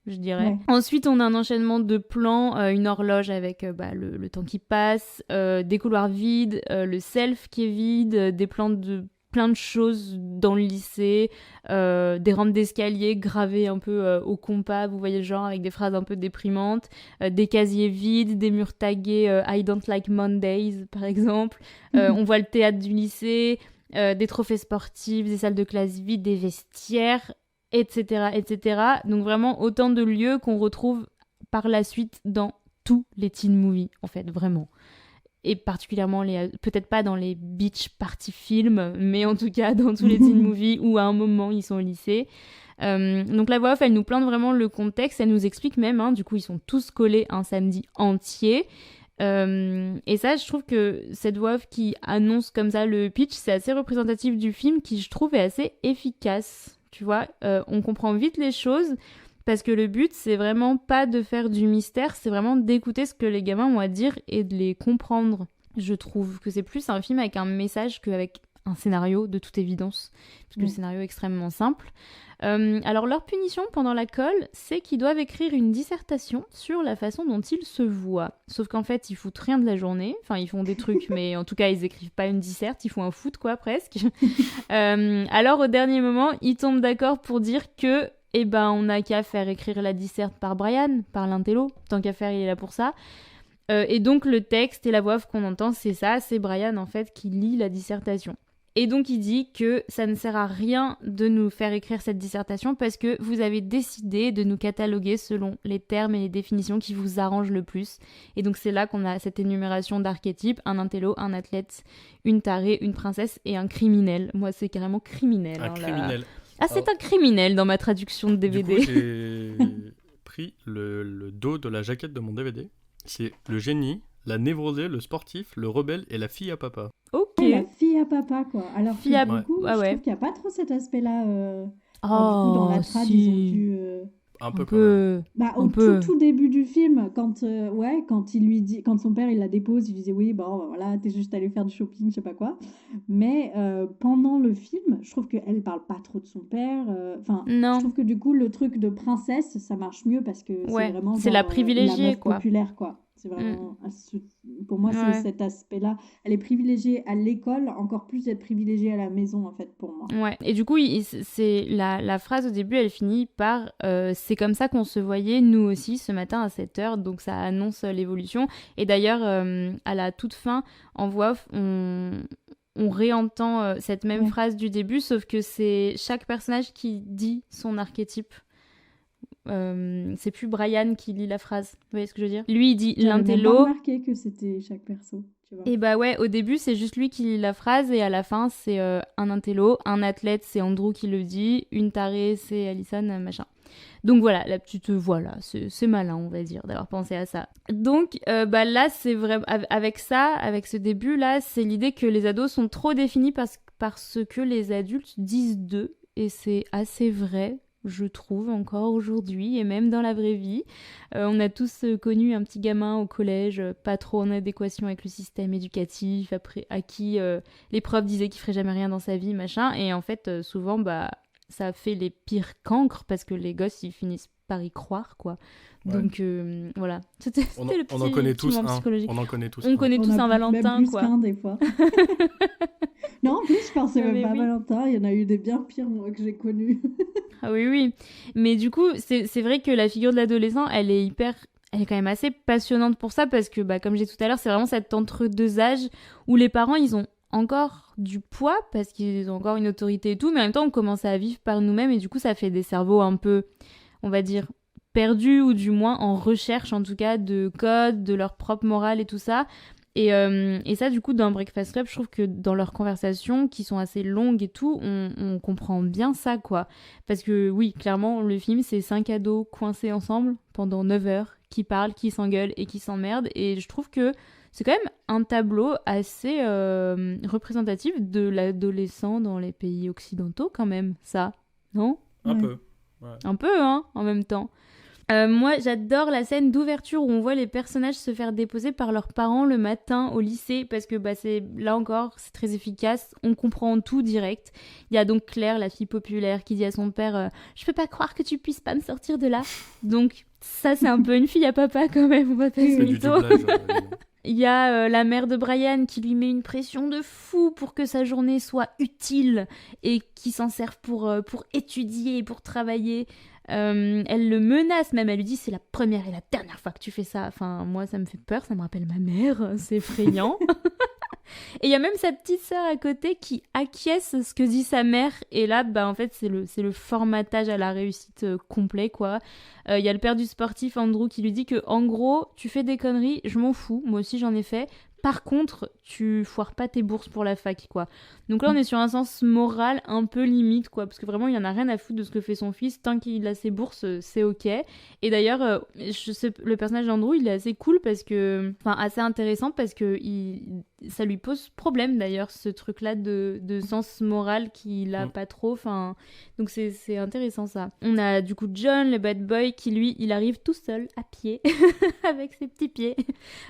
S2: je dirais.
S3: Ouais.
S2: Ensuite, on a un enchaînement de plans, une horloge avec le temps qui passe, des couloirs vides, le self qui est vide, des plans de plein de choses dans le lycée, des rampes d'escalier gravées un peu au compas, vous voyez le genre, avec des phrases un peu déprimantes, des casiers vides, des murs tagués I don't like Mondays, par exemple. On voit le théâtre du lycée, des trophées sportifs, des salles de classe vides, des vestiaires, etc., etc. Donc vraiment autant de lieux qu'on retrouve par la suite dans tous les teen movies, en fait, vraiment. Et particulièrement, peut-être pas dans les beach party films, mais en tout cas dans tous les teen movies où à un moment ils sont au lycée. Donc la voix off, elle nous plante vraiment le contexte, elle nous explique même, du coup ils sont tous collés un samedi entier. Et ça, je trouve que cette voix off qui annonce comme ça le pitch, c'est assez représentatif du film qui, je trouve, est assez efficace. Tu vois, on comprend vite les choses. Parce que le but, c'est vraiment pas de faire du mystère, c'est vraiment d'écouter ce que les gamins ont à dire et de les comprendre. Je trouve que c'est plus un film avec un message qu'avec un scénario, de toute évidence. Parce que le scénario est extrêmement simple. Alors, leur punition pendant la colle, c'est qu'ils doivent écrire une dissertation sur la façon dont ils se voient. Sauf qu'en fait, ils foutent rien de la journée. Enfin, ils font des trucs, mais en tout cas, ils écrivent pas une disserte, ils font un foot, quoi, presque. Alors, au dernier moment, ils tombent d'accord pour dire que on n'a qu'à faire écrire la disserte par Brian, par l'intello. Tant qu'à faire, il est là pour ça. Et donc, le texte et la voix off qu'on entend, c'est ça. C'est Brian, en fait, qui lit la dissertation. Et donc, il dit que ça ne sert à rien de nous faire écrire cette dissertation parce que vous avez décidé de nous cataloguer selon les termes et les définitions qui vous arrangent le plus. Et donc, c'est là qu'on a cette énumération d'archétypes. Un intello, un athlète, une tarée, une princesse et un criminel. Moi, c'est carrément criminel.
S1: Un criminel.
S2: Ah, c'est un criminel dans ma traduction de DVD.
S1: Du coup, j'ai pris le dos de la jaquette de mon DVD. C'est le génie, la névrosée, le sportif, le rebelle et la fille à papa.
S2: Ok.
S3: La fille à papa, quoi. Alors
S2: Fille à-
S3: que du coup,
S2: Ah
S3: je
S2: ouais.
S3: trouve qu'il n'y a pas trop cet aspect-là.
S2: Oh,
S3: Du coup, dans la trad, ils ont
S2: si.
S3: dû...
S1: Un
S2: Un
S1: peu quand même.
S2: peu.
S3: Au
S2: Un peu.
S3: tout début du film, quand il lui dit, quand son père il la dépose, il lui disait oui, bon voilà, t'es juste allé faire du shopping, je sais pas quoi. Mais pendant le film, je trouve qu'elle parle pas trop de son père. Enfin, je
S2: Non.
S3: trouve que du coup, le truc de princesse, ça marche mieux parce que
S2: Ouais,
S3: c'est vraiment
S2: c'est la
S3: genre,
S2: privilégiée,
S3: la meuf
S2: quoi.
S3: populaire, quoi. C'est vraiment, pour moi,
S2: Ouais.
S3: c'est cet aspect-là. Elle est privilégiée à l'école, encore plus d'être privilégiée à la maison, en fait, pour moi.
S2: Ouais, et du coup, c'est la phrase au début, elle finit par c'est comme ça qu'on se voyait, nous aussi, ce matin à 7h, donc ça annonce l'évolution. Et d'ailleurs, à la toute fin, en voix off, on réentend cette même
S3: Ouais.
S2: phrase du début, sauf que c'est chaque personnage qui dit son archétype. C'est plus Brian qui lit la phrase, vous voyez ce que je veux dire? Lui, il dit
S3: J'avais même pas
S2: l'intello.
S3: remarqué que c'était chaque perso, tu vois.
S2: Et bah ouais, au début, c'est juste lui qui lit la phrase, et à la fin, c'est un intello, un athlète, c'est Andrew qui le dit, une tarée, c'est Alison, machin. Donc voilà, la petite voilà, c'est malin, on va dire, d'avoir pensé à ça. Donc là, c'est vrai, avec ça, avec ce début-là, c'est l'idée que les ados sont trop définis par ce que les adultes disent d'eux, et c'est assez vrai. Je trouve encore aujourd'hui et même dans la vraie vie. On a tous connu un petit gamin au collège, pas trop en adéquation avec le système éducatif, après à qui les profs disaient qu'il ferait jamais rien dans sa vie, machin. Et en fait, souvent, ça fait les pires cancres parce que les gosses, ils finissent par y croire, quoi.
S1: Ouais.
S2: Donc voilà, c'était
S1: On
S2: le petit
S1: en connaît tous
S2: moment
S1: un.
S2: psychologique.
S1: On en connaît tous
S2: On
S1: un.
S2: connaît
S3: On
S2: tous
S3: a
S2: un Valentin,
S3: même plus
S2: quoi.
S3: qu'un, des fois. Non, en plus, je pensais
S2: Non,
S3: même
S2: mais
S3: pas à
S2: oui.
S3: Valentin. Il y en a eu des bien pires, moi, que j'ai connus.
S2: Ah oui, oui. Mais du coup, c'est vrai que la figure de l'adolescent, elle est quand même assez passionnante pour ça parce que, comme j'ai dit tout à l'heure, c'est vraiment cet entre-deux âges où les parents, ils ont encore du poids parce qu'ils ont encore une autorité et tout, mais en même temps, on commence à vivre par nous-mêmes et du coup, ça fait des cerveaux un peu, on va dire, perdus ou du moins en recherche, en tout cas, de codes, de leur propre morale et tout ça. Et ça, du coup, dans Breakfast Club, je trouve que dans leurs conversations, qui sont assez longues et tout, on comprend bien ça, quoi. Parce que oui, clairement, le film, c'est 5 ados coincés ensemble pendant 9 heures, qui parlent, qui s'engueulent et qui s'emmerdent. Et je trouve que c'est quand même un tableau assez représentatif de l'adolescent dans les pays occidentaux, quand même, ça, non ?
S1: Un
S3: Ouais.
S1: peu. Ouais.
S2: Un peu, hein, en même temps. Moi, j'adore la scène d'ouverture où on voit les personnages se faire déposer par leurs parents le matin au lycée, parce que c'est là encore, c'est très efficace, on comprend tout direct. Il y a donc Claire, la fille populaire, qui dit à son père Je peux pas croire que tu puisses pas me sortir de là. Donc ça, c'est un peu une fille à papa quand même, on va pas se
S1: C'est du
S2: mytho.
S1: doublage.
S2: Il y a la mère de Brian qui lui met une pression de fou pour que sa journée soit utile et qui s'en serve pour étudier, pour travailler. Elle le menace même, elle lui dit c'est la première et la dernière fois que tu fais ça. Enfin, moi ça me fait peur, ça me rappelle ma mère, c'est effrayant. Et il y a même sa petite sœur à côté qui acquiesce à ce que dit sa mère. Et là, en fait, c'est le formatage à la réussite complet, quoi. Il y a le père du sportif, Andrew, qui lui dit que, en gros, tu fais des conneries, je m'en fous. Moi aussi, j'en ai fait. Par contre, tu foires pas tes bourses pour la fac, quoi. Donc là, on est sur un sens moral un peu limite, quoi. Parce que vraiment, il y en a rien à foutre de ce que fait son fils. Tant qu'il a ses bourses, c'est ok. Et d'ailleurs, le personnage d'Andrew, il est assez cool parce que... Enfin, assez intéressant parce que ça lui pose problème, d'ailleurs, ce truc-là de sens moral qu'il a pas trop. Enfin, donc c'est intéressant, ça. On a du coup John, le bad boy, qui lui, il arrive tout seul, à pied, avec ses petits pieds.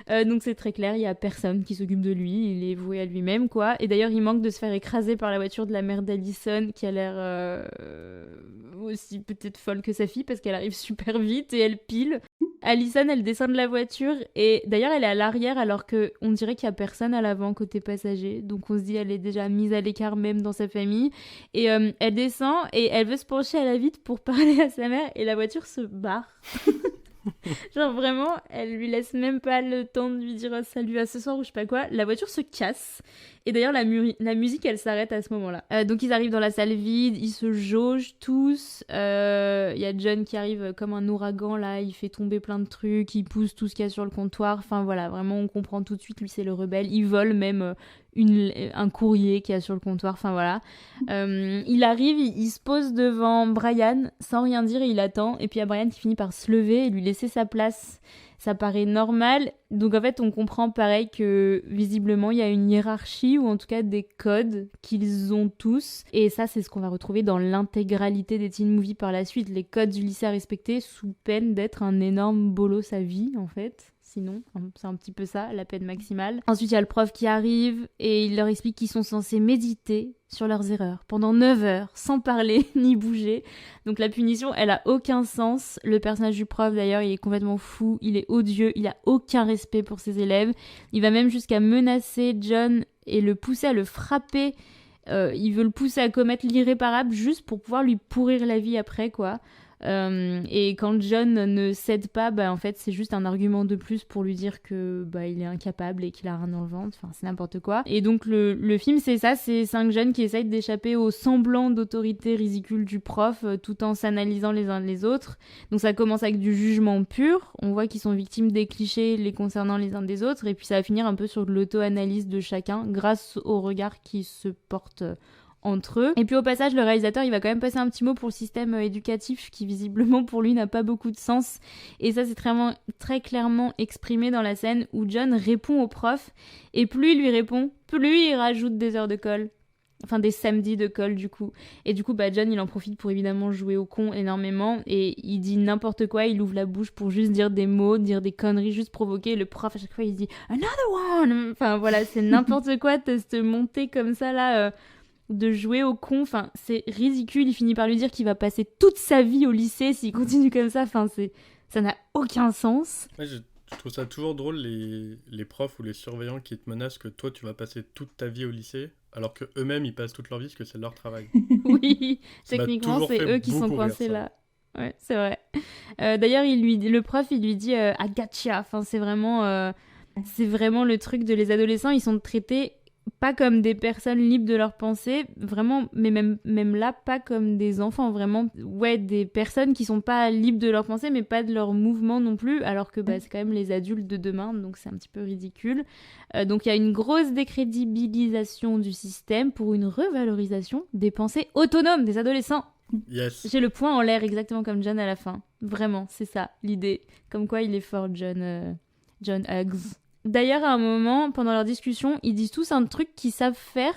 S2: Donc c'est très clair, il y a personne qui s'occupe de lui, il est voué à lui-même, quoi. Et d'ailleurs, il manque de se faire écraser par la voiture de la mère d'Allison, qui a l'air aussi peut-être folle que sa fille, parce qu'elle arrive super vite et elle pile. Allison, elle descend de la voiture, et d'ailleurs, elle est à l'arrière, alors qu'on dirait qu'il y a personne à l'avant, côté passager. Donc on se dit, elle est déjà mise à l'écart, même dans sa famille. Et elle descend, et elle veut se pencher à la vitre pour parler à sa mère, et la voiture se barre. Genre vraiment, elle lui laisse même pas le temps de lui dire salut à ce soir ou je sais pas quoi. La voiture se casse. Et d'ailleurs, la musique, elle s'arrête à ce moment-là. Donc ils arrivent dans la salle vide, ils se jaugent tous. Il y a John qui arrive comme un ouragan là, il fait tomber plein de trucs, il pousse tout ce qu'il y a sur le comptoir. Enfin voilà, vraiment on comprend tout de suite, lui c'est le rebelle. Il vole même un courrier qu'il y a sur le comptoir. Enfin voilà. Il arrive, il se pose devant Brian sans rien dire et il attend. Et puis il y a Brian qui finit par se lever et lui laisser sa place. Ça paraît normal. Donc en fait, on comprend pareil que visiblement, il y a une hiérarchie ou en tout cas des codes qu'ils ont tous. Et ça, c'est ce qu'on va retrouver dans l'intégralité des teen movies par la suite. Les codes du lycée à respecter sous peine d'être un énorme bolos à vie, en fait. Sinon, c'est un petit peu ça, la peine maximale. Ensuite, il y a le prof qui arrive et il leur explique qu'ils sont censés méditer sur leurs erreurs pendant 9 heures, sans parler ni bouger. Donc la punition, elle a aucun sens. Le personnage du prof, d'ailleurs, il est complètement fou, il est odieux, il a aucun respect pour ses élèves. Il va même jusqu'à menacer John et le pousser à le frapper. Il veut le pousser à commettre l'irréparable juste pour pouvoir lui pourrir la vie après, quoi. Et quand John ne cède pas, en fait c'est juste un argument de plus pour lui dire que il est incapable et qu'il a rien dans le ventre, enfin c'est n'importe quoi. Et donc le film c'est ça, c'est 5 jeunes qui essayent d'échapper au semblant d'autorité ridicule du prof tout en s'analysant les uns les autres. Donc ça commence avec du jugement pur, on voit qu'ils sont victimes des clichés les concernant les uns des autres, et puis ça va finir un peu sur de l'auto-analyse de chacun grâce au regard qui se porte entre eux. Et puis au passage, le réalisateur, il va quand même passer un petit mot pour le système éducatif qui visiblement pour lui n'a pas beaucoup de sens. Et ça, c'est très clairement exprimé dans la scène où John répond au prof, et plus il lui répond, plus il rajoute des heures de colle. Enfin, des samedis de colle, du coup. Et du coup, John, il en profite pour évidemment jouer au con énormément. Et il dit n'importe quoi, il ouvre la bouche pour juste dire des mots, dire des conneries, juste provoquer. Et le prof, à chaque fois, il dit « Another one !» Enfin, voilà, c'est n'importe quoi, cette montée comme ça, là... de jouer au con, enfin c'est ridicule. Il finit par lui dire qu'il va passer toute sa vie au lycée s'il continue comme ça, enfin ça n'a aucun sens.
S1: Ouais, je trouve ça toujours drôle les profs ou les surveillants qui te menacent que toi tu vas passer toute ta vie au lycée alors que eux-mêmes ils passent toute leur vie parce que c'est leur travail.
S2: Oui,
S1: Ça m'a
S2: techniquement
S1: toujours
S2: c'est
S1: fait
S2: eux qui sont
S1: beaucoup rire,
S2: coincés
S1: ça.
S2: là. Ouais, c'est vrai. D'ailleurs, le prof, il lui dit I gotcha. Enfin, c'est vraiment le truc de les adolescents. Ils sont traités pas comme des personnes libres de leurs pensées, vraiment, mais même là, pas comme des enfants, vraiment, ouais, des personnes qui sont pas libres de leurs pensées, mais pas de leurs mouvements non plus, alors que c'est quand même les adultes de demain, donc c'est un petit peu ridicule. Donc il y a une grosse décrédibilisation du système pour une revalorisation des pensées autonomes des adolescents.
S1: Yes.
S2: J'ai le point en l'air, exactement comme John à la fin. Vraiment, c'est ça, l'idée. Comme quoi il est fort, John Hughes. d'ailleurs, à un moment, pendant leur discussion, ils disent tous un truc qu'ils savent faire.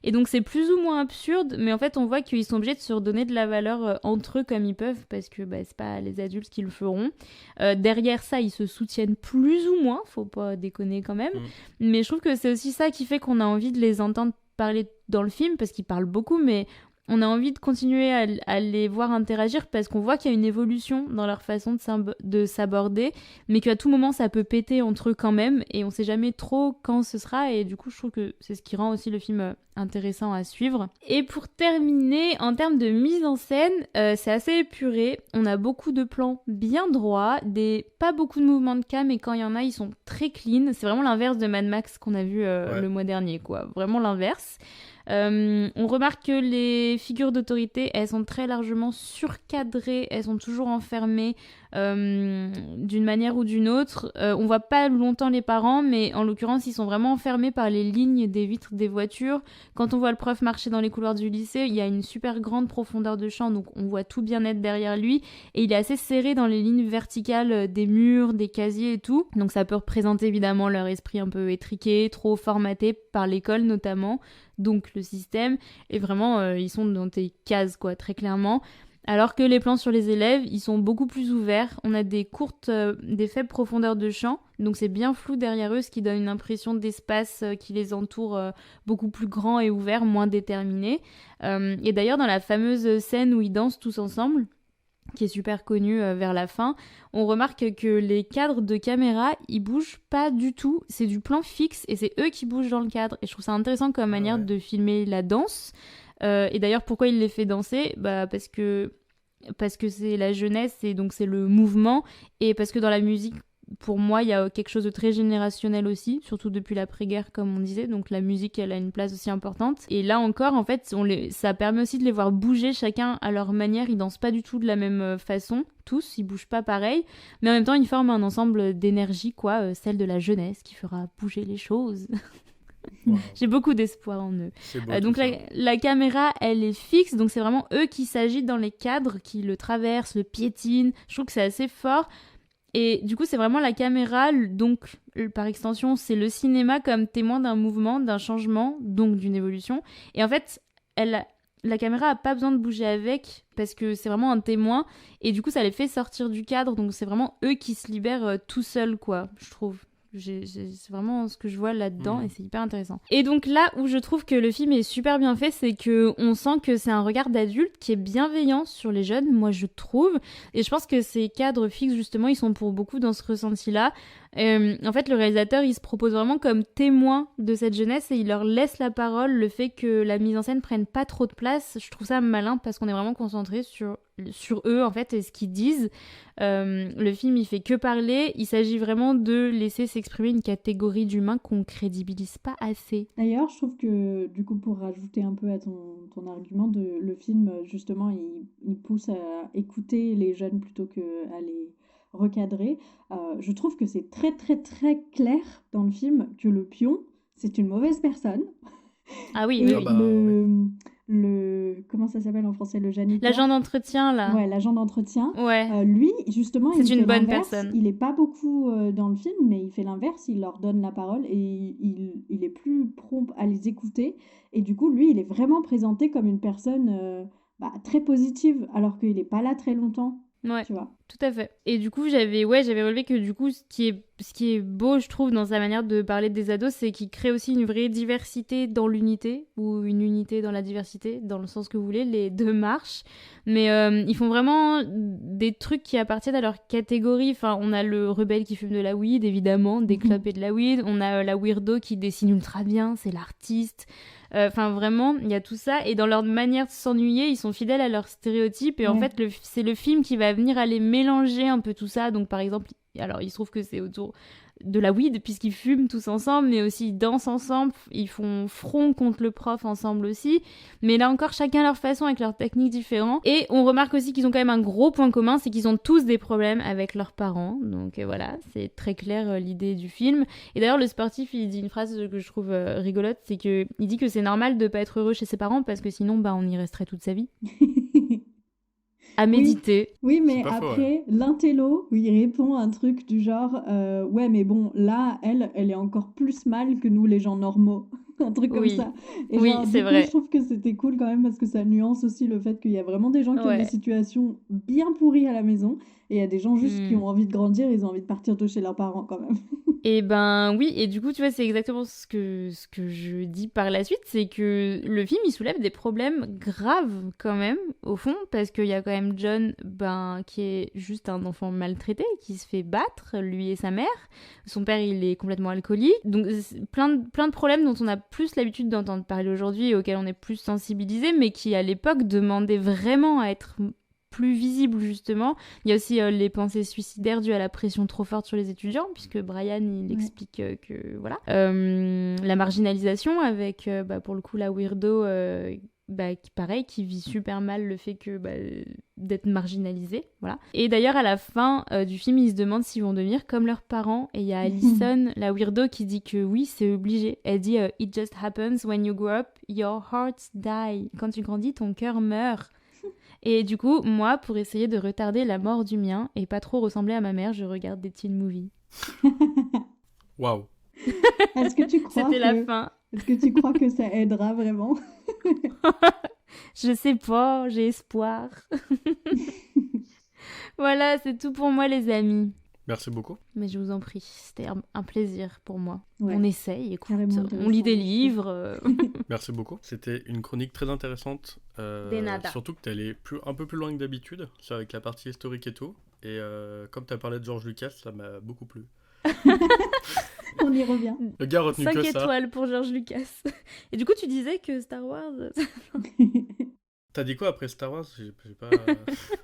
S2: Et donc, c'est plus ou moins absurde, mais en fait, on voit qu'ils sont obligés de se redonner de la valeur entre eux comme ils peuvent, parce que c'est pas les adultes qui le feront. Derrière ça, ils se soutiennent plus ou moins, faut pas déconner quand même. Mais je trouve que c'est aussi ça qui fait qu'on a envie de les entendre parler dans le film, parce qu'ils parlent beaucoup, mais on a envie de continuer à les voir interagir parce qu'on voit qu'il y a une évolution dans leur façon de s'aborder, mais qu'à tout moment ça peut péter entre eux quand même, et on sait jamais trop quand ce sera, et du coup je trouve que c'est ce qui rend aussi le film intéressant à suivre. Et pour terminer, en termes de mise en scène, c'est assez épuré, on a beaucoup de plans bien droits, pas beaucoup de mouvements de cam, et quand il y en a, ils sont très clean. C'est vraiment l'inverse de Mad Max qu'on a vu le mois dernier, quoi. Vraiment l'inverse. On remarque que les figures d'autorité, elles sont très largement surcadrées, elles sont toujours enfermées d'une manière ou d'une autre. On voit pas longtemps les parents, mais en l'occurrence, ils sont vraiment enfermés par les lignes des vitres des voitures. Quand on voit le prof marcher dans les couloirs du lycée, il y a une super grande profondeur de champ, donc on voit tout bien être derrière lui, et il est assez serré dans les lignes verticales des murs, des casiers et tout. Donc ça peut représenter évidemment leur esprit un peu étriqué, trop formaté par l'école notamment, donc le système, et vraiment ils sont dans des cases quoi, très clairement. Alors que les plans sur les élèves, ils sont beaucoup plus ouverts. On a des faibles profondeurs de champ, donc c'est bien flou derrière eux, ce qui donne une impression d'espace qui les entoure beaucoup plus grand et ouvert, moins déterminé. Et d'ailleurs, dans la fameuse scène où ils dansent tous ensemble, qui est super connue vers la fin, on remarque que les cadres de caméra, ils bougent pas du tout. C'est du plan fixe et c'est eux qui bougent dans le cadre. Et je trouve ça intéressant comme manière de filmer la danse. Et d'ailleurs, pourquoi il les fait danser ? Parce que c'est la jeunesse et donc c'est le mouvement, et parce que dans la musique, pour moi, il y a quelque chose de très générationnel aussi, surtout depuis l'après-guerre, comme on disait, donc la musique, elle a une place aussi importante. Et là encore, en fait, ça permet aussi de les voir bouger chacun à leur manière. Ils dansent pas du tout de la même façon, tous, ils bougent pas pareil, mais en même temps, ils forment un ensemble d'énergie, quoi, celle de la jeunesse qui fera bouger les choses. Wow. J'ai beaucoup d'espoir en eux. Donc la caméra, elle est fixe, donc c'est vraiment eux qui s'agitent dans les cadres, qui le traversent, le piétinent. Je trouve que c'est assez fort. Et du coup, c'est vraiment la caméra, donc par extension, c'est le cinéma comme témoin d'un mouvement, d'un changement, donc d'une évolution. Et en fait, la caméra a pas besoin de bouger avec, parce que c'est vraiment un témoin. Et du coup, ça les fait sortir du cadre, donc c'est vraiment eux qui se libèrent tout seuls, quoi, je trouve. C'est vraiment ce que je vois là-dedans et c'est hyper intéressant. Et donc là où je trouve que le film est super bien fait, c'est qu'on sent que c'est un regard d'adulte qui est bienveillant sur les jeunes, moi je trouve, et je pense que ces cadres fixes justement, ils sont pour beaucoup dans ce ressenti-là. En fait, le réalisateur, il se propose vraiment comme témoin de cette jeunesse et il leur laisse la parole. Le fait que la mise en scène prenne pas trop de place, je trouve ça malin parce qu'on est vraiment concentré sur eux en fait et ce qu'ils disent. Le film, il fait que parler. Il s'agit vraiment de laisser s'exprimer une catégorie d'humains qu'on crédibilise pas assez.
S3: D'ailleurs, je trouve que du coup, pour rajouter un peu à ton argument, le film justement, il pousse à écouter les jeunes plutôt qu'à les recadrer. Je trouve que c'est très très très clair dans le film que le pion, c'est une mauvaise personne.
S2: Ah oui,
S3: et
S2: oui.
S3: Comment ça s'appelle en français, le janiteur,
S2: l'agent d'entretien là.
S3: Ouais, l'agent d'entretien.
S2: Ouais.
S3: Lui, justement,
S2: c'est une bonne personne.
S3: Il est pas beaucoup dans le film, mais il fait l'inverse. Il leur donne la parole et il est plus prompt à les écouter. Et du coup, lui, il est vraiment présenté comme une personne très positive, alors qu'il est pas là très longtemps.
S2: Ouais,
S3: tu vois.
S2: Tout à fait. Et du coup, j'avais relevé que du coup, ce qui est beau, je trouve, dans sa manière de parler des ados, c'est qu'il crée aussi une vraie diversité dans l'unité, ou une unité dans la diversité, dans le sens que vous voulez, les deux marchent. Mais ils font vraiment des trucs qui appartiennent à leur catégorie. Enfin, on a le rebelle qui fume de la weed, évidemment, des clopes et de la weed. On a la weirdo qui dessine ultra bien, c'est l'artiste. Enfin, vraiment, il y a tout ça. Et dans leur manière de s'ennuyer, ils sont fidèles à leurs stéréotypes. Et en fait, c'est le film qui va venir aller mélanger un peu tout ça. Donc, par exemple, alors il se trouve que c'est autour de la weed, puisqu'ils fument tous ensemble, mais aussi ils dansent ensemble. Ils font front contre le prof ensemble aussi. Mais là encore, chacun à leur façon, avec leurs techniques différentes. Et on remarque aussi qu'ils ont quand même un gros point commun, c'est qu'ils ont tous des problèmes avec leurs parents. Donc voilà, c'est très clair l'idée du film. Et d'ailleurs, le sportif, il dit une phrase que je trouve rigolote, c'est que il dit que c'est normal de pas être heureux chez ses parents, parce que sinon, on y resterait toute sa vie. à méditer.
S3: Oui,
S1: C'est
S3: mais
S1: pas faux,
S3: après, l'intello, il répond à un truc du genre ouais, mais bon, là, elle est encore plus mal que nous, les gens normaux. Un truc comme
S2: Oui,
S3: ça. Et
S2: oui,
S3: genre,
S2: c'est
S3: du coup, je
S2: vrai.
S3: trouve que c'était cool quand même parce que ça nuance aussi le fait qu'il y a vraiment des gens qui ont des
S2: Ouais.
S3: situations bien pourries à la maison et il y a des gens juste qui
S2: Hmm.
S3: ont envie de grandir, ils ont envie de partir de chez leurs parents quand même.
S2: Et ben oui, et du coup, tu vois, c'est exactement ce que je dis par la suite, c'est que le film, il soulève des problèmes graves quand même, au fond, parce qu'il y a quand même John, ben, qui est juste un enfant maltraité, qui se fait battre, lui et sa mère. Son père, il est complètement alcoolique. Donc, c'est plein de problèmes dont on a plus l'habitude d'entendre parler aujourd'hui et auxquels on est plus sensibilisé, mais qui, à l'époque, demandaient vraiment à être plus visibles, justement. Il y a aussi les pensées suicidaires dues à la pression trop forte sur les étudiants, puisque Brian, il
S3: Ouais.
S2: explique que, voilà. La marginalisation avec, bah, pour le coup, la weirdo, bah, qui vit super mal le fait que bah, d'être marginalisée, voilà. Et d'ailleurs, à la fin du film, ils se demandent s'ils vont devenir comme leurs parents, et il y a Allison, la weirdo, qui dit que oui, c'est obligé. Elle dit It just happens when you grow up, your heart die. Quand tu grandis, ton cœur meurt. Et du coup, moi, pour essayer de retarder la mort du mien et pas trop ressembler à ma mère, je regarde des teen movies.
S1: Waouh.
S3: Est-ce que tu crois
S2: C'était la
S3: que...
S2: fin.
S3: Est-ce que tu crois que ça aidera vraiment?
S2: Je sais pas, j'ai espoir. Voilà, c'est tout pour moi, les amis.
S1: Merci beaucoup.
S2: Mais je vous en prie, c'était un plaisir pour moi.
S3: Ouais.
S2: On essaye, écoute,
S3: Carrément
S2: on lit des
S3: intéressant, je
S2: livres.
S1: Merci beaucoup. C'était une chronique très intéressante.
S2: De nada.
S1: Surtout que tu allais un peu plus loin que d'habitude, c'est avec la partie historique et tout. Et comme tu as parlé de George Lucas, ça m'a beaucoup plu.
S3: On y revient.
S1: Le gars a retenu
S2: 5
S1: que ça.
S2: étoiles pour George Lucas. Et du coup, tu disais que Star Wars...
S1: T'as dit quoi après Star Wars? J'ai pas...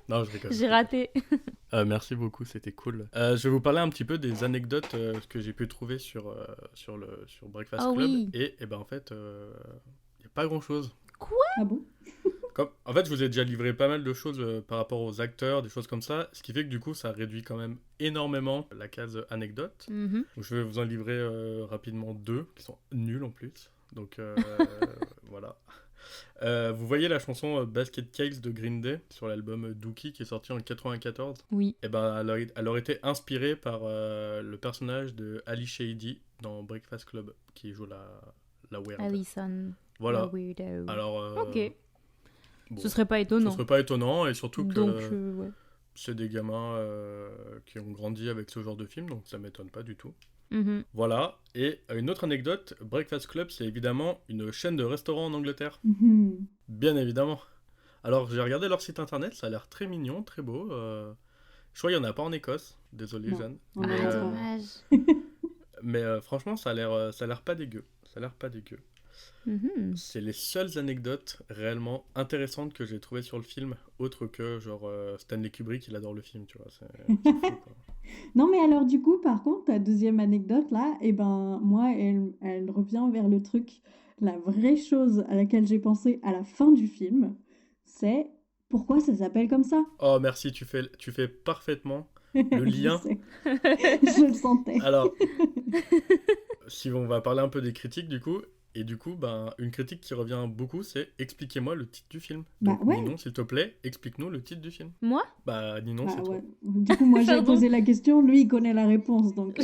S1: Non, je rigole.
S2: J'ai raté.
S1: Merci beaucoup, c'était cool. Je vais vous parler un petit peu des anecdotes que j'ai pu trouver sur Breakfast
S2: Oh
S1: Club.
S2: oui.
S1: Et ben en fait, il n'y a pas grand-chose.
S3: Ah bon?
S1: En fait, je vous ai déjà livré pas mal de choses par rapport aux acteurs, des choses comme ça, ce qui fait que du coup, ça réduit quand même énormément la case anecdote.
S2: Mhm.
S1: Donc, je vais vous en livrer rapidement 2, qui sont nuls en plus. Donc voilà. Vous voyez la chanson Basket Case de Green Day sur l'album Dookie qui est sorti en 94?
S2: Oui.
S1: Et ben, elle aurait été inspirée par le personnage de Ali Shady dans Breakfast Club, qui joue la weird.
S2: Allison.
S1: Voilà.
S2: La weirdo.
S1: Alors,
S2: Ok.
S1: bon,
S2: Ce serait pas
S1: ce
S2: étonnant.
S1: serait pas étonnant, et surtout que
S2: Donc, ouais.
S1: c'est des gamins qui ont grandi avec ce genre de film, donc ça m'étonne pas du tout.
S2: Mhm.
S1: Voilà, et une autre anecdote, Breakfast Club, c'est évidemment une chaîne de restaurants en Angleterre.
S3: Mhm.
S1: Bien évidemment. Alors, j'ai regardé leur site internet, ça a l'air très mignon, très beau. Je crois qu'il n'y en a pas en Écosse, désolé
S3: Non.
S1: Jeanne.
S3: On
S1: Mais,
S2: Ah,
S3: est pas.
S2: dommage.
S1: mais franchement, ça a l'air pas dégueu. Ça a l'air pas dégueu.
S2: Mhm.
S1: C'est les seules anecdotes réellement intéressantes que j'ai trouvées sur le film, autre que genre Stanley Kubrick, il adore le film, tu vois. C'est fou, quoi.
S3: Non, mais alors du coup, par contre, ta deuxième anecdote là, eh ben moi, elle revient vers le truc, la vraie chose à laquelle j'ai pensé à la fin du film, c'est pourquoi ça s'appelle comme ça?
S1: Oh, merci, tu fais parfaitement le
S3: Je
S1: lien.
S3: sais, je le sentais.
S1: Alors, si on va parler un peu des critiques du coup, et du coup, ben, une critique qui revient beaucoup, c'est expliquez-moi le titre du film.
S3: Bah
S1: Donc,
S3: ouais.
S1: Ninon, s'il te plaît, explique-nous le titre du film.
S2: Moi?
S1: Bah, Ninon,
S3: Bah
S1: c'est toi.
S3: ouais. Du coup, moi j'ai
S2: Pardon.
S3: posé la question, lui il connaît la réponse, donc.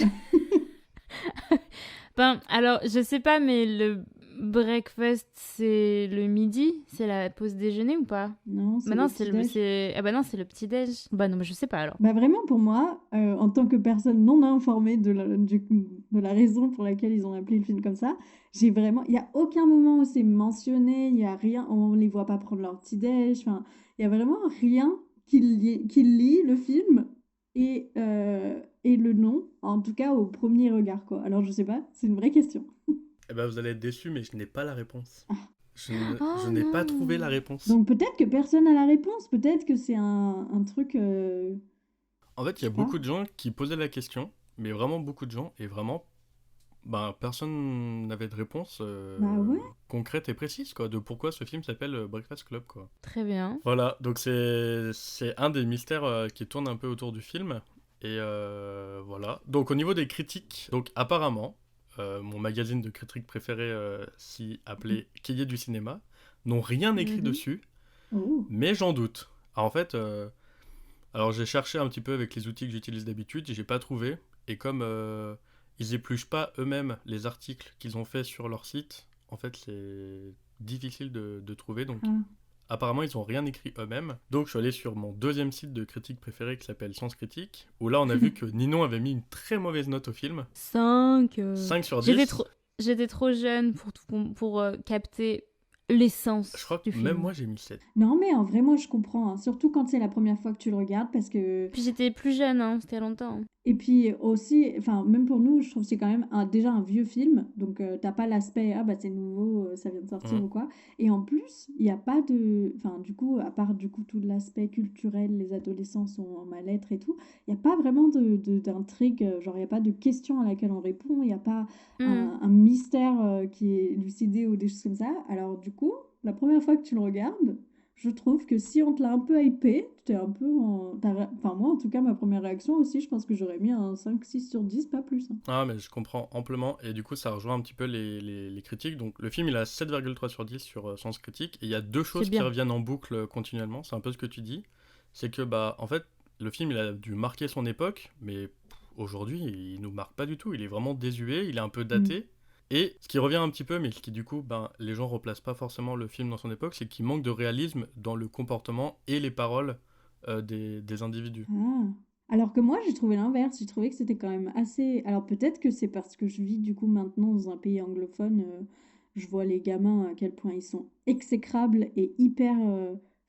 S2: Ben, alors, je sais pas, mais le breakfast, c'est le midi? C'est la pause déjeuner ou pas?
S3: Non, c'est
S2: Bah non,
S3: le
S2: c'est
S3: petit-déj.
S2: Ah bah non, c'est le petit-déj. Bah non, mais je sais pas alors.
S3: Bah vraiment, pour moi, en tant que personne non informée de la raison pour laquelle ils ont appelé le film comme ça, j'ai vraiment... Il n'y a aucun moment où c'est mentionné, il n'y a rien, on ne les voit pas prendre leur petit-déj, enfin, il n'y a vraiment rien qui lie le film et le nom, en tout cas au premier regard, quoi. Alors je sais pas, c'est une vraie question.
S1: Eh ben, vous allez être déçus, mais je n'ai pas la réponse. Je
S2: Oh
S1: n'ai pas
S2: non.
S1: trouvé la réponse.
S3: Donc peut-être que personne n'a la réponse, peut-être que c'est un truc...
S1: En fait, il y
S3: je
S1: a
S3: sais pas.
S1: beaucoup de gens qui posaient la question, mais vraiment beaucoup de gens, et vraiment, ben, personne n'avait de réponse
S3: Bah ouais.
S1: concrète et précise, quoi, de pourquoi ce film s'appelle Breakfast Club, quoi.
S2: Très bien.
S1: Voilà, donc c'est un des mystères qui tourne un peu autour du film. Et voilà. Donc au niveau des critiques, donc apparemment, mon magazine de critique préféré, si appelé Cahiers du cinéma, n'ont rien écrit
S2: Mhm.
S1: dessus,
S3: Oh.
S1: mais j'en doute. Alors, en fait, alors j'ai cherché un petit peu avec les outils que j'utilise d'habitude, et j'ai pas trouvé. Et comme ils épluchent pas eux-mêmes les articles qu'ils ont fait sur leur site, en fait, c'est difficile de trouver. Donc,
S3: Ah.
S1: apparemment, ils ont rien écrit eux-mêmes. Donc, je suis allé sur mon deuxième site de critique préféré qui s'appelle Sens Critique, où là, on a vu que Ninon avait mis une très mauvaise note au film.
S2: 5.
S1: 5 sur 10.
S2: J'étais trop jeune pour capter l'essence
S1: Je crois que
S2: du film.
S1: même moi, j'ai mis 7.
S3: Non, mais en vrai, moi, je comprends, hein. Surtout quand c'est la première fois que tu le regardes, parce que...
S2: Puis j'étais plus jeune, hein, c'était il y a longtemps.
S3: Et puis aussi, enfin, même pour nous, je trouve que c'est quand même déjà un vieux film, donc t'as pas l'aspect, ah bah c'est nouveau, ça vient de sortir ou quoi. Et en plus, il n'y a pas de... Enfin, du coup, à part du coup tout l'aspect culturel, les adolescents sont en mal-être et tout, il n'y a pas vraiment d'intrigue, genre il n'y a pas de question à laquelle on répond, il n'y a pas un mystère qui est élucidé ou des choses comme ça. Alors du coup, la première fois que tu le regardes, je trouve que si on te l'a un peu hypé, tu es un peu en... Enfin, moi, en tout cas, ma première réaction aussi, je pense que j'aurais mis un 5-6 sur 10, pas plus. Hein.
S1: Ah, mais je comprends amplement. Et du coup, ça rejoint un petit peu les critiques. Donc, le film, il a 7,3 sur 10 sur Sens Critique. Et il y a deux choses qui reviennent en boucle continuellement. C'est un peu ce que tu dis. C'est que, bah, en fait, le film, il a dû marquer son époque. Mais aujourd'hui, il nous marque pas du tout. Il est vraiment désuet. Il est un peu daté. Et ce qui revient un petit peu, mais ce qui du coup, ben, les gens replacent pas forcément le film dans son époque, c'est qu'il manque de réalisme dans le comportement et les paroles des individus.
S3: Ah. Alors que moi, j'ai trouvé l'inverse. J'ai trouvé que c'était quand même assez... Alors peut-être que c'est parce que je vis du coup maintenant dans un pays anglophone, je vois les gamins à quel point ils sont exécrables et hyper...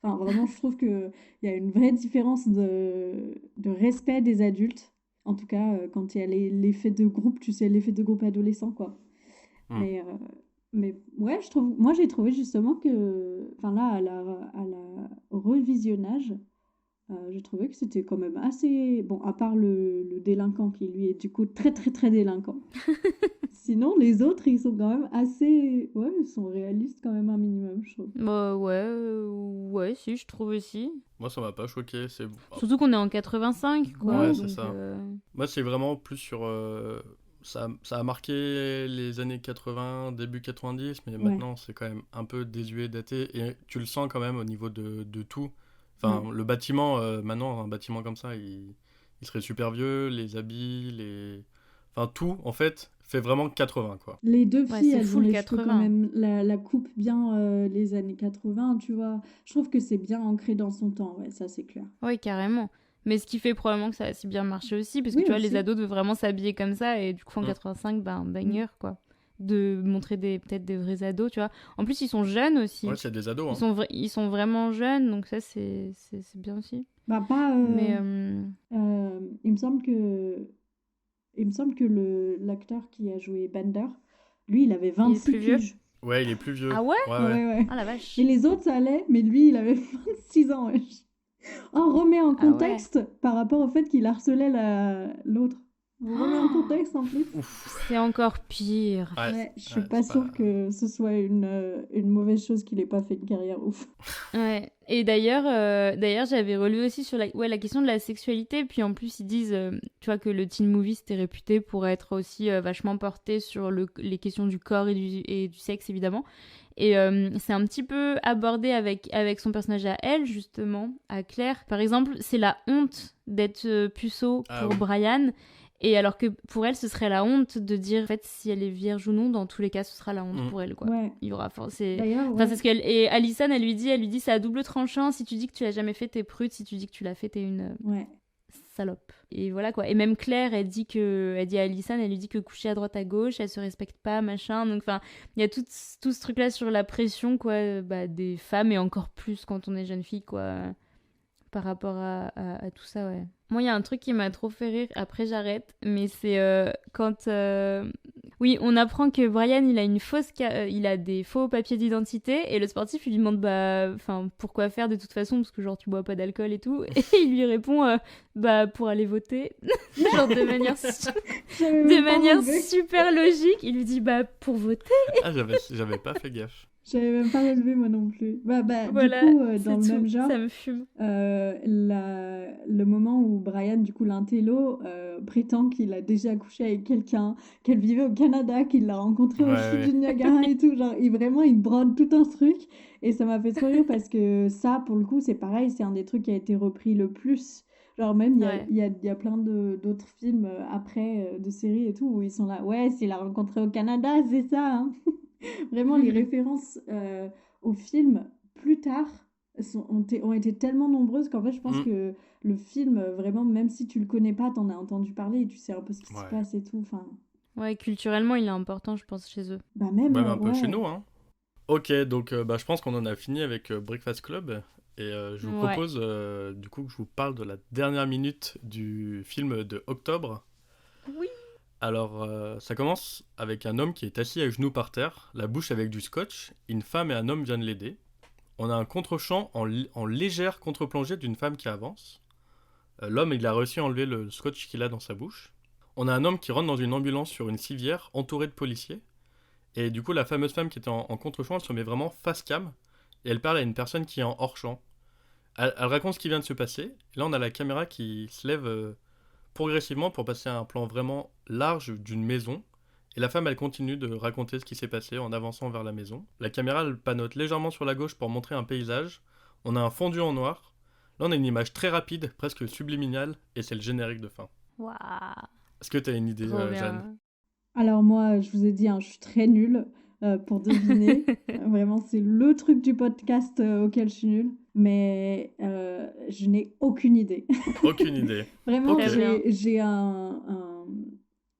S3: Enfin, vraiment, je trouve qu'il y a une vraie différence de respect des adultes. En tout cas, quand il y a l'effet de groupe, tu sais, l'effet de groupe adolescent, quoi. Mais ouais, moi j'ai trouvé justement que, enfin là, au revisionnage, j'ai trouvé que c'était quand même assez, bon, à part le délinquant qui lui est du coup très très très délinquant. Sinon, les autres, ils sont quand même assez, ouais, ils sont réalistes quand même un minimum, je trouve.
S2: Bah ouais, si, je trouve aussi.
S1: Moi, ça m'a pas choqué.
S2: Surtout qu'on est en 85, quoi.
S1: Ouais,
S2: donc,
S1: c'est ça. Moi, c'est vraiment plus sur... Ça a marqué les années 80, début 90, mais maintenant c'est quand même un peu désuet, daté, et tu le sens quand même au niveau de tout. Enfin, le bâtiment, maintenant, un bâtiment comme ça, il serait super vieux, les habits, enfin tout, en fait, fait vraiment 80, quoi.
S3: Les deux filles, elles ont les
S2: 80.
S3: cheveux quand même, la coupe bien les années 80, tu vois. Je trouve que c'est bien ancré dans son temps, ouais, ça c'est clair.
S2: Oui, carrément. Mais ce qui fait probablement que ça a si bien marché aussi, parce que tu vois, les ados devaient vraiment s'habiller comme ça, et du coup, en 85, bah, un banger, quoi. De montrer peut-être des vrais ados, tu vois. En plus, ils sont jeunes aussi.
S1: Ouais, c'est des ados.
S2: Ils sont vraiment jeunes, donc ça, c'est bien aussi.
S3: Bah, pas...
S2: Mais...
S3: il me semble que l'acteur qui a joué Bender, lui, il avait 26 piges.
S1: Ouais, il est plus vieux.
S2: Ah ouais,
S3: ouais.
S2: Ah la vache.
S3: Et les autres, ça allait, mais lui, il avait 26 ans, wesh. On remet en contexte par rapport au fait qu'il harcelait l'autre. On remet en contexte en plus.
S2: C'est encore pire.
S3: Ouais, je suis pas sûre que ce soit une mauvaise chose qu'il ait pas fait une carrière ouf.
S2: Ouais. Et d'ailleurs, j'avais relevé aussi sur la question de la sexualité. Puis en plus, ils disent, tu vois, que le teen movie c'était réputé pour être aussi vachement porté sur les questions du corps et du sexe, évidemment. Et c'est un petit peu abordé avec son personnage à elle, justement, à Claire. Par exemple, c'est la honte d'être puceau pour Brian. Et alors que pour elle, ce serait la honte de dire, en fait, si elle est vierge ou non, dans tous les cas, ce sera la honte pour elle, quoi.
S3: Ouais.
S2: Il y aura... c'est ce qu'elle... Et Alison, elle lui dit, c'est à double tranchant. Si tu dis que tu l'as jamais fait, t'es prude. Si tu dis que tu l'as fait, t'es une salope. Et voilà, quoi. Et même Claire, elle dit à Alison, elle lui dit que coucher à droite à gauche, elle se respecte pas, machin. Donc, enfin, il y a tout ce truc-là sur la pression, quoi, des femmes, et encore plus quand on est jeune fille, quoi, par rapport à tout ça, ouais. Moi, il y a un truc qui m'a trop fait rire, après j'arrête, mais c'est quand... Oui, on apprend que Brian, il a des faux papiers d'identité, et le sportif, il lui demande, pourquoi faire de toute façon, parce que genre, tu bois pas d'alcool et tout, et il lui répond, pour aller voter, genre de manière super logique, il lui dit, pour voter.
S1: Ah, j'avais pas fait gaffe.
S3: J'avais même pas relevé moi non plus.
S2: Voilà,
S3: Du coup,
S2: c'est
S3: dans le même
S2: tout.
S3: genre,
S2: Ça me fume.
S3: le moment où Brian, du coup l'intello, prétend qu'il a déjà couché avec quelqu'un, qu'elle vivait au Canada, qu'il l'a rencontré
S1: Ouais,
S3: aux chutes
S1: ouais.
S3: du Niagara et tout, genre il brode tout un truc et ça m'a fait trop rire parce que ça, pour le coup, c'est pareil, c'est un des trucs qui a été repris le plus. Genre même
S2: Ouais.
S3: il y a plein d'autres films après de séries et tout où ils sont là, ouais, s'il l'a rencontré au Canada, c'est ça, hein. Vraiment, les références au film plus tard ont été tellement nombreuses qu'en fait, je pense
S1: Mm.
S3: que le film, vraiment, même si tu le connais pas, t'en as entendu parler et tu sais un peu ce qui s'y
S1: Ouais.
S3: passe et tout. Enfin,
S2: Ouais, culturellement, il est important, je pense, chez eux.
S3: bah même,
S1: Même un peu chez
S3: ouais.
S1: nous, hein. Ok, donc je pense qu'on en a fini avec Breakfast Club. Et je vous
S2: Ouais.
S1: propose du coup que je vous parle de la dernière minute du film de octobre.
S2: Oui.
S1: Alors, ça commence avec un homme qui est assis à genoux par terre, la bouche avec du scotch. Une femme et un homme viennent l'aider. On a un contre-champ en légère contre-plongée d'une femme qui avance. L'homme, il a réussi à enlever le scotch qu'il a dans sa bouche. On a un homme qui rentre dans une ambulance sur une civière entouré de policiers. Et du coup, la fameuse femme qui était en contre-champ, elle se met vraiment face cam. Et elle parle à une personne qui est en hors-champ. Elle raconte ce qui vient de se passer. Et là, on a la caméra qui se lève progressivement pour passer à un plan vraiment large d'une maison. Et la femme, elle continue de raconter ce qui s'est passé en avançant vers la maison. La caméra, elle panote légèrement sur la gauche pour montrer un paysage. On a un fondu en noir. Là, on a une image très rapide, presque subliminale, et c'est le générique de fin.
S2: Waouh.
S1: Est-ce que tu as une idée,
S2: Trop
S1: Jeanne?
S2: bien.
S3: Alors moi, je vous ai dit, hein, je suis très nulle pour deviner. Vraiment, c'est le truc du podcast auquel je suis nulle. Mais je n'ai aucune idée.
S1: Aucune idée.
S3: Vraiment,
S1: Ok.
S2: Très bien.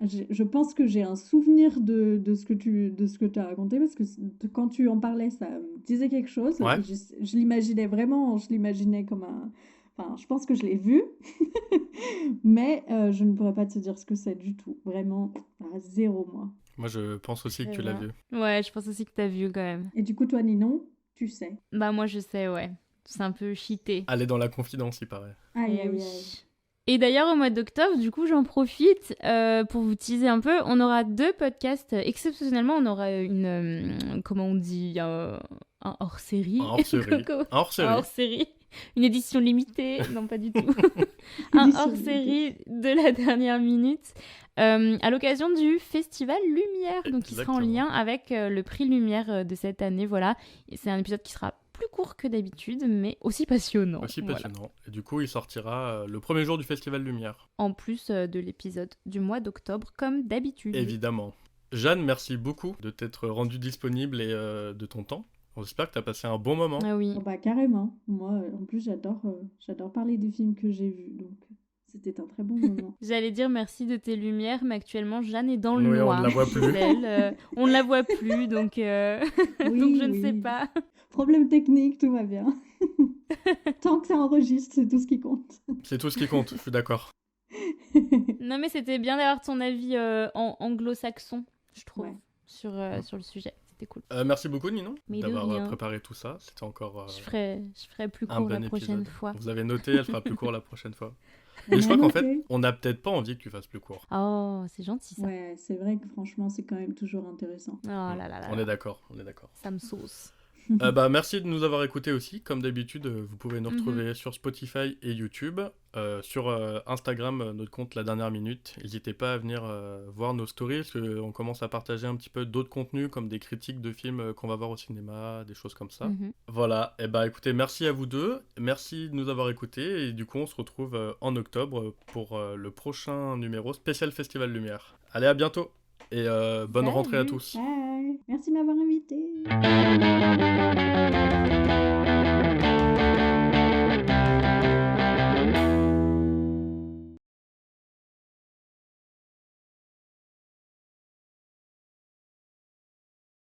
S3: je pense que j'ai un souvenir de ce que tu as raconté parce que quand tu en parlais, ça me disait quelque chose.
S1: Ouais.
S3: Et je l'imaginais vraiment, je l'imaginais comme un. Enfin, je pense que je l'ai vu, mais je ne pourrais pas te dire ce que c'est du tout. Vraiment, à zéro, moi.
S1: Moi, je pense aussi que
S2: Très
S1: tu l'as
S2: bien.
S1: vu.
S2: Ouais, je pense aussi que t'as vu quand même.
S3: Et du coup, toi, Ninon, tu sais.
S2: Bah, moi, je sais, ouais. C'est un peu cheaté.
S1: Elle est dans la confidence, il paraît.
S3: Aïe,
S2: Eh
S3: aïe,
S2: oui.
S3: aïe.
S2: Et d'ailleurs, au mois d'octobre, du coup, j'en profite pour vous teaser un peu. On aura 2 podcasts. Exceptionnellement, on aura comment on dit, un hors-série.
S1: Un hors-série.
S2: Comment-
S1: Un hors-série.
S2: Un hors-série. Une édition limitée. Non, pas du tout. Un
S3: Édition
S2: hors-série de la dernière minute. À l'occasion du Festival Lumière. Donc, qui sera en
S1: Exactement.
S2: lien avec le prix Lumière de cette année. Voilà. Et c'est un épisode qui sera plus court que d'habitude, mais aussi passionnant.
S1: Aussi
S2: Voilà.
S1: passionnant. Et du coup, il sortira le premier jour du Festival Lumière.
S2: En plus de l'épisode du mois d'octobre, comme d'habitude.
S1: Évidemment. Jeanne, merci beaucoup de t'être rendue disponible et de ton temps. J'espère que tu as passé un bon moment.
S2: Ah oui.
S3: Oh, bah, carrément. Moi, en plus, j'adore parler des films que j'ai vus. Donc, c'était un très bon moment.
S2: J'allais dire merci de tes lumières, mais actuellement, Jeanne est dans le
S1: Oui, on
S2: noir.
S1: ne la voit plus.
S2: chez elle. On ne la voit plus, donc, donc je ne sais pas.
S3: Problème technique, tout va bien. Tant que ça enregistre, c'est tout ce qui compte.
S1: C'est tout ce qui compte, je suis d'accord.
S2: Non, mais c'était bien d'avoir ton avis en anglo-saxon, je trouve,
S3: Ouais.
S2: sur le sujet. C'était cool.
S1: Merci beaucoup, Ninon,
S2: Mais de
S1: d'avoir
S2: rien.
S1: préparé tout ça. C'était encore
S2: Je ferai plus
S1: un
S2: court
S1: bon
S2: la prochaine
S1: épisode.
S2: fois.
S1: Vous avez noté, elle fera plus court la prochaine fois.
S3: On
S1: Et je
S3: a
S1: crois qu'en
S3: noté.
S1: fait, on n'a peut-être pas envie que tu fasses plus court.
S2: Oh, c'est gentil ça.
S3: Ouais, c'est vrai que franchement, c'est quand même toujours intéressant.
S2: Oh là là là.
S1: On
S2: là.
S1: est d'accord, on est d'accord.
S2: Ça me sauce.
S1: Merci de nous avoir écoutés aussi. Comme d'habitude, vous pouvez nous retrouver sur Spotify et YouTube. Sur Instagram, notre compte La Dernière Minute. N'hésitez pas à venir voir nos stories, parce qu'on commence à partager un petit peu d'autres contenus, comme des critiques de films qu'on va voir au cinéma, des choses comme ça. Voilà, et écoutez, merci à vous deux. Merci de nous avoir écoutés. Et du coup, on se retrouve en octobre pour le prochain numéro spécial Festival Lumière. Allez, à bientôt. Et bonne rentrée à
S2: Salut.
S1: tous.
S3: Bye. Merci de m'avoir invité.